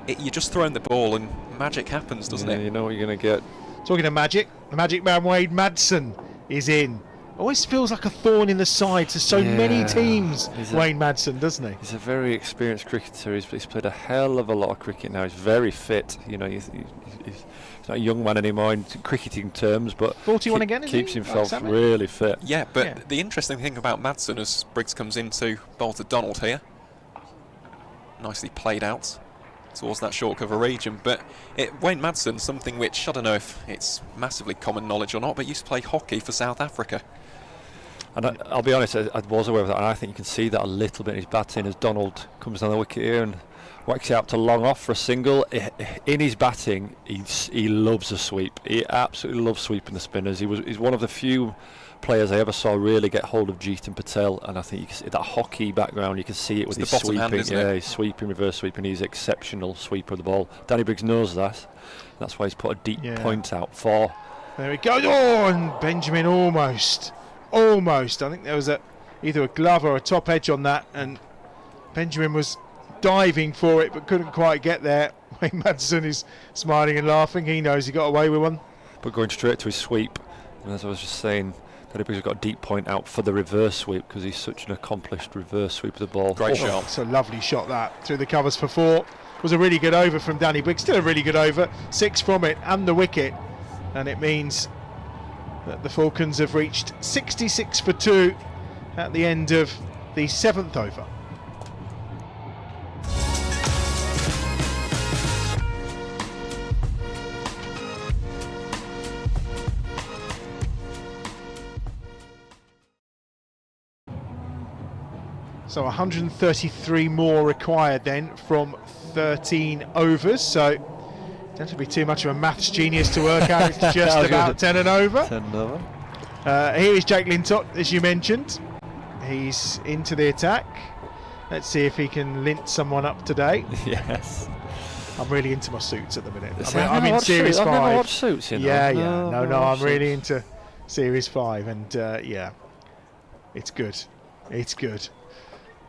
you're just throwing the ball and magic happens, doesn't it? You know what you're going to get. Talking of magic, the magic man Wade Madsen is in. Always feels like a thorn in the side to so many teams, Wayne Madsen, doesn't he? He's a very experienced cricketer. He's played a hell of a lot of cricket now. He's very fit. He's not a young man anymore in cricketing terms, but 41 again, keeps himself really fit. Yeah, but the interesting thing about Madsen, as Briggs comes into bowl to Donald here, nicely played out towards that short cover region, but Wayne Madsen, something which I don't know if it's massively common knowledge or not, but used to play hockey for South Africa. And I'll be honest, I was aware of that, and I think you can see that a little bit in his batting as Donald comes down the wicket here and whacks it out to long off for a single. In his batting, he loves a sweep. He absolutely loves sweeping the spinners. He's one of the few players I ever saw really get hold of Jeet and Patel, and I think you can see that hockey background. You can see it with his sweeping. Hand, he's sweeping, reverse sweeping. He's exceptional sweeper of the ball. Danny Briggs knows that. That's why he's put a deep point out for. There we go. Oh, and Benjamin almost. I think there was either a glove or a top edge on that, and Benjamin was diving for it but couldn't quite get there. Wayne Madsen is smiling and laughing. He knows he got away with one. But going straight to his sweep, and as I was just saying, Danny Briggs has got a deep point out for the reverse sweep because he's such an accomplished reverse sweep of the ball. Great shot. It's a lovely shot that through the covers for 4. Was a really good over from Danny Briggs. Still a really good over. 6 from it and the wicket, and it means that the Falcons have reached 66 for 2 at the end of the 7th over. So 133 more required then from 13 overs. So don't have to be too much of a maths genius to work out. It's just about 10 and over. 10 and over. Here is Jake Lintott, as you mentioned. He's into the attack. Let's see if he can lint someone up today. Yes. I'm really into my suits at the minute. I'm in Series 5. I've never watched Suits, you know. Yeah. No, I'm really into Series 5, and it's good. It's good.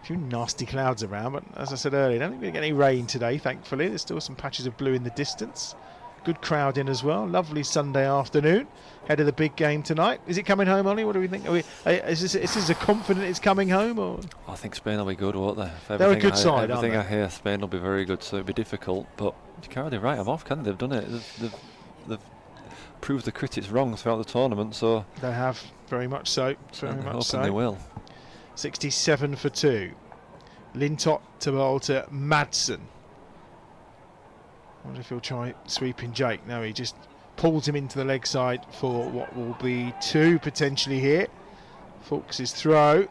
A few nasty clouds around, but as I said earlier, I don't think we're going to get any rain today, thankfully. There's still some patches of blue in the distance. Good crowd in as well. Lovely Sunday afternoon. Ahead of the big game tonight. Is it coming home, Ollie? What do we think? Is this a confident it's coming home? Or? I think Spain will be good, won't they? They're a good side, aren't they? Everything I hear, Spain will be very good, so it'll be difficult. But you can't really write them off, can they? They've done it. They've proved the critics wrong throughout the tournament, so... They have, very much so. Very much so. They will. 67 for 2. Lintott to bowl to Madsen. I wonder if he'll try sweeping Jake. No, he just pulls him into the leg side for what will be 2 potentially here. Fulks' throw.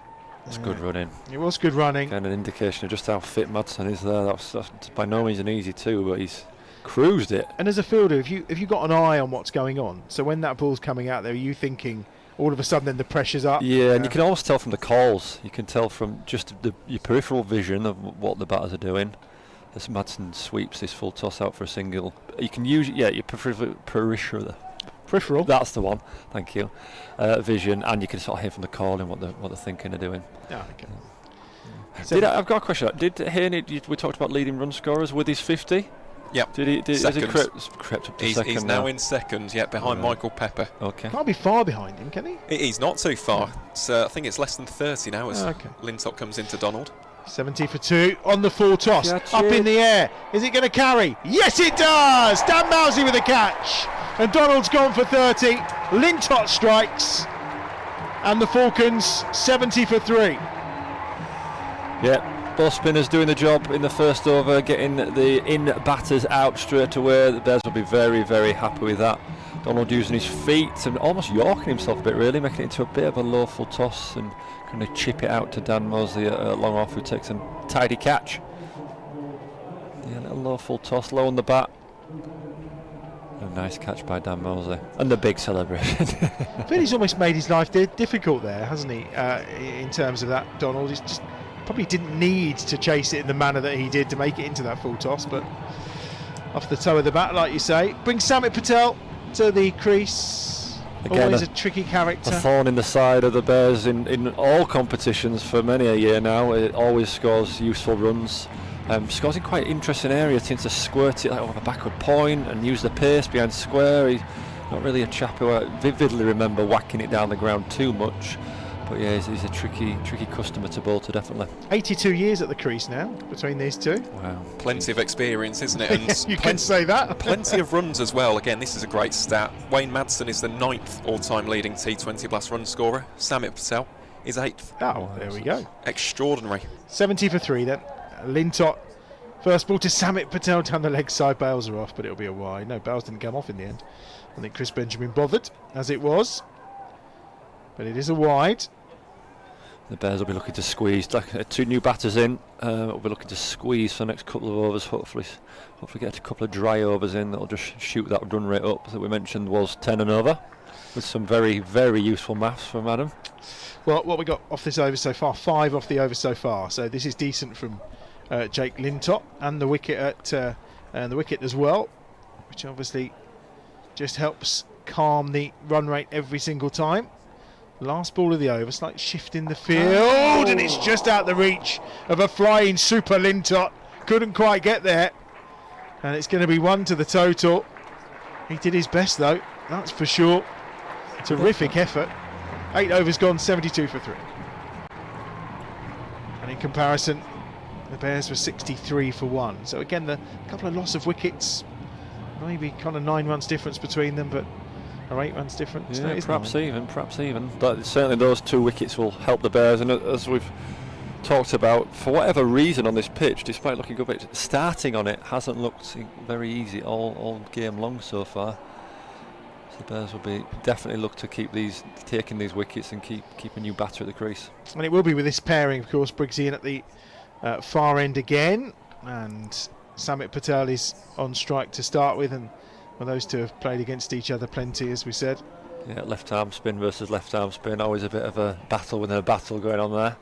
It's good running. It was good running. And an indication of just how fit Madsen is there. That's by no means an easy 2, but he's cruised it. And as a fielder, if you've got an eye on what's going on, so when that ball's coming out there, are you thinking all of a sudden then the pressure's up? Yeah, and you can always tell from the calls. You can tell from just your peripheral vision of what the batters are doing. As Madsen sweeps this full toss out for a single, you can use your peripheral. That's the one. Thank you. Vision, and you can sort of hear from the calling what they're thinking of doing. Yeah, okay. I've got a question. Did Haney? We talked about leading run scorers with his 50. Yep. Has he crept up to second? He's now in second, behind Michael Pepper. Okay. Can't be far behind him, can he? He's not too far. So I think it's less than 30 now as Lintott comes into Donald. 70 for 2 on the full toss. Up in the air. Is it going to carry? Yes, it does! Dan Mousey with a catch. And Donald's gone for 30. Lintott strikes. And the Falcons 70 for 3. Yeah, both spinners doing the job in the first over, getting the in batters out straight away. The Bears will be very, very happy with that. Donald using his feet and almost yorking himself a bit, really, making it into a bit of a low full toss and going to chip it out to Dan Mosley long off, who takes a tidy catch. Yeah, a little low full toss, low on the bat. A nice catch by Dan Mosley. And the big celebration. I feel he's almost made his life difficult there, hasn't he, in terms of that, Donald. He's just probably didn't need to chase it in the manner that he did to make it into that full toss, but off the toe of the bat, like you say. Brings Samit Patel to the crease. Again, always a tricky character. A thorn in the side of the Bears in all competitions for many a year now. It always scores useful runs. Scores in quite interesting areas. Tends to squirt it over a backward point and use the pace behind square. He's not really a chap who I vividly remember whacking it down the ground too much. But yeah, he's a tricky customer to bowl to, definitely. 82 years at the crease now between these two. Wow. Plenty of experience, isn't it? And you can say that. Plenty of runs as well. Again, this is a great stat. Wayne Madsen is the 9th all-time leading T20 Blast run scorer. Samit Patel is 8th. Oh, there we go. Extraordinary. 70 for 3 then. Lintott. First ball to Samit Patel down the leg side. Bails are off, but it'll be a wide. No, Bails didn't come off in the end. I think Chris Benjamin bothered, as it was. But it is a wide. The Bears will be looking to squeeze. 2 new batters in. We'll be looking to squeeze for the next couple of overs. Hopefully get a couple of dry overs in that'll just shoot that run rate up that we mentioned was 10 and over. With some very, very useful maths from Adam. Well, what we got off this over so far, 5 off the over so far. So this is decent from Jake Lintott, and the wicket as well, which obviously just helps calm the run rate every single time. Last ball of the over, slight shift in the field, and it's just out the reach of a flying super Lintott. Couldn't quite get there, and it's going to be 1 to the total. He did his best though, that's for sure. Terrific effort. 8 overs gone, 72 for 3. And in comparison, the Bears were 63 for 1. So again, the couple of loss of wickets, maybe kind of 9 runs difference between them, but or 8 runs difference. Yeah, perhaps even. But certainly those 2 wickets will help the Bears. And as we've talked about, for whatever reason on this pitch, despite looking good, starting on it hasn't looked very easy all game long so far. So the Bears will be definitely look to keep taking these wickets and keep a new batter at the crease. And it will be with this pairing, of course. Briggsy in at the far end again, and Samit Patel is on strike to start with, and those two have played against each other plenty, as we said. Yeah, left arm spin versus left arm spin, always a bit of a battle within a battle going on there.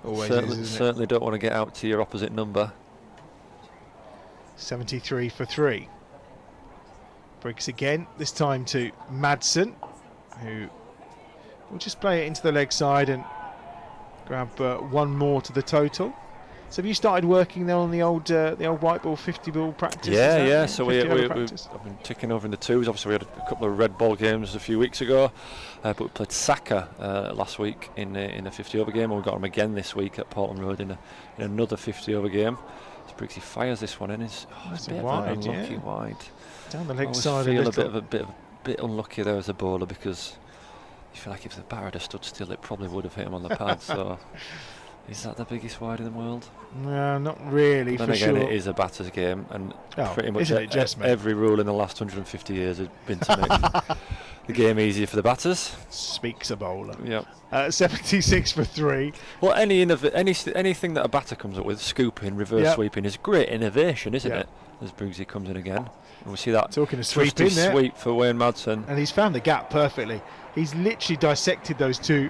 Always certainly don't want to get out to your opposite number. 73 for 3. Briggs again, this time to Madsen, who will just play it into the leg side and grab 1 more to the total. So have you started working there on the old white ball 50 ball practice? Yeah. So I've been ticking over in the twos. Obviously, we had a couple of red ball games a few weeks ago, but we played Saka last week in a 50 over game, and we got him again this week at Portland Road in another 50 over game. So Briggsy fires this one in. It's a bit wide, unlucky wide. Down the leg I side. feel a bit unlucky there as a bowler, because you feel like if the batter had stood still, it probably would have hit him on the pad. So. Is that the biggest wide in the world? No, not really. Then for again, sure. it is a batter's game, and pretty much isn't it just, mate? every rule in the last 150 years has been to make the game easier for the batters. Speaks a bowler. Yep. 76 for 3. Well, anything that a batter comes up with, scooping, reverse sweeping, is great innovation, isn't it? As Briggsy comes in again, and we see that talking of sweeping there, sweep for Wayne Madsen, and he's found the gap perfectly. He's literally dissected those two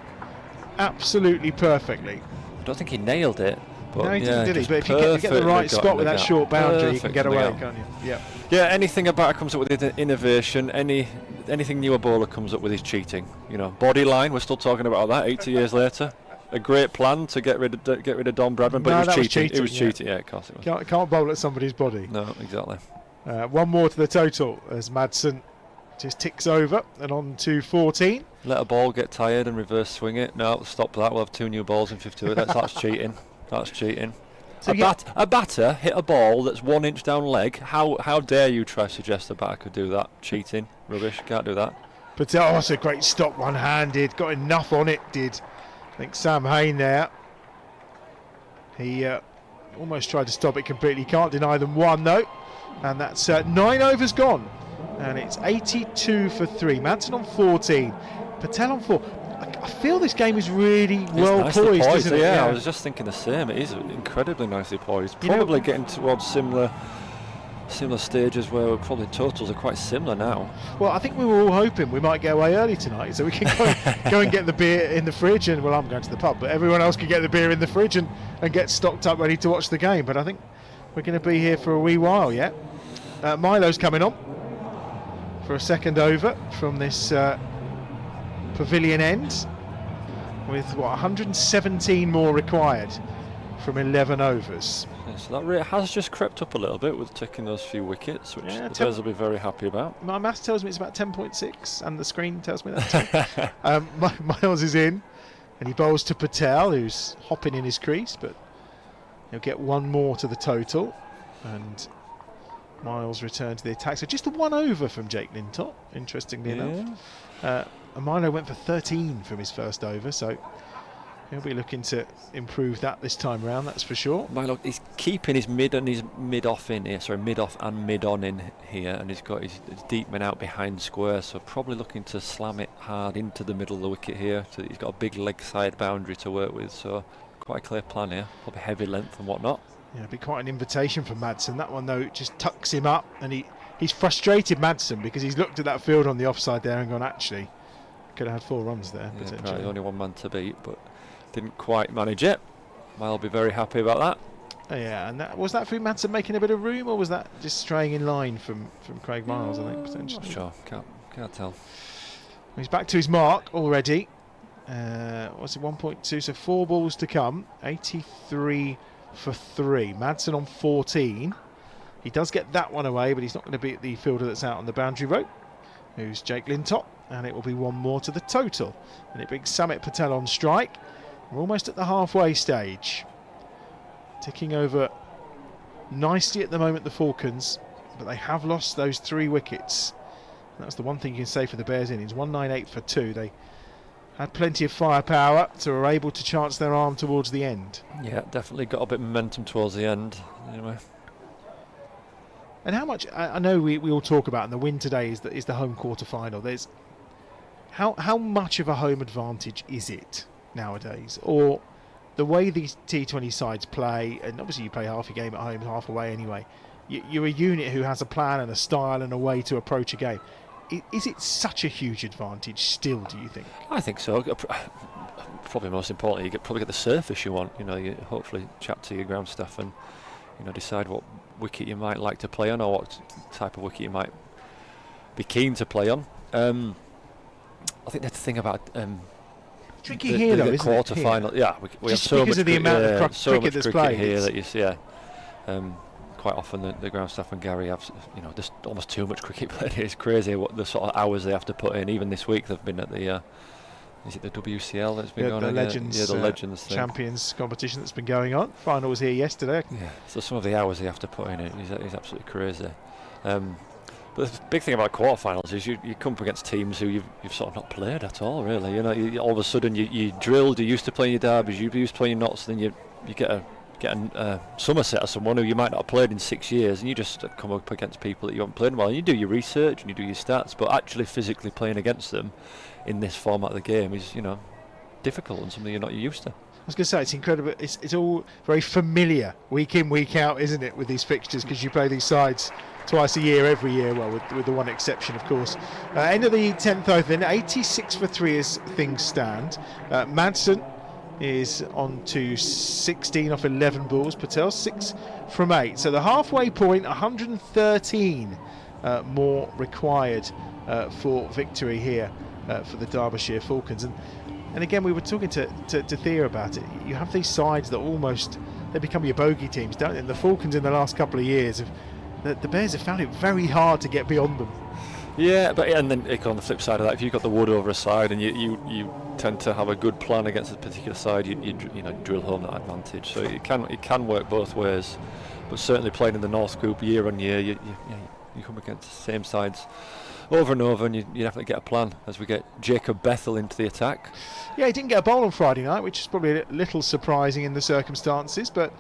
absolutely perfectly. I don't think he nailed it. But no, he didn't, did he? But if you get the right spot with that short boundary, you can get away, can't you? Yeah. Yeah, anything a batter comes up with innovation, anything new a bowler comes up with is cheating. You know, body line, we're still talking about that 80 years later. A great plan to get rid of Don Bradman, but it was cheating. It was cheating, yeah, of course it was. Can't bowl at somebody's body. No, exactly. One more to the total as Madsen just ticks over and on to 14. Let a ball get tired and reverse swing it. No, stop that. We'll have 2 new balls in 52. That's cheating. That's cheating. So a batter hit a ball that's 1 inch down leg. How dare you try to suggest a batter could do that? Cheating. Rubbish. Can't do that. But it's a great stop, one-handed. Got enough on it, did. I think Sam Hain there. He almost tried to stop it completely. Can't deny them one, though. And that's 9 overs gone. And it's 82 for 3. Madsen on 14. Patel on 4. I feel this game is really well poised, isn't it? Yeah, I was just thinking the same. It is incredibly nicely poised. Probably getting towards similar stages where probably totals are quite similar now. Well, I think we were all hoping we might get away early tonight, so we can go and get the beer in the fridge. And well, I'm going to the pub, but everyone else can get the beer in the fridge and get stocked up, ready to watch the game. But I think we're going to be here for a wee while yet. Milo's coming on for a second over from this pavilion end, with 117 more required from 11 overs. Yeah, so that rate has just crept up a little bit with taking those few wickets, which the Bears will be very happy about. My maths tells me it's about 10.6, and the screen tells me that too. Miles is in, and he bowls to Patel, who's hopping in his crease, but he'll get 1 more to the total, and Miles returns to the attack. So just the 1 over from Jake Lintop, interestingly enough. Milo went for 13 from his first over, so he'll be looking to improve that this time round, that's for sure. Milo, he's keeping his mid and his mid-off in here, mid-off and mid-on in here, and he's got his deep men out behind square, so probably looking to slam it hard into the middle of the wicket here. So he's got a big leg side boundary to work with, so quite a clear plan here, probably heavy length and whatnot. Yeah, it'd be quite an invitation for Madsen. That one, though, just tucks him up, and he's frustrated Madsen because he's looked at that field on the offside there and gone, actually, could have had 4 runs there, yeah, potentially. Probably only 1 man to beat, but didn't quite manage it. I'll be very happy about that. Yeah, and was that through Madsen making a bit of room, or was that just straying in line from Craig Miles, I think, potentially? Not sure, can't tell. He's back to his mark already. What's it, 1.2, so 4 balls to come. 83 for 3. Madsen on 14. He does get that one away, but he's not going to beat the fielder that's out on the boundary rope, who's Jake Lintop, and it will be 1 more to the total. And it brings Samit Patel on strike. We're almost at the halfway stage. Ticking over nicely at the moment, the Falcons, but they have lost those 3 wickets. And that's the one thing you can say for the Bears innings. 198 for 2. They had plenty of firepower, so were able to chance their arm towards the end. Yeah, definitely got a bit of momentum towards the end. Anyway. And how much, I know we all talk about, and the win today is the home quarter final. There's how much of a home advantage is it nowadays? Or the way these T20 sides play, and obviously you play half your game at home, half away anyway, you're a unit who has a plan and a style and a way to approach a game. Is it such a huge advantage still, do you think? I think so. Probably most importantly, you probably get the surface you want. You know, you hopefully chat to your ground staff and decide what wicket you might like to play on, or what type of wicket you might be keen to play on. I think the thing about Tricky here, though, isn't it? Quarter final, yeah. We have Just so because much of the amount of so cricket much that's cricket played. here that you see. Quite often the ground staff and Gary have, there's almost too much cricket played. It's crazy what the sort of hours they have to put in. Even this week they've been at the. Is it the WCL that's been going on? The Legends Champions competition that's been going on. Final was here yesterday. Yeah, so some of the hours they have to put in it is absolutely crazy. But the big thing about quarterfinals is you come up against teams who you've sort of not played at all, really. All of a sudden you drilled, you're used to playing your derbies, you're used to playing your knots, then you get a Somerset or someone who you might not have played in 6 years, and you just come up against people that you haven't played in a while, and you do your research and you do your stats, but actually physically playing against them in this format of the game is difficult and something you're not used to. I was going to say, it's incredible. It's all very familiar week in, week out, isn't it, with these fixtures, because you play these sides twice a year, every year, well, with the one exception, of course. End of the 10th over, then 86 for 3 as things stand. Madsen is on to 16 off 11 balls. Patel 6 from 8. So the halfway point, 113 more required for victory here for the Derbyshire Falcons. And again, we were talking to Thea about it. You have these sides that almost, they become your bogey teams, don't they? And the Falcons in the last couple of years, the Bears have found it very hard to get beyond them. Yeah, and then on the flip side of that, if you've got the wood over a side and you tend to have a good plan against a particular side, you drill home that advantage. So it can work both ways. But certainly playing in the North Group year on year, you come against the same sides over and over, and you definitely get a plan as we get Jacob Bethel into the attack. Yeah, he didn't get a bowl on Friday night, which is probably a little surprising in the circumstances, but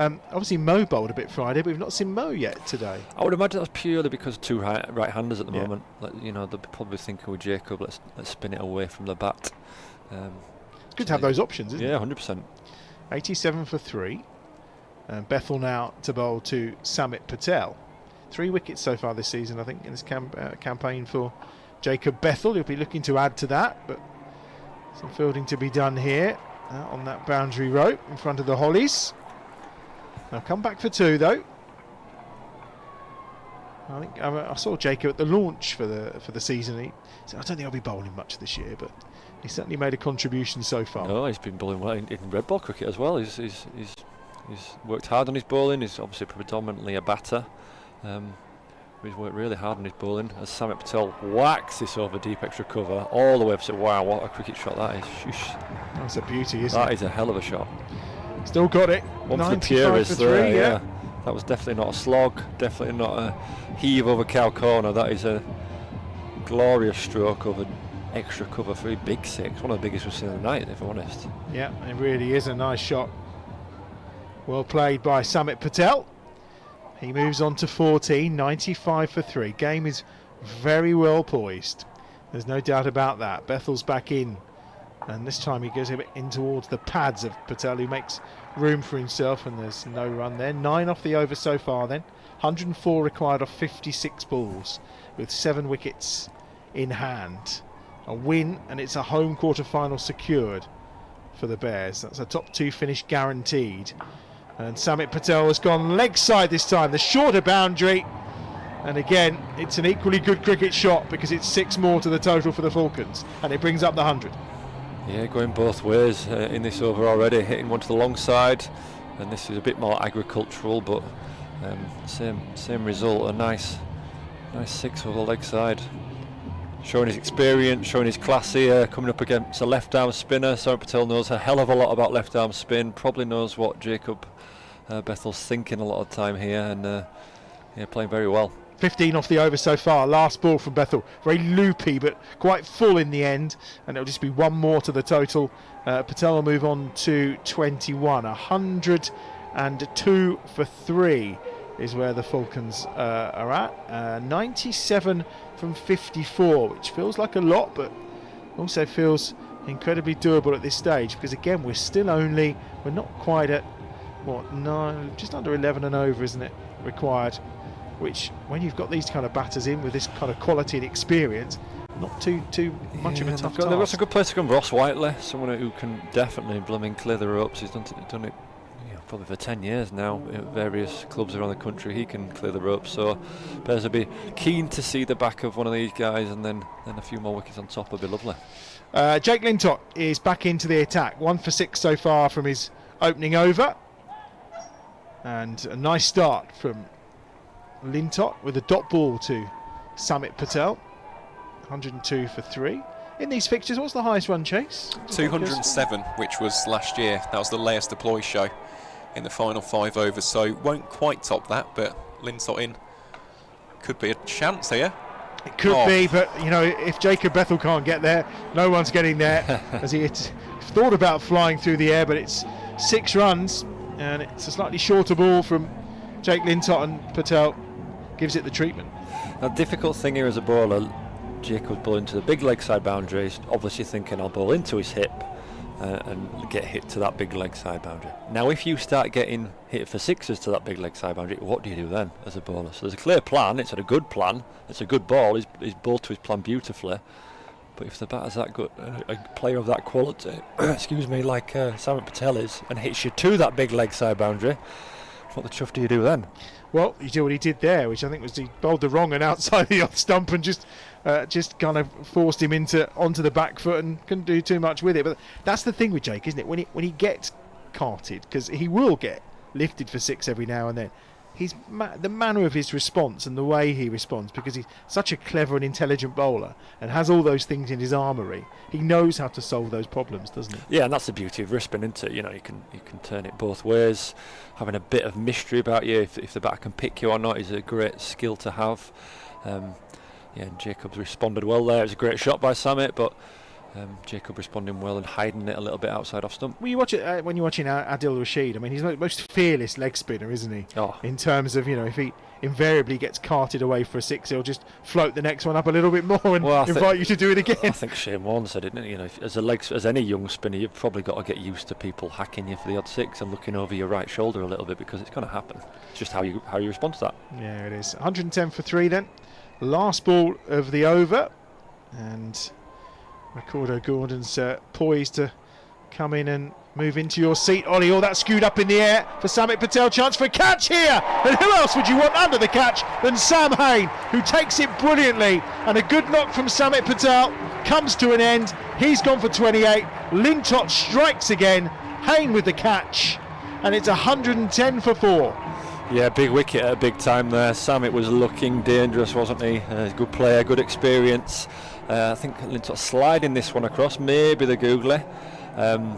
obviously Mo bowled a bit Friday, but we've not seen Mo yet today. I would imagine that's purely because of two right-handers at the moment. They'll be probably thinking with Jacob, let's spin it away from the bat. It's good to have those options, isn't it? Yeah, 100%. 87 for 3. And Bethel now to bowl to Samit Patel. 3 wickets so far this season, I think, in this campaign for Jacob Bethel. He'll be looking to add to that, but some fielding to be done here on that boundary rope in front of the Hollies. I'll come back for 2 though. I think I saw Jacob at the launch for the season. I don't think I'll be bowling much this year, but he certainly made a contribution so far. No, he's been bowling well in red ball cricket as well. He's worked hard on his bowling. He's obviously predominantly a batter. He's worked really hard on his bowling as Samit Patel whacks this over deep extra cover all the way up. So wow, what a cricket shot that is. Shoosh. That's a beauty, isn't it? That is a hell of a shot. Still got it. One for the 95 purists for 3, there, yeah. That was definitely not a slog, definitely not a heave over cow corner. That is a glorious stroke over extra cover for a big 6. One of the biggest we've seen of the night, if I'm honest. Yeah, it really is a nice shot. Well played by Samit Patel. He moves on to 14, 95 for 3. Game is very well poised. There's no doubt about that. Bethel's back in. And this time he goes a bit in towards the pads of Patel, who makes room for himself, and there's no run there. 9 off the over so far then. 104 required off 56 balls, with 7 wickets in hand. A win, and it's a home quarter-final secured for the Bears. That's a top 2 finish guaranteed. And Samit Patel has gone leg side this time, the shorter boundary. And again, it's an equally good cricket shot because it's 6 more to the total for the Falcons, and it brings up the 100. Yeah, going both ways in this over already, hitting one to the long side, and this is a bit more agricultural, but same result. A nice 6 over the leg side, showing his experience, showing his class here, coming up against a left arm spinner. Samit Patel knows a hell of a lot about left arm spin, probably knows what Jacob Bethel's thinking a lot of the time here, and playing very well. 15 off the over so far. Last ball from Bethel, very loopy but quite full in the end, and it'll just be 1 more to the total. Patel will move on to 21. 102 for 3 is where the Falcons are at. 97 from 54, which feels like a lot, but also feels incredibly doable at this stage, because again we're not quite at just under 11 and over, isn't it, required, which when you've got these kind of batters in with this kind of quality and experience, not too much of a tough task. They've got some good players to come. Ross Whiteley, someone who can definitely clear the ropes. He's done it probably for 10 years now at various clubs around the country. He can clear the ropes, so Bears will be keen to see the back of one of these guys, and then a few more wickets on top would be lovely. Jake Lintott is back into the attack. 1 for 6 so far from his opening over, and a nice start from Lintott with a dot ball to Samit Patel. 102 for 3. In these fixtures, what's the highest run chase? 207, which was last year. That was the Laius Deploy show in the final 5 overs, so won't quite top that, but Lintott in could be a chance here. It could be, but you know, if Jacob Bethel can't get there, no one's getting there. As he thought about flying through the air, but it's 6 runs, and it's a slightly shorter ball from Jake Lintott, and Patel gives it the treatment. The difficult thing here as a bowler, Jacob's ball into the big leg side boundary. He's obviously thinking I'll bowl into his hip and get hit to that big leg side boundary. Now if you start getting hit for 6s to that big leg side boundary, what do you do then as a bowler? So there's a clear plan, it's a good plan, it's a good ball, he's bowled to his plan beautifully, but if the batter's that good, a player of that quality, excuse me, like Samit Patel is, and hits you to that big leg side boundary, what the chuff do you do then? Well, you do what he did there, which I think was he bowled the wrong and outside the off stump and just kind of forced him onto the back foot and couldn't do too much with it. But that's the thing with Jake, isn't it? When he gets carted, because he will get lifted for 6 every now and then, the manner of his response and the way he responds, because he's such a clever and intelligent bowler and has all those things in his armoury, he knows how to solve those problems, doesn't he? Yeah, and that's the beauty of wrist spin, isn't it? You know, you can turn it both ways. Having a bit of mystery about you, if the batter can pick you or not, is a great skill to have. Yeah, and Jacob's responded well there. It was a great shot by Samit, but Jacob responding well and hiding it a little bit outside off stump. Well, you watch it when you're watching Adil Rashid. I mean, he's the most fearless leg spinner, isn't he? Oh. In terms of, you know, if he invariably gets carted away for a 6, he'll just float the next one up a little bit more and invite you to do it again. I think Shane Warne said it, didn't he? You know, as any young spinner, you've probably got to get used to people hacking you for the odd 6 and looking over your right shoulder a little bit, because it's going to happen. It's just how you respond to that. Yeah, it is. 110 for 3 then. Last ball of the over, and Ricardo Gordon's poised to come in and move into your seat. Ollie, all that skewed up in the air for Samit Patel. Chance for a catch here. And who else would you want under the catch than Sam Hain, who takes it brilliantly. And a good knock from Samit Patel comes to an end. He's gone for 28. Lintott strikes again. Hain with the catch. And it's 110 for 4. Yeah, big wicket at a big time there. Samit was looking dangerous, wasn't he? Good player, good experience. I think Lintott sliding this one across, maybe the googly. And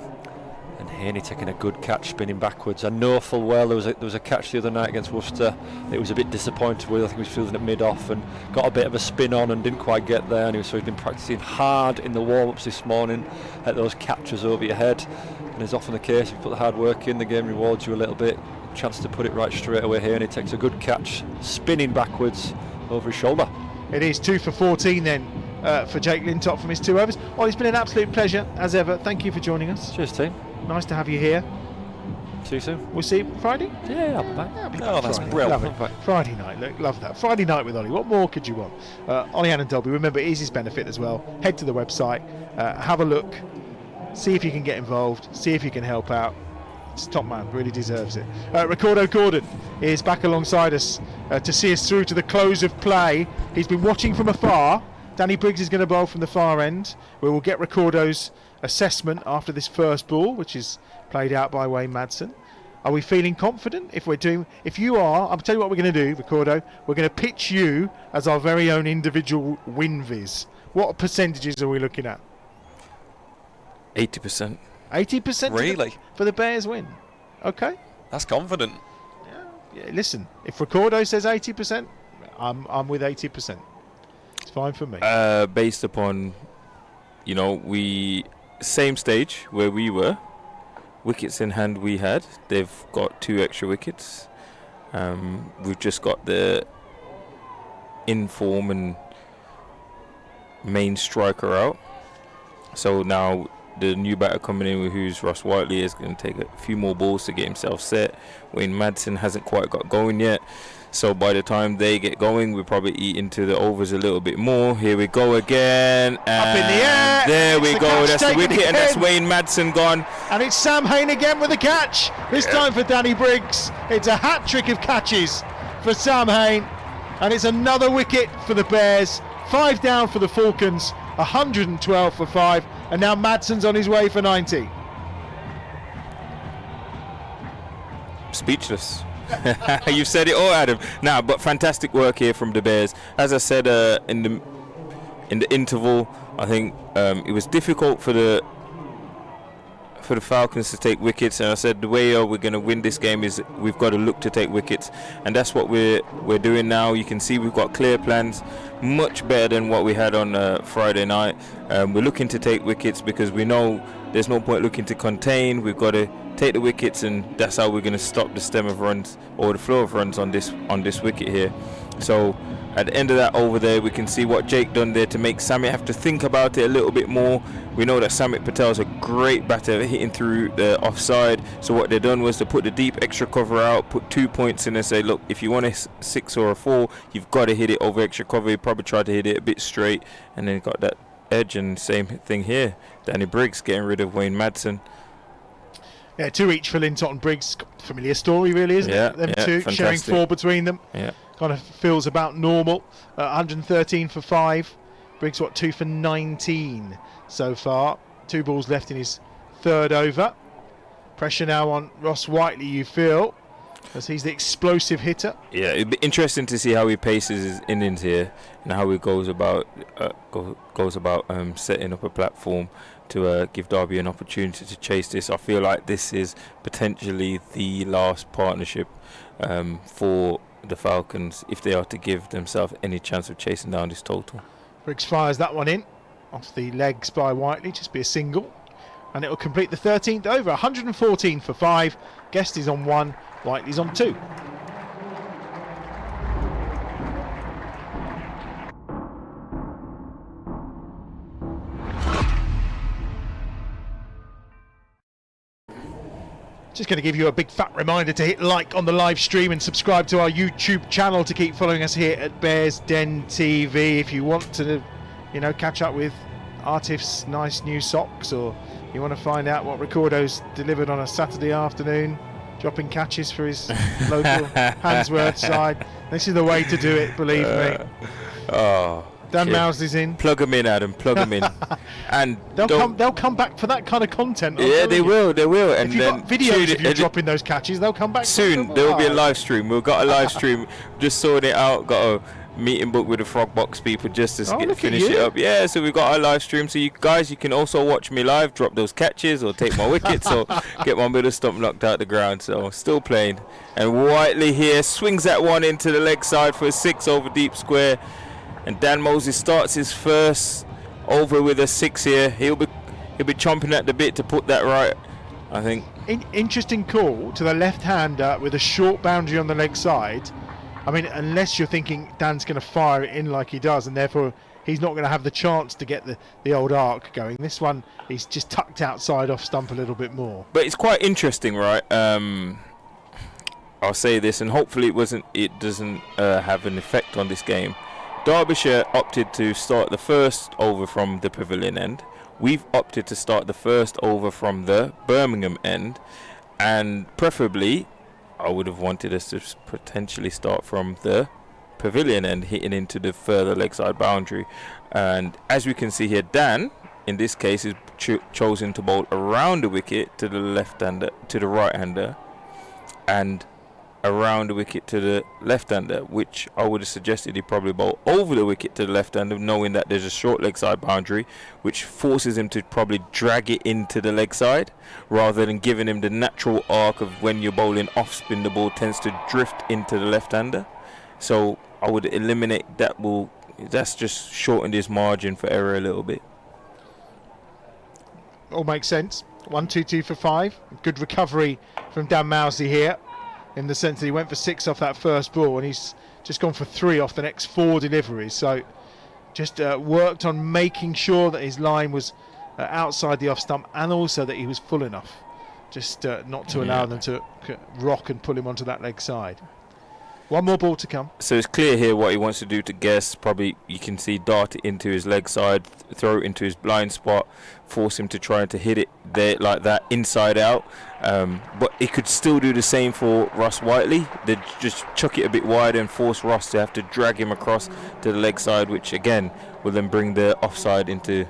Haney taking a good catch, spinning backwards. I know full well there was a catch the other night against Worcester. It was a bit disappointed with. I think he was fielding it mid-off and got a bit of a spin on and didn't quite get there. And so he's been practicing hard in the warm-ups this morning at those catches over your head. And as often the case, if you put the hard work in, the game rewards you a little bit. Chance to put it right straight away here, and he takes a good catch, spinning backwards over his shoulder. It is 2 for 14 then for Jake Lintott from his 2 overs. Well, it's been an absolute pleasure as ever. Thank you for joining us. Cheers, team. Nice to have you here. See you soon. We'll see you Friday? Yeah, I'll be back. Oh, that's brilliant. Friday night, look, love that. Friday night with Ollie. What more could you want? Ollie Annan Dolby, remember, it is his benefit as well. Head to the website, have a look, see if you can get involved, see if you can help out. It's top man, really deserves it. Ricardo Gordon is back alongside us to see us through to the close of play. He's been watching from afar. Danny Briggs is going to bowl from the far end, where we'll get Ricardo's assessment after this first ball, which is played out by Wayne Madsen. Are we feeling confident? If you are, I'll tell you what we're going to do, Ricardo. We're going to pitch you as our very own individual win viz. What percentages are we looking at? 80%. 80% really for the Bears win. Okay, that's confident. Yeah, listen, if Ricardo says 80%, I'm with 80%. It's fine for me. Based upon, you know, same stage where we were, wickets in hand we had. They've got 2 extra wickets. We've just got the inform and main striker out. So now the new batter coming in, who's Ross Whiteley, is going to take a few more balls to get himself set. Wayne Madsen hasn't quite got going yet. So by the time they get going, we'll probably eat into the overs a little bit more. Here we go again. Up in the air. There we It's the go. catch That's the taken wicket, and that's again. Wayne Madsen gone. And it's Sam Hain again with the catch. This time for Danny Briggs. It's a hat trick of catches for Sam Hain. And it's another wicket for the Bears. 5 down for the Falcons. 112 for 5. And now Madsen's on his way for 90. Speechless. You've said it all, Adam. Nah, but fantastic work here from the Bears. As I said in the interval, I think it was difficult for the Falcons to take wickets, and I said the way we're going to win this game is we've got to look to take wickets, and that's what we're doing now. You can see we've got clear plans, much better than what we had on Friday night. We're looking to take wickets because we know there's no point looking to contain. We've got to take the wickets, and that's how we're going to stop the stem of runs or the flow of runs on this wicket here. So at the end of that over there, we can see what Jake done there to make Samit have to think about it a little bit more. We know that Samit Patel's a great batter hitting through the offside, so what they done was to put the deep extra cover out, put 2 points in and say, look, if you want a 6 or a 4, you've got to hit it over extra cover. He probably tried to hit it a bit straight and then got that edge, and same thing here. Danny Briggs getting rid of Wayne Madsen. Yeah, 2 each for Lintott and Briggs. Familiar story, really, isn't it? Them two fantastic. sharing 4 between them. Yeah. Kind of feels about normal. 113 for 5. Briggs, 2 for 19 so far. 2 balls left in his 3rd over. Pressure now on Ross Whiteley, you feel, as he's the explosive hitter. Yeah, it'd be interesting to see how he paces his innings here and how he goes about setting up a platform to give Derby an opportunity to chase this. I feel like this is potentially the last partnership for the Falcons if they are to give themselves any chance of chasing down this total. Briggs fires that one in off the legs by Whiteley, just be a single, and it will complete the 13th over. 114 for 5. Guest is on 1, Whiteley's on 2. Just going to give you a big fat reminder to hit like on the live stream and subscribe to our YouTube channel to keep following us here at Bears Den TV. If you want to, catch up with Artif's nice new socks, or you want to find out what Ricordo's delivered on a Saturday afternoon, dropping catches for his local Handsworth side, this is the way to do it, believe me. Oh, Dan Mousley's in. Plug them in, Adam. Plug them in, and they'll come back for that kind of content. Yeah, they will. And if you've got videos of you dropping those catches, they'll come back soon. There will be a live stream. We've got a live stream. Just sorting it out. Got a meeting book with the Frog Box people just to finish it up. Yeah, so we've got our live stream. So you guys, you can also watch me live, drop those catches, or take my wickets, or get my middle stump knocked out the ground. So still playing. And Whiteley here swings that one into the leg side for a 6 over deep square. And Dan Moses starts his first over with a 6 here. He'll be chomping at the bit to put that right, I think. Interesting call to the left-hander with a short boundary on the leg side. I mean, unless you're thinking Dan's going to fire it in like he does, and therefore he's not going to have the chance to get the old arc going. This one, he's just tucked outside off stump a little bit more. But it's quite interesting, right? I'll say this, and hopefully it doesn't have an effect on this game. Derbyshire opted to start the first over from the Pavilion end. We've opted to start the first over from the Birmingham end, and preferably I would have wanted us to potentially start from the Pavilion end, hitting into the further leg side boundary. And as we can see here, Dan in this case is chosen to bowl around the wicket to the left-hander, to the right-hander, and around the wicket to the left-hander, which I would have suggested he probably bowl over the wicket to the left-hander, knowing that there's a short leg side boundary, which forces him to probably drag it into the leg side, rather than giving him the natural arc of when you're bowling off-spin, the ball tends to drift into the left-hander. So I would eliminate that ball. That's just shortened his margin for error a little bit. All makes sense. 1-2-2 for 5. Good recovery from Dan Mousley here, in the sense that he went for 6 off that first ball, and he's just gone for 3 off the next 4 deliveries. So just worked on making sure that his line was outside the off stump, and also that he was full enough, just not to allow them to rock and pull him onto that leg side. One more ball to come. So it's clear here what he wants to do to Guest. Probably you can see dart it into his leg side, throw it into his blind spot, force him to try to hit it there like that, inside out. But he could still do the same for Ross Whiteley. They'd just chuck it a bit wider and force Ross to have to drag him across to the leg side, which again will then bring the offside into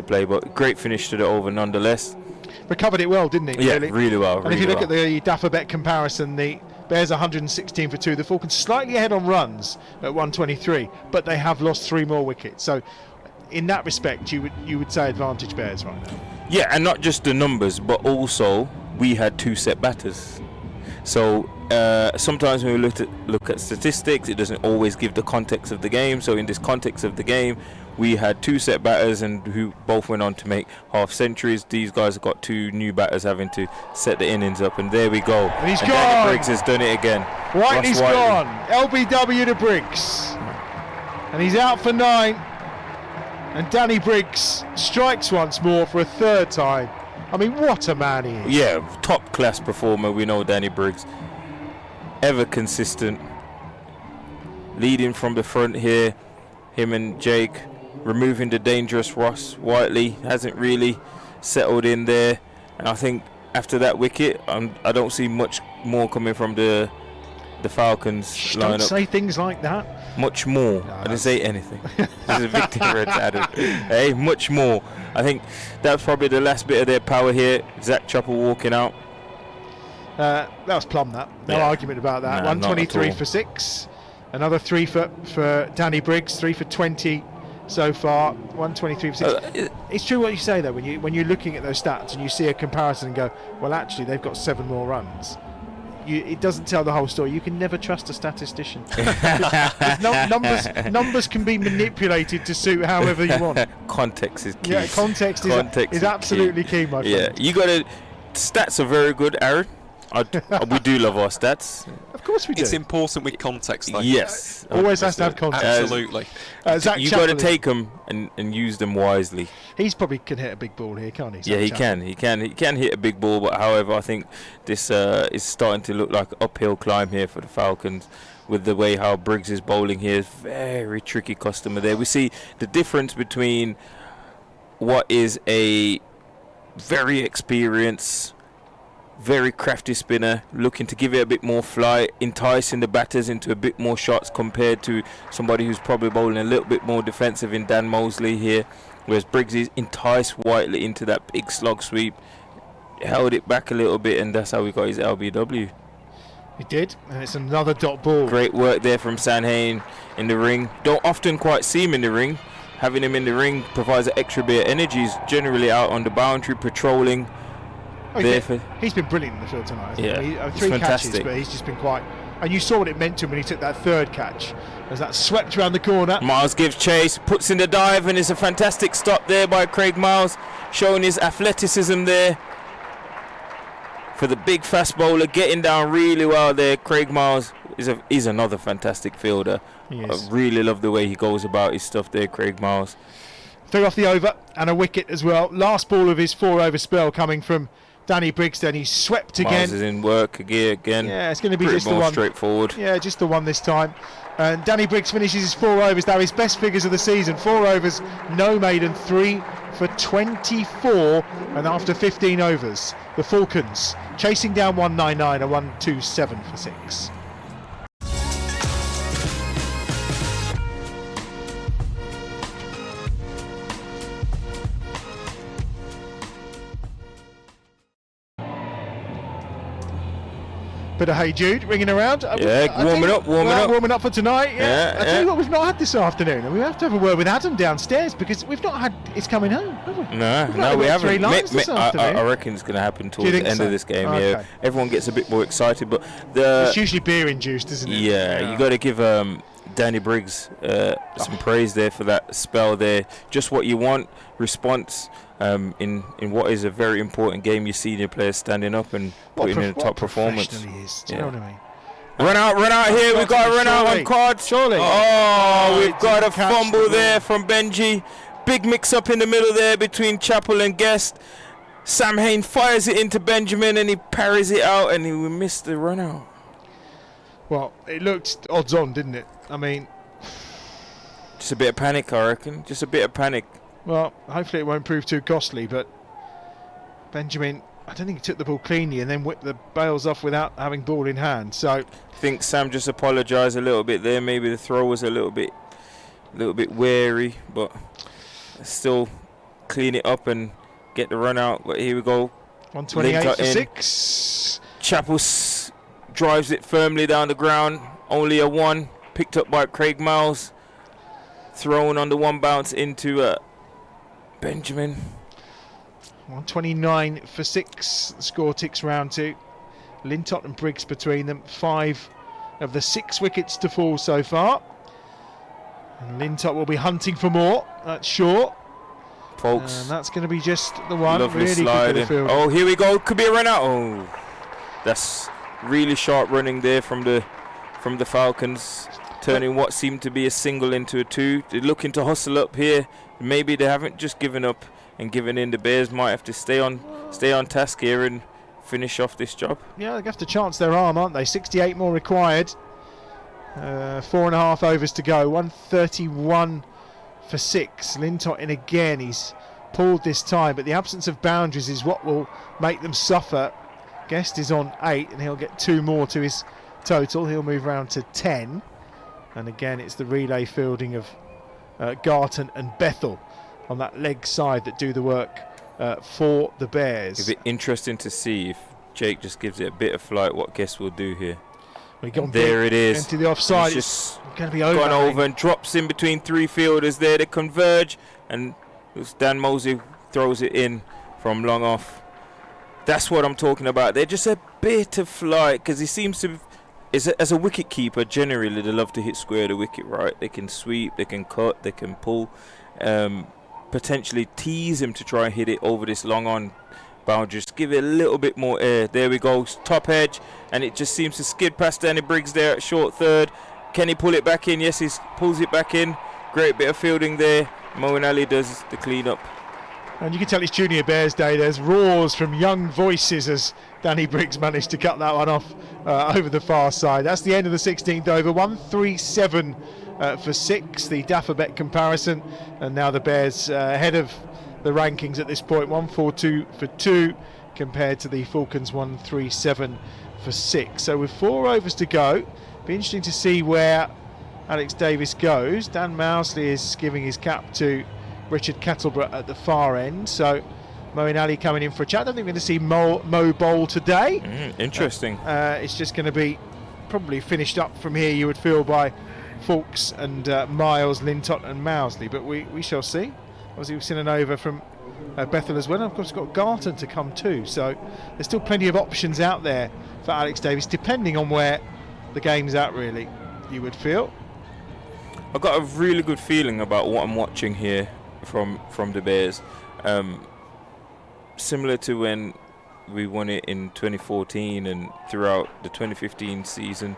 play. But great finish to the over nonetheless. Recovered it well, didn't he? Yeah, really well. And if you look at the Dafferbeck comparison, the Bears 116 for 2. The Falcons slightly ahead on runs at 123, but they have lost 3 more wickets. So in that respect, you would say advantage Bears right now. Yeah, and not just the numbers, but also we had 2 set batters. So sometimes when we look at statistics, it doesn't always give the context of the game. So in this context of the game, we had 2 set batters and who both went on to make half centuries. These guys have got 2 new batters having to set the innings up, and there we go. And he's and gone. Danny Briggs has done it again. Whiteley's gone. LBW to Briggs, and he's out for 9. And Danny Briggs strikes once more for a 3rd time. I mean, what a man he is. Yeah, top class performer. We know Danny Briggs. Ever consistent. Leading from the front here. Him and Jake. Removing the dangerous Ross Whiteley. Hasn't really settled in there. And I think after that wicket, I don't see much more coming from the Falcons lineup. Don't say things like that. Much more. I didn't say anything. This is Victor Red Adam. Hey, much more. I think that's probably the last bit of their power here. Zach Chopper walking out. That was plumb, that. No argument about that. Nah, 123 for 6. Another 3 for Danny Briggs. 3 for 20 so far. 123 for 6. It's true what you say, though, when you're looking at those stats and you see a comparison and go, well, actually, they've got 7 more runs. It doesn't tell the whole story. You can never trust a statistician. Numbers can be manipulated to suit however you want. Context is key. Yeah, context is absolutely key, my friend. Yeah, you got to. Stats are very good, Aaron. We do love our stats. Of course we do. It's important with context, though. Yes. Always has to have context. Absolutely. You got to take them and use them wisely. He's probably can hit a big ball here, can't he? Yeah, he can. He can hit a big ball, but however, I think this is starting to look like an uphill climb here for the Falcons. With the way how Briggs is bowling here, very tricky customer there. We see the difference between what is a very experienced, very crafty spinner, looking to give it a bit more flight, enticing the batters into a bit more shots compared to somebody who's probably bowling a little bit more defensive in Dan Mosley here, whereas Briggs is enticed Whiteley into that big slog sweep, held it back a little bit, and that's how we got his LBW. He did, and it's another dot ball. Great work there from Sanhain in the ring. Don't often quite see him in the ring. Having him in the ring provides an extra bit of energy. He's generally out on the boundary, patrolling. He's been brilliant in the field tonight. Yeah, he? 3 catches, but he's just been quite. And you saw what it meant to him when he took that 3rd catch, as that swept around the corner. Miles gives chase, puts in the dive, and it's a fantastic stop there by Craig Miles, showing his athleticism there. For the big fast bowler, getting down really well there. Craig Miles is another fantastic fielder. I really love the way he goes about his stuff there, Craig Miles. Threw off the over and a wicket as well. Last ball of his 4-over spell coming from Danny Briggs. Then he swept again. Miles is in work again. Yeah, it's going to be pretty just the one. Straightforward. Yeah, just the one this time. And Danny Briggs finishes his 4 overs. Now his best figures of the season: 4 overs, no maiden, 3 for 24, and after 15 overs, the Falcons chasing down 199 and 127 for 6. Bit of Hey Jude ringing around. Warming up for tonight. Yeah. I tell you what, we've not had this afternoon, and we have to have a word with Adam downstairs because we've not had It's Coming Home, have we? No, we haven't. 3 lines this afternoon. I reckon it's going to happen towards the end of this game. Okay. Yeah, everyone gets a bit more excited, but it's usually beer induced, isn't it? Yeah, you got to give Danny Briggs some praise there for that spell there. Just what you want. Response. In what is a very important game, your senior players standing up and putting in a top performance. He is. Do you know what I mean? Run out here. We've got to run out on cards. Surely. Oh, we've got a fumble there from Benji. Big mix up in the middle there between Chappell and Guest. Sam Hain fires it into Benjamin and he parries it out and we missed the run out. Well, it looked odds on, didn't it? I mean, just a bit of panic, I reckon. Just a bit of panic. Well, hopefully it won't prove too costly, but Benjamin, I don't think he took the ball cleanly and then whipped the Bales off without having ball in hand. So I think Sam just apologised a little bit there. Maybe the throw was a little bit wary, but still clean it up and get the run out. But here we go. 128 for 6. Chappell drives it firmly down the ground. Only a 1. Picked up by Craig Miles. Thrown on the 1 bounce into Benjamin. 129 for 6. The score ticks round to Lintott and Briggs between them. 5 of the 6 wickets to fall so far. And Lintott will be hunting for more. That's sure. Folks. And that's going to be just the one. Lovely really sliding. good. Oh, here we go. Could be a run out. Oh, that's really sharp running there from the Falcons. Turning what seemed to be a single into a 2. They're looking to hustle up here. Maybe they haven't just given up and given in. The Bears might have to stay on task here and finish off this job. Yeah, they have to chance their arm, aren't they? 68 more required. 4.5 overs to go. 131 for 6. Lintott in again. He's pulled this time, but the absence of boundaries is what will make them suffer. Guest is on 8, and he'll get 2 more to his total. He'll move round to 10. And again, it's the relay fielding of Garton and Bethel on that leg side that do the work for the Bears. It'll be interesting to see if Jake just gives it a bit of flight, what Guest will do here. There it is. Into the offside. It's just going to be over. Gone over and drops in between 3 fielders there. They converge, and Dan Mosey throws it in from long off. That's what I'm talking about. They're just a bit of flight, because he seems to... As a wicket keeper, generally they love to hit square the wicket, right? They can sweep, they can cut, they can pull, potentially tease him to try and hit it over this long on boundary. Just give it a little bit more air. There we go, top edge, and it just seems to skid past Danny Briggs there at short third. Can he pull it back in? Yes, he pulls it back in. Great bit of fielding there. Moeen Ali does the clean up. And you can tell it's Junior Bears Day. There's roars from young voices as Danny Briggs managed to cut that one off over the far side. That's the end of the 16th over. 137 for 6, the Dafferbeck comparison. And now the Bears ahead of the rankings at this point. 142 for 2 compared to the Falcons 137 for 6. So with 4 overs to go, be interesting to see where Alex Davis goes. Dan Mousley is giving his cap to Richard Kettleborough at the far end. So Moeen Ali coming in for a chat. I don't think we're going to see Mo bowl today. Interesting. It's just going to be probably finished up from here, you would feel, by Fawkes and Miles, Lintott and Mousley. But we shall see. Obviously we've seen an over from Bethel as well. And of course we've got Garton to come too. So there's still plenty of options out there for Alex Davis, depending on where the game's at, really, you would feel. I've got a really good feeling about what I'm watching here from the Bears. Similar to when we won it in 2014 and throughout the 2015 season,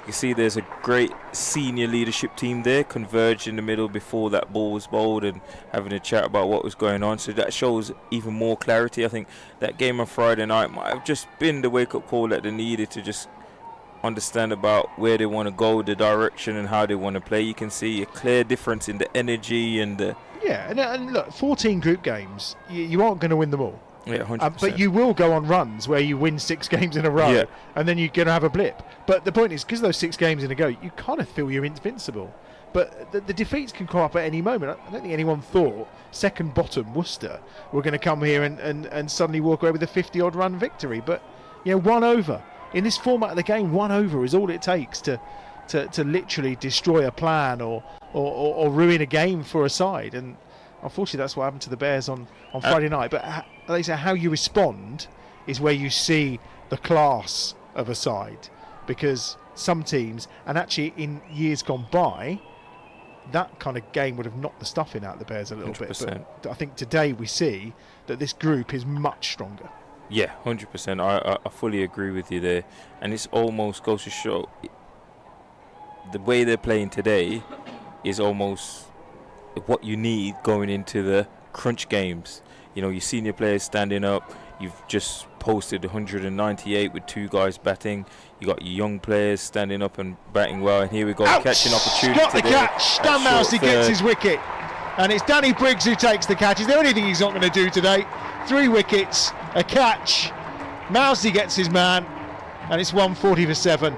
you see there's a great senior leadership team there, converged in the middle before that ball was bowled and having a chat about what was going on. So that shows even more clarity. I think that game on Friday night might have just been the wake-up call that they needed to just understand about where they want to go, the direction and how they want to play. You can see a clear difference in the energy and the... Yeah, and look, 14 group games, you aren't going to win them all. Yeah, 100%. But you will go on runs where you win 6 games in a row, and then you're going to have a blip. But the point is, because those 6 games in a go, you kind of feel you're invincible. But the defeats can come up at any moment. I don't think anyone thought second bottom Worcester were going to come here and suddenly walk away with a 50-odd run victory. But, 1 over. In this format of the game, 1 over is all it takes to literally destroy a plan or ruin a game for a side. And unfortunately, that's what happened to the Bears on Friday night. But like I say, how you respond is where you see the class of a side. Because some teams, and actually in years gone by, that kind of game would have knocked the stuffing out of the Bears a little 100%. bit. But I think today we see that this group is much stronger. Yeah, 100%. I fully agree with you there. And it's almost goes to show the way they're playing today is almost what you need going into the crunch games. Your senior players standing up, You've just posted 198 with 2 guys batting. You got your young players standing up and batting well, and here we go, catching opportunity. Got the catch. Dan Mousey gets his wicket, and it's Danny Briggs who takes the catch. Is there anything he's not going to do today? 3 wickets, a catch. Mousey gets his man, and it's 140 for 7.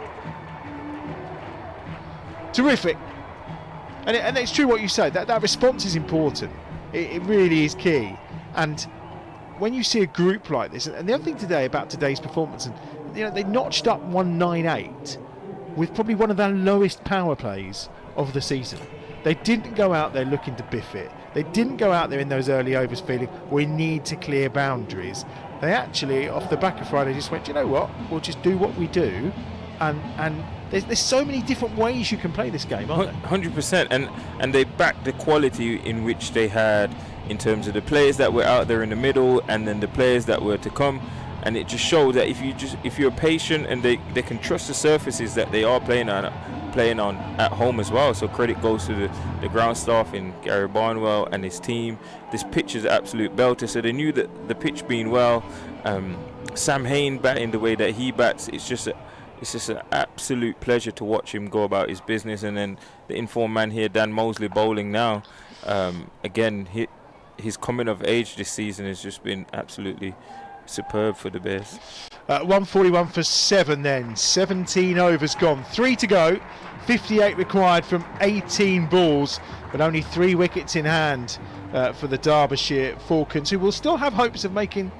Terrific. And it's true what you say, that response is important. It really is key. And when you see a group like this, and the other thing today about today's performance, and they notched up 198 with probably one of their lowest power plays of the season. They didn't go out there looking to biff it. They didn't go out there in those early overs feeling we need to clear boundaries. They actually, off the back of Friday, just went, you know what, we'll just do what we do, and there's so many different ways you can play this game, aren't there? 100%, and they backed the quality in which they had in terms of the players that were out there in the middle, and then the players that were to come, and it just showed that if you're patient and they can trust the surfaces that they are playing on at home as well. So credit goes to the ground staff in Gary Barnwell and his team. This pitch is an absolute belter, so they knew that the pitch being well, Sam Hain batting the way that he bats, it's just an absolute pleasure to watch him go about his business. And then the informed man here, Dan Mosley, bowling now. Again, his coming of age this season has just been absolutely superb for the Bears. 141 for 7 then. 17 overs gone. 3 to go. 58 required from 18 balls, but only 3 wickets in hand for the Derbyshire Falcons, who will still have hopes of making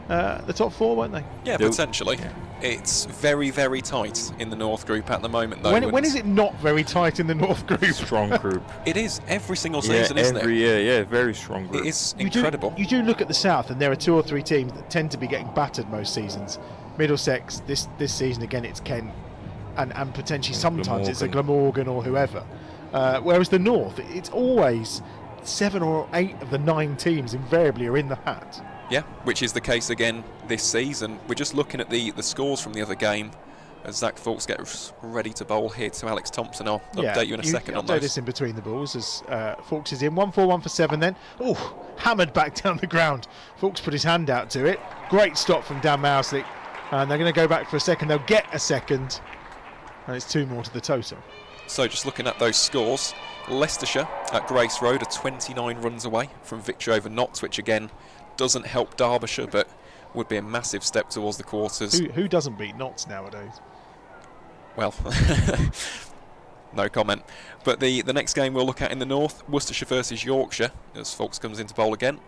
the top 4, won't they? Yeah, potentially. Yeah. It's very, very tight in the North Group at the moment, though. When is it not very tight in the North Group? Strong group. It is every single season, isn't it? Every year, yeah, very strong group. It is incredible. You do look at the South, and there are 2 or 3 teams that tend to be getting battered most seasons. Middlesex, this season again, it's Kent, and potentially sometimes it's a Glamorgan or whoever. Whereas the North, it's always 7 or 8 of the 9 teams invariably are in the hat. Yeah, which is the case again this season. We're just looking at the scores from the other game as Zach Fawkes gets ready to bowl here to Alex Thompson. I'll update you in a second on those. Update us in between the balls as Fawkes is in. 141 for 7 then. Oh, hammered back down the ground. Fawkes put his hand out to it. Great stop from Dan Mousley. And they're going to go back for a second. They'll get a second. And it's 2 more to the total. So just looking at those scores, Leicestershire at Grace Road are 29 runs away from victory over Notts, which again doesn't help Derbyshire, but would be a massive step towards the quarters. Who doesn't beat Notts nowadays? Well, no comment. But the next game we'll look at in the north, Worcestershire versus Yorkshire, as Fawkes comes into bowl again.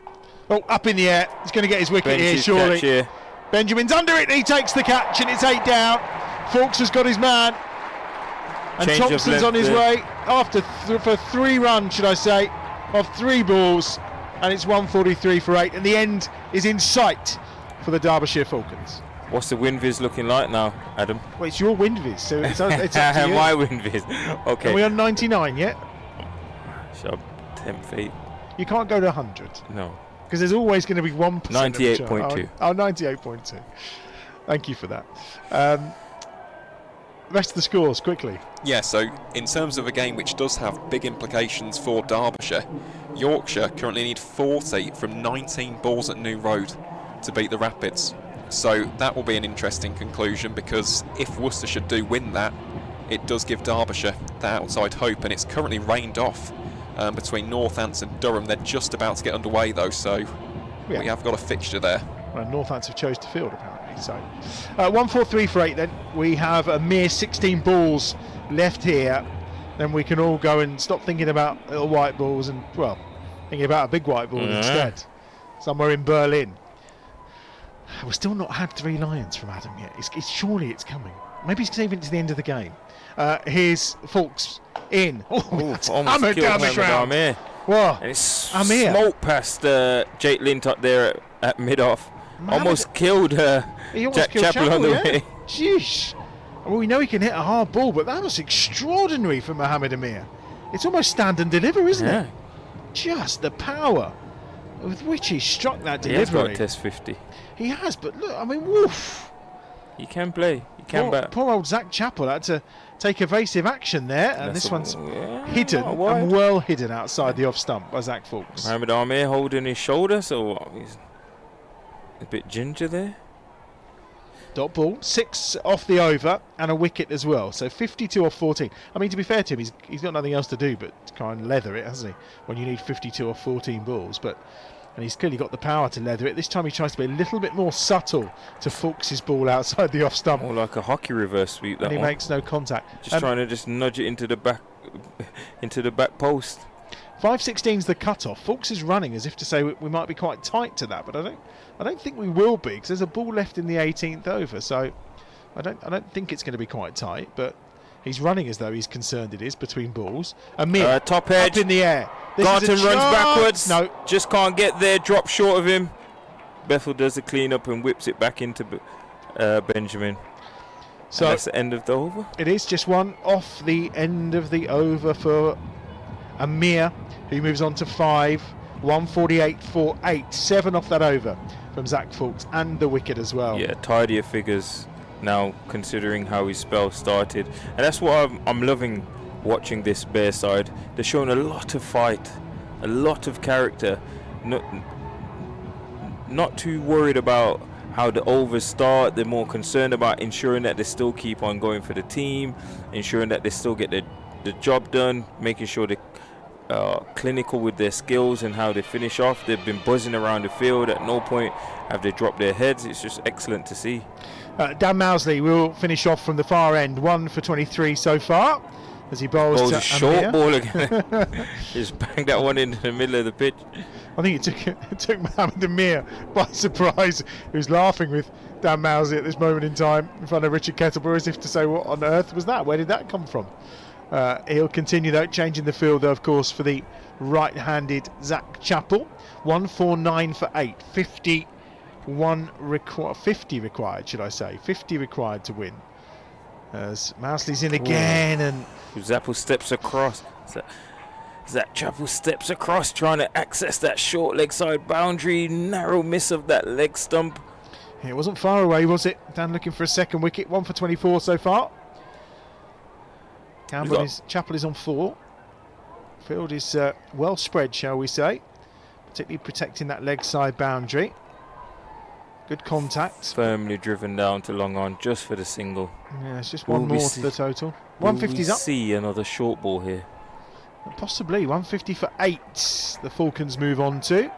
Oh, up in the air. He's going to get his wicket here, surely. Here. Benjamin's under it, and he takes the catch, and it's 8 down. Fawkes has got his man. And Change Thompson's on his way after for 3 runs, should I say, of 3 balls. And it's 143 for 8, and the end is in sight for the Derbyshire Falcons. What's the wind viz looking like now, Adam? Well, it's your wind viz, so it's up to you. My wind viz. Okay. Are we on 99 yet? Sharp 10 feet. You can't go to 100. No. Because there's always going to be 1%. 98.2. Oh, 98.2. Thank you for that. Rest of the scores, quickly. Yeah, so in terms of a game which does have big implications for Derbyshire, Yorkshire currently need 40 from 19 balls at New Road to beat the Rapids. So that will be an interesting conclusion, because if Worcestershire do win that, it does give Derbyshire that outside hope, and it's currently rained off between Northants and Durham. They're just about to get underway though, so we have got a fixture there. Well, Northants have chose to field apparently. So 143 for 8 then. We have a mere 16 balls left here. Then we can all go and stop thinking about little white balls and, well, thinking about a big white ball instead. Somewhere in Berlin. We've still not had 3 Lions from Adam yet. Surely it's coming. Maybe he's saving it to the end of the game. Here's Fawkes in. Almost hammered down the ground. Whoa. And it's smoked past Jake Lint up there at mid-off. Almost killed Jack Chappell on the way. Jeez. Well, we know he can hit a hard ball, but that was extraordinary for Mohammed Amir. It's almost stand and deliver, isn't it? Just the power with which he struck that delivery. He has got Test 50. He has, but look, I mean, woof. He can play. He can bat. Poor old Zach Chappell had to take evasive action there, and this one's hidden and well hidden outside the off stump by Zach Fawkes. Mohammed Amir holding his shoulder, so A bit ginger there. Dot ball, 6 off the over and a wicket as well. So 52 off 14. I mean, to be fair to him, he's got nothing else to do but try and leather it, hasn't he? When you need 52 off 14 balls. And he's clearly got the power to leather it. This time he tries to be a little bit more subtle to Fulks' ball outside the off stump. More like a hockey reverse sweep, that and he one. makes no contact. Just trying to just nudge it into the back post. 5.16's the cut-off. Fulks is running as if to say we might be quite tight to that, but I don't think we will be, because there's a ball left in the 18th over, so I don't think it's going to be quite tight, but he's running as though he's concerned it is between balls. Amir, top edge. up in the air. Garton runs backwards. No. Just can't get there. Drop short of him. Bethel does the clean up and whips it back into Benjamin. So and that's the end of the over. It is just one off the end of the over for Amir, who moves on to 5. 148 for 8. 7 off that over from Zach Fulks and the wicket as well. Yeah, tidier figures now considering how his spell started. And that's what I'm loving watching this Bear side. They're showing a lot of fight, a lot of character. Not too worried about how the overs start. They're more concerned about ensuring that they still keep on going for the team, ensuring that they still get the job done, making sure they clinical with their skills and how they finish off. They've been buzzing around the field. At no point have they dropped their heads. It's just excellent to see. Dan Mousley will finish off from the far end. 1 for 23 so far as he bowls to a short Amir. ball again. Just banged that one into the middle of the pitch. I think it took Mohammed Amir by surprise, who's laughing with Dan Mousley at this moment in time in front of Richard Kettleborough, as if to say, what on earth was that? Where did that come from? He'll continue though, changing the field though, of course, for the right-handed Zach Chappell. 149 for 8. 50 required, should I say. 50 required to win. As Mousley's in again, and Chappell steps across. Zach Chappell steps across, trying to access that short leg side boundary. Narrow miss of that leg stump. It wasn't far away, was it? Dan looking for a second wicket. 1 for 24 so far. Chappell is on 4. Field is well spread, shall we say, particularly protecting that leg side boundary. Good contact. Firmly driven down to long on just for the single. Yeah, it's just one more to the total. 150's up. See another short ball here. Possibly. 150 for 8. The Falcons move on to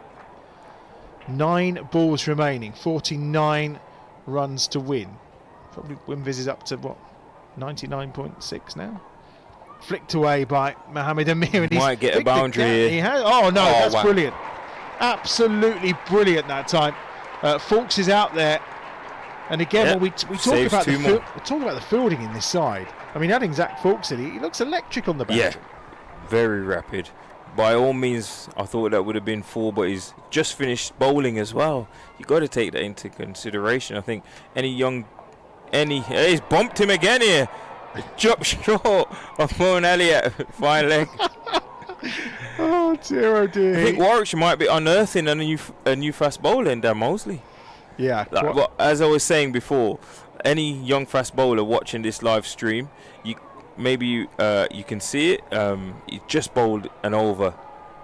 9 balls remaining. 49 runs to win. Probably Wimvis is up to what? 99.6 now. Flicked away by Mohammed Amir. And might get a boundary here. He has. Oh no, that's wow. Brilliant. Absolutely brilliant that time. Fulks is out there, and again, we talk about the fielding in this side. I mean, adding Zach Fulks in, he looks electric on the boundary. Yeah, very rapid. By all means, I thought that would have been 4, but he's just finished bowling as well. You got to take that into consideration. I think he's bumped him again here. Jump short of Moeen Ali at fine leg. Oh dear. I think Warwickshire might be unearthing a new fast bowler in Dan Mosley. Yeah. Well, as I was saying before, any young fast bowler watching this live stream, you can see it. He just bowled an over.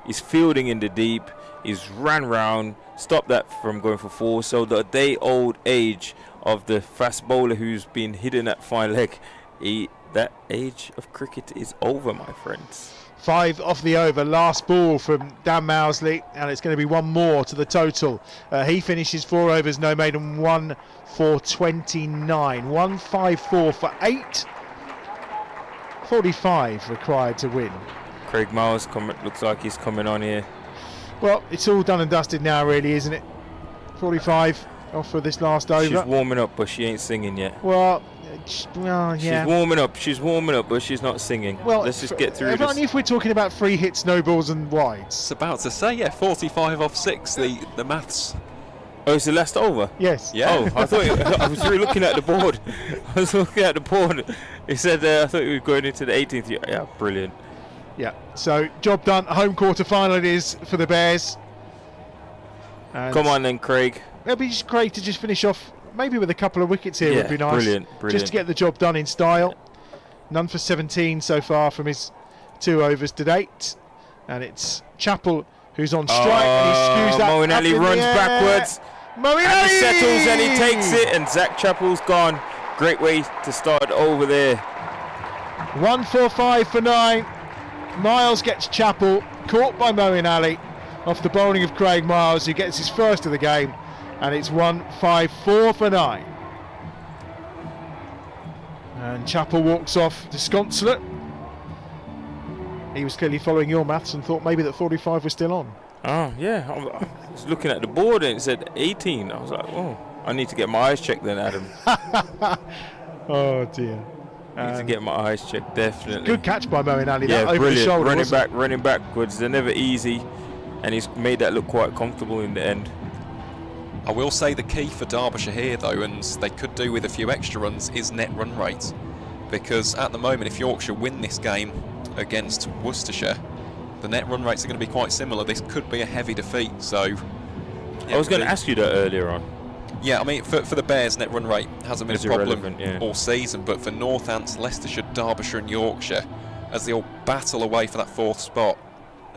He's fielding in the deep. He's ran round, stopped that from going for 4. So the day-old age of the fast bowler who's been hidden at fine leg, that age of cricket is over, my friends. 5 off the over, last ball from Dan Mousley, and it's going to be 1 more to the total. He finishes 4 overs, no made, and 1 for 29. 154 for 8. 45 required to win. Craig Miles looks like he's coming on here. Well, it's all done and dusted now, really, isn't it? 45 off for this last over. She's warming up, but she ain't singing yet. Well, yeah. She's warming up, but she's not singing. Well, let's just get through this. Only if we're talking about free hits, no balls and wides. It's about to say, 45 off 6, the maths. Oh, it's the last over? Yes. Yeah. Oh, I was really looking at the board. He said, I thought we were going into the 18th. Yeah, brilliant. Yeah, so job done. Home quarter final it is for the Bears. And come on then, Craig. It'll be just great to just finish off maybe with a couple of wickets here. Would be nice. Brilliant. Just to get the job done in style. None for 17 so far from his 2 overs to date. And it's Chappell who's on strike, and he skews that Moeen Ali runs backwards. Moeen And he Ali! settles and he takes it, and Zach Chappell's gone. Great way to start over there. 1-4-5 for 9. Miles gets Chappell, caught by Moeen Ali off the bowling of Craig Miles, who gets his first of the game, and it's 1-5-4 for 9. And Chappell walks off disconsolate. He was clearly following your maths and thought maybe that 45 was still on. Oh, yeah. I was looking at the board and it said 18. I was like, oh, I need to get my eyes checked then, Adam. Oh, dear. I need to get my eyes checked, definitely. Good catch by Moeen Ali. Yeah, that over brilliant. the shoulder, Running backwards. They're never easy, and he's made that look quite comfortable in the end. I will say the key for Derbyshire here, though, and they could do with a few extra runs, is net run rate. Because at the moment, if Yorkshire win this game against Worcestershire, the net run rates are going to be quite similar. This could be a heavy defeat. So yeah, I was going to ask you that earlier on. Yeah, I mean, for the Bears, net run rate hasn't been a problem yeah. all season, but for Northants, Leicestershire, Derbyshire and Yorkshire, as they all battle away for that 4th spot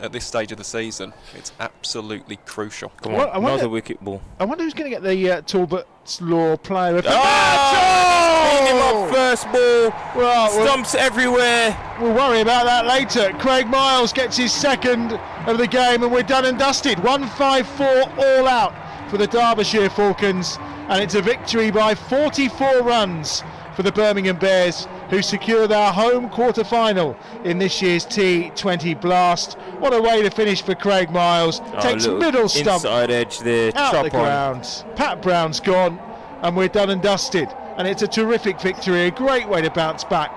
at this stage of the season, it's absolutely crucial. Come on, another wicket ball. I wonder who's going to get the Talbot's Law player of the Beat him up first ball. Well, Stumps everywhere. We'll worry about that later. Craig Miles gets his second of the game, and we're done and dusted. 1-5-4 all out for the Derbyshire Falcons, and it's a victory by 44 runs for the Birmingham Bears, who secure their home quarter-final in this year's T20 Blast. What a way to finish for Craig Miles. Takes middle stump inside edge there, out chop the ground. Pat Brown's gone, and we're done and dusted. And it's a terrific victory, a great way to bounce back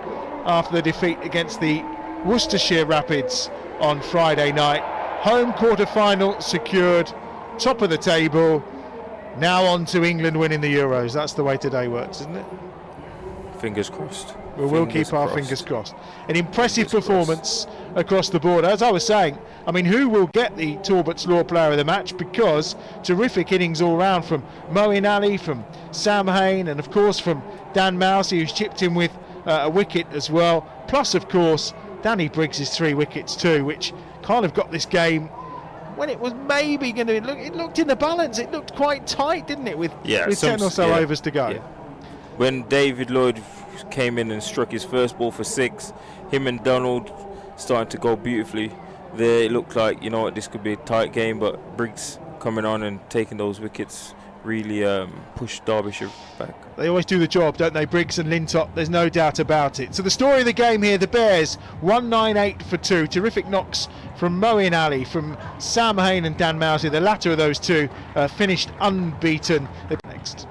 after the defeat against the Worcestershire Rapids on Friday night. Home quarter-final secured, top of the table. Now on to England winning the Euros. That's the way today works, isn't it? Fingers crossed. We will keep our fingers crossed. An impressive performance across the board. As I was saying, I mean, who will get the Talbot's Law player of the match? Because terrific innings all round from Moeen Ali, from Sam Hain, and of course from Dan Mousey, who's chipped in with a wicket as well. Plus, of course, Danny Briggs' 3 wickets too, which kind of got this game when it was maybe going to look. It looked in the balance. It looked quite tight, didn't it? With 10 or so overs to go. Yeah. When David Lloyd came in and struck his first ball for 6, him and Donald starting to go beautifully there. It looked like, you know what, this could be a tight game, but Briggs coming on and taking those wickets really pushed Derbyshire back. They always do the job, don't they, Briggs and Lintop? There's no doubt about it. So the story of the game here, the Bears 198 for 2. Terrific knocks from Moeen Ali, from Sam Hain and Dan Mousey. The latter of those two finished unbeaten. Next.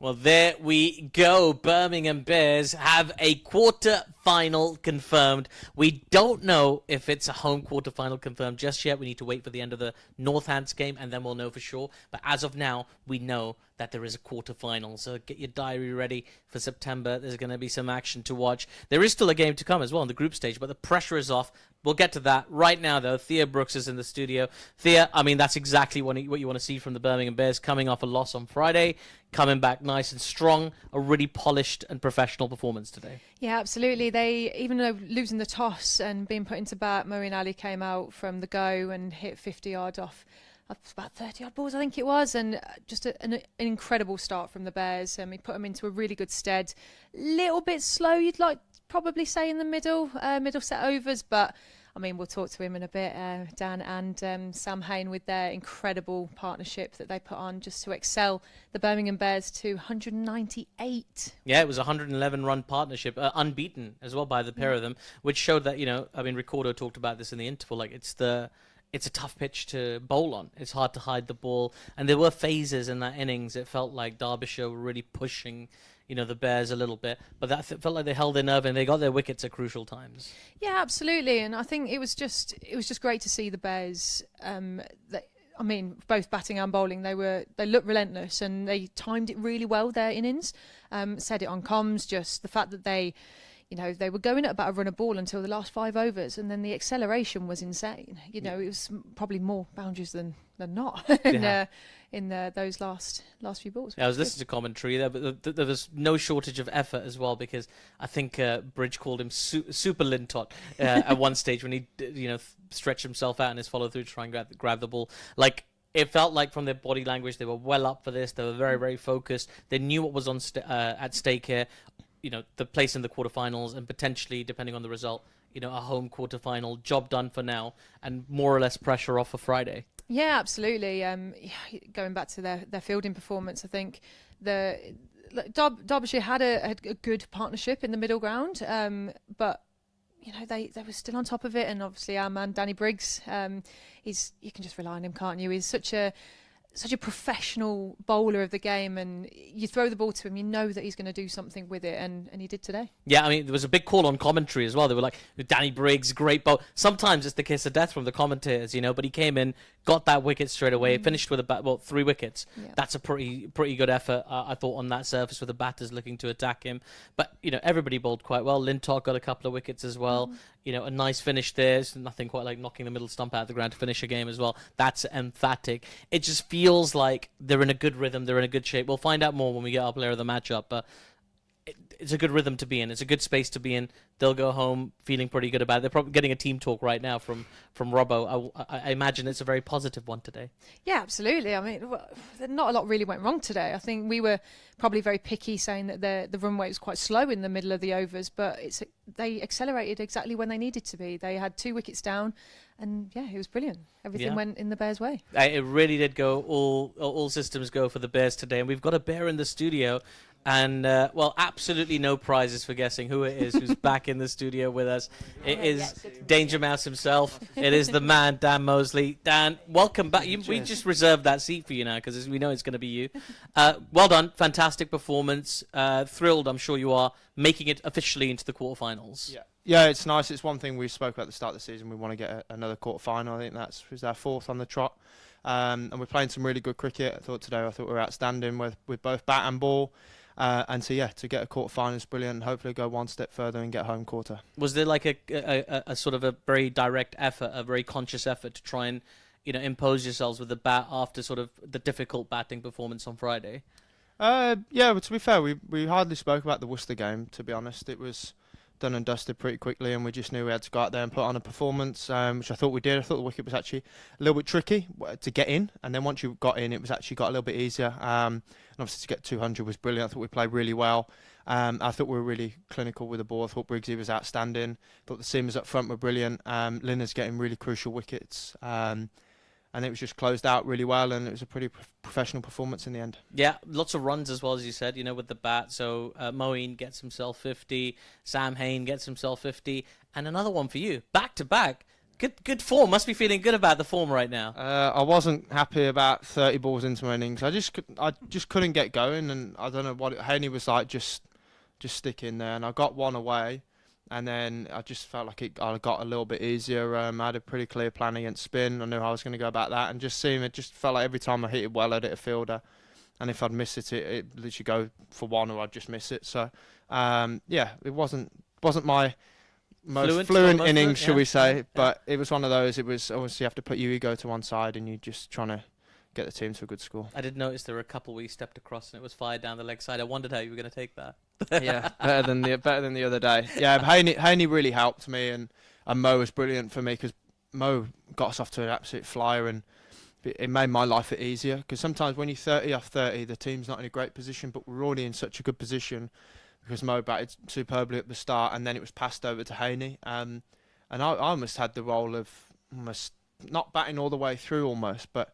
Well, there we go. Birmingham Bears have a quarter-final confirmed. We don't know if it's a home quarter-final confirmed just yet. We need to wait for the end of the Northants game, and then we'll know for sure. But as of now, we know that there is a quarter-final. So get your diary ready for September. There's going to be some action to watch. There is still a game to come as well in the group stage, but the pressure is off. We'll get to that. Right now, though, Thea Brooks is in the studio. Thea, I mean, that's exactly what you want to see from the Birmingham Bears, coming off a loss on Friday, coming back nice and strong, a really polished and professional performance today. Yeah, absolutely. They, even though losing the toss and being put into bat, Moeen Ali came out from the go and hit 50 yards off about 30 odd balls, I think it was, and just an incredible start from the Bears. He put them into a really good stead. Little bit slow, you'd like probably say in the middle set overs, but I mean, we'll talk to him in a bit, Dan and Sam Hain, with their incredible partnership that they put on just to excel the Birmingham Bears to 198. Yeah, it was a 111-run partnership, unbeaten as well by the pair of them, which showed that, I mean, Ricardo talked about this in the interval, like it's a tough pitch to bowl on. It's hard to hide the ball. And there were phases in that innings. It felt like Derbyshire were really pushing, the Bears a little bit. But that felt like they held their nerve and they got their wickets at crucial times. Yeah, absolutely. And I think it was just great to see the Bears. Both batting and bowling, they looked relentless and they timed it really well, their innings. Said it on comms, just the fact that they were going at about a run a ball until the last 5 overs, and then the acceleration was insane. It was probably more boundaries than not in those last few balls. Yeah, I was listening to commentary there, but there was no shortage of effort as well, because I think Bridge called him Super Lintott at one stage when he stretched himself out and his follow through to try and grab the ball. Like, it felt like from their body language they were well up for this. They were very, very focused. They knew what was at stake here. The place in the quarterfinals and potentially, depending on the result, a home quarterfinal. Job done for now, and more or less pressure off for Friday. Yeah, absolutely. Going back to their fielding performance, I think Derbyshire had a good partnership in the middle ground, but they were still on top of it. And obviously our man Danny Briggs, you can just rely on him, can't you? He's such a professional bowler of the game, and you throw the ball to him, you know that he's going to do something with it, and he did today. Yeah, I mean, there was a big call on commentary as well. They were like, Danny Briggs, great bowl. Sometimes it's the kiss of death from the commentators, but he came in, got that wicket straight away, finished with 3 wickets. Yeah. That's a pretty good effort, I thought, on that surface, with the batters looking to attack him. But, everybody bowled quite well. Lintott got a couple of wickets as well. A nice finish there. It's nothing quite like knocking the middle stump out of the ground to finish a game as well. That's emphatic. It just feels like they're in a good rhythm. They're in a good shape. We'll find out more when we get our player of the matchup, but it's a good rhythm to be in. It's a good space to be in. They'll go home feeling pretty good about it. They're probably getting a team talk right now from Robbo. I imagine it's a very positive one today. Yeah, absolutely. I mean, not a lot really went wrong today. I think we were probably very picky, saying that the run rate was quite slow in the middle of the overs, but they accelerated exactly when they needed to be. They had 2 wickets down, and yeah, it was brilliant. Everything went in the Bears' way. It really did go all systems go for the Bears today, and we've got a Bear in the studio. And, absolutely no prizes for guessing who it is who's back in the studio with us. It is Danger Mouse himself. It is the man, Dan Mosley. Dan, welcome back. We just reserved that seat for you now because we know it's going to be you. Well done. Fantastic performance. Thrilled, I'm sure you are, making it officially into the quarterfinals. Yeah, it's nice. It's one thing we spoke about at the start of the season. We want to get another quarterfinal. I think that was our 4th on the trot. And we're playing some really good cricket. I thought we were outstanding with both bat and ball. And so, to get a quarter-final is brilliant. Hopefully go one step further and get home quarter. Was there like a sort of a very direct effort, a very conscious effort to try and, impose yourselves with the bat after sort of the difficult batting performance on Friday? But to be fair, we hardly spoke about the Worcester game, to be honest. It was done and dusted pretty quickly, and we just knew we had to go out there and put on a performance, which I thought we did. I thought the wicket was actually a little bit tricky to get in, and then once you got in, it was actually got a little bit easier. And obviously to get 200 was brilliant. I thought we played really well. I thought we were really clinical with the ball. I thought Briggsy was outstanding. I thought the seamers up front were brilliant. Linner's getting really crucial wickets. And it was just closed out really well, and it was a pretty professional performance in the end. Yeah, lots of runs as well, as you said, with the bat. So Moeen gets himself 50, Sam Hain gets himself 50, and another one for you. Back-to-back, Good form. Must be feeling good about the form right now. I wasn't happy about 30 balls into my innings. I just couldn't get going, and I don't know what Haney was like. Just stick in there, and I got one away, and then I just felt like I got a little bit easier. I had a pretty clear plan against spin. I knew how I was going to go about that, and it just felt like every time I hit it well, I'd hit a fielder, and if I'd miss it, it literally go for one, or I'd just miss it. So, it wasn't my most fluent innings, shall we say, but it was one of those. It was obviously you have to put your ego to one side, and you're just trying to get the team to a good score. I did notice there were a couple where you stepped across and it was fired down the leg side. I wondered how you were going to take that. Yeah, better than the other day. Yeah, Haney really helped me, and Mo was brilliant for me because Mo got us off to an absolute flyer, and it made my life easier. Because sometimes when you're 30 off 30, the team's not in a great position, but we're already in such a good position because Mo batted superbly at the start, and then it was passed over to Haney. And I almost had the role of almost not batting all the way through almost, but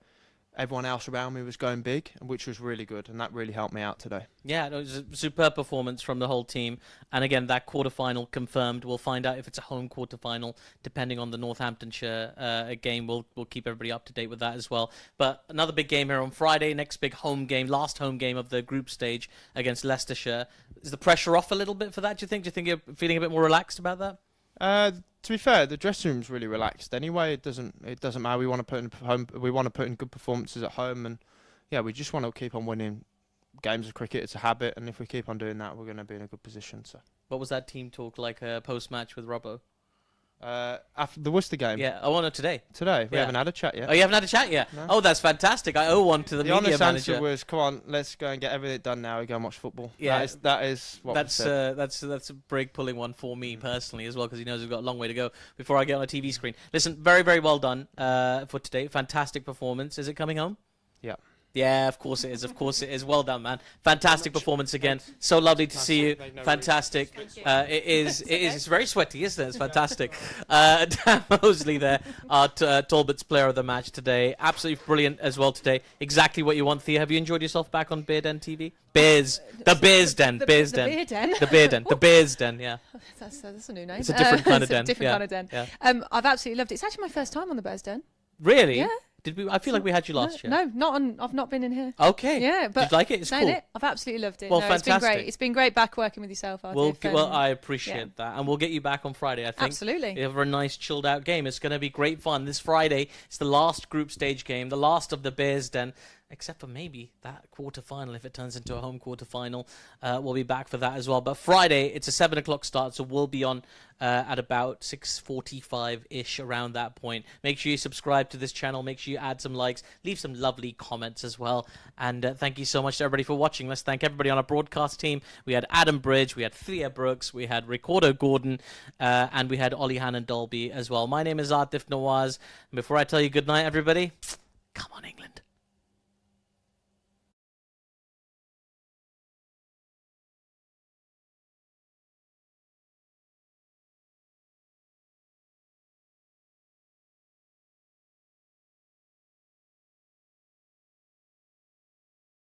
everyone else around me was going big, which was really good, and that really helped me out today. Yeah, it was a superb performance from the whole team. And again, that quarterfinal confirmed. We'll find out if it's a home quarterfinal, depending on the Northamptonshire game. We'll keep everybody up to date with that as well. But another big game here on Friday, next big home game, last home game of the group stage against Leicestershire. Is the pressure off a little bit for that, do you think? Do you think you're feeling a bit more relaxed about that? To be fair, the dressing room's really relaxed anyway. It doesn't matter. We want to put in good performances at home, and yeah, we just want to keep on winning games of cricket. It's a habit, and if we keep on doing that, we're going to be in a good position. So, what was that team talk like post match with Robbo? After the Worcester game. Yeah, I want it today. Today, we haven't had a chat yet. Oh, you haven't had a chat yet? No. Oh, that's fantastic. I owe one to the media manager. The honest answer was, "Come on, let's go and get everything done now. We go and watch football." Yeah, that is what that's a break pulling one for me personally as well, because he knows we've got a long way to go before I get on a TV screen. Listen, very very well done for today. Fantastic performance. Is it coming home? Yeah. Yeah, of course it is. Of course it is. Well done, man. Fantastic performance again. So lovely to see you. Fantastic. It is. It's very sweaty, isn't it? It's fantastic. Dan Mosley there, our Talbot's player of the match today. Absolutely brilliant as well today. Exactly what you want, Thea. Have you enjoyed yourself back on Bear Den TV? The Bears Den. Bears Den. The Bear Den. The Bear Den. The Bears Den. Yeah. That's a new name. It's a different kind of den. Different kind of den. Yeah. I've absolutely loved it. It's actually my first time on the Bears Den. Really? Yeah. Did we? I feel like we had you last year. No, not on. I've not been in here. Okay. Yeah, but did you like it? It's cool. I've absolutely loved it. Well, no, fantastic. It's been great. It's been great back working with yourself, Artif. Well, I appreciate that, and we'll get you back on Friday. I think Absolutely. We have a nice chilled out game. It's going to be great fun this Friday. It's the last group stage game, the last of the Bears Den. Except for maybe that quarter-final, if it turns into a home quarter-final. We'll be back for that as well. But Friday, it's a 7 o'clock start, so we'll be on at about 6:45-ish, around that point. Make sure you subscribe to this channel. Make sure you add some likes. Leave some lovely comments as well. And thank you so much to everybody for watching. Let's thank everybody on our broadcast team. We had Adam Bridge, we had Thea Brooks, we had Ricardo Gordon, and we had Ollie Hannon Dolby as well. My name is Artif Nawaz. And before I tell you good night, everybody, come on, England.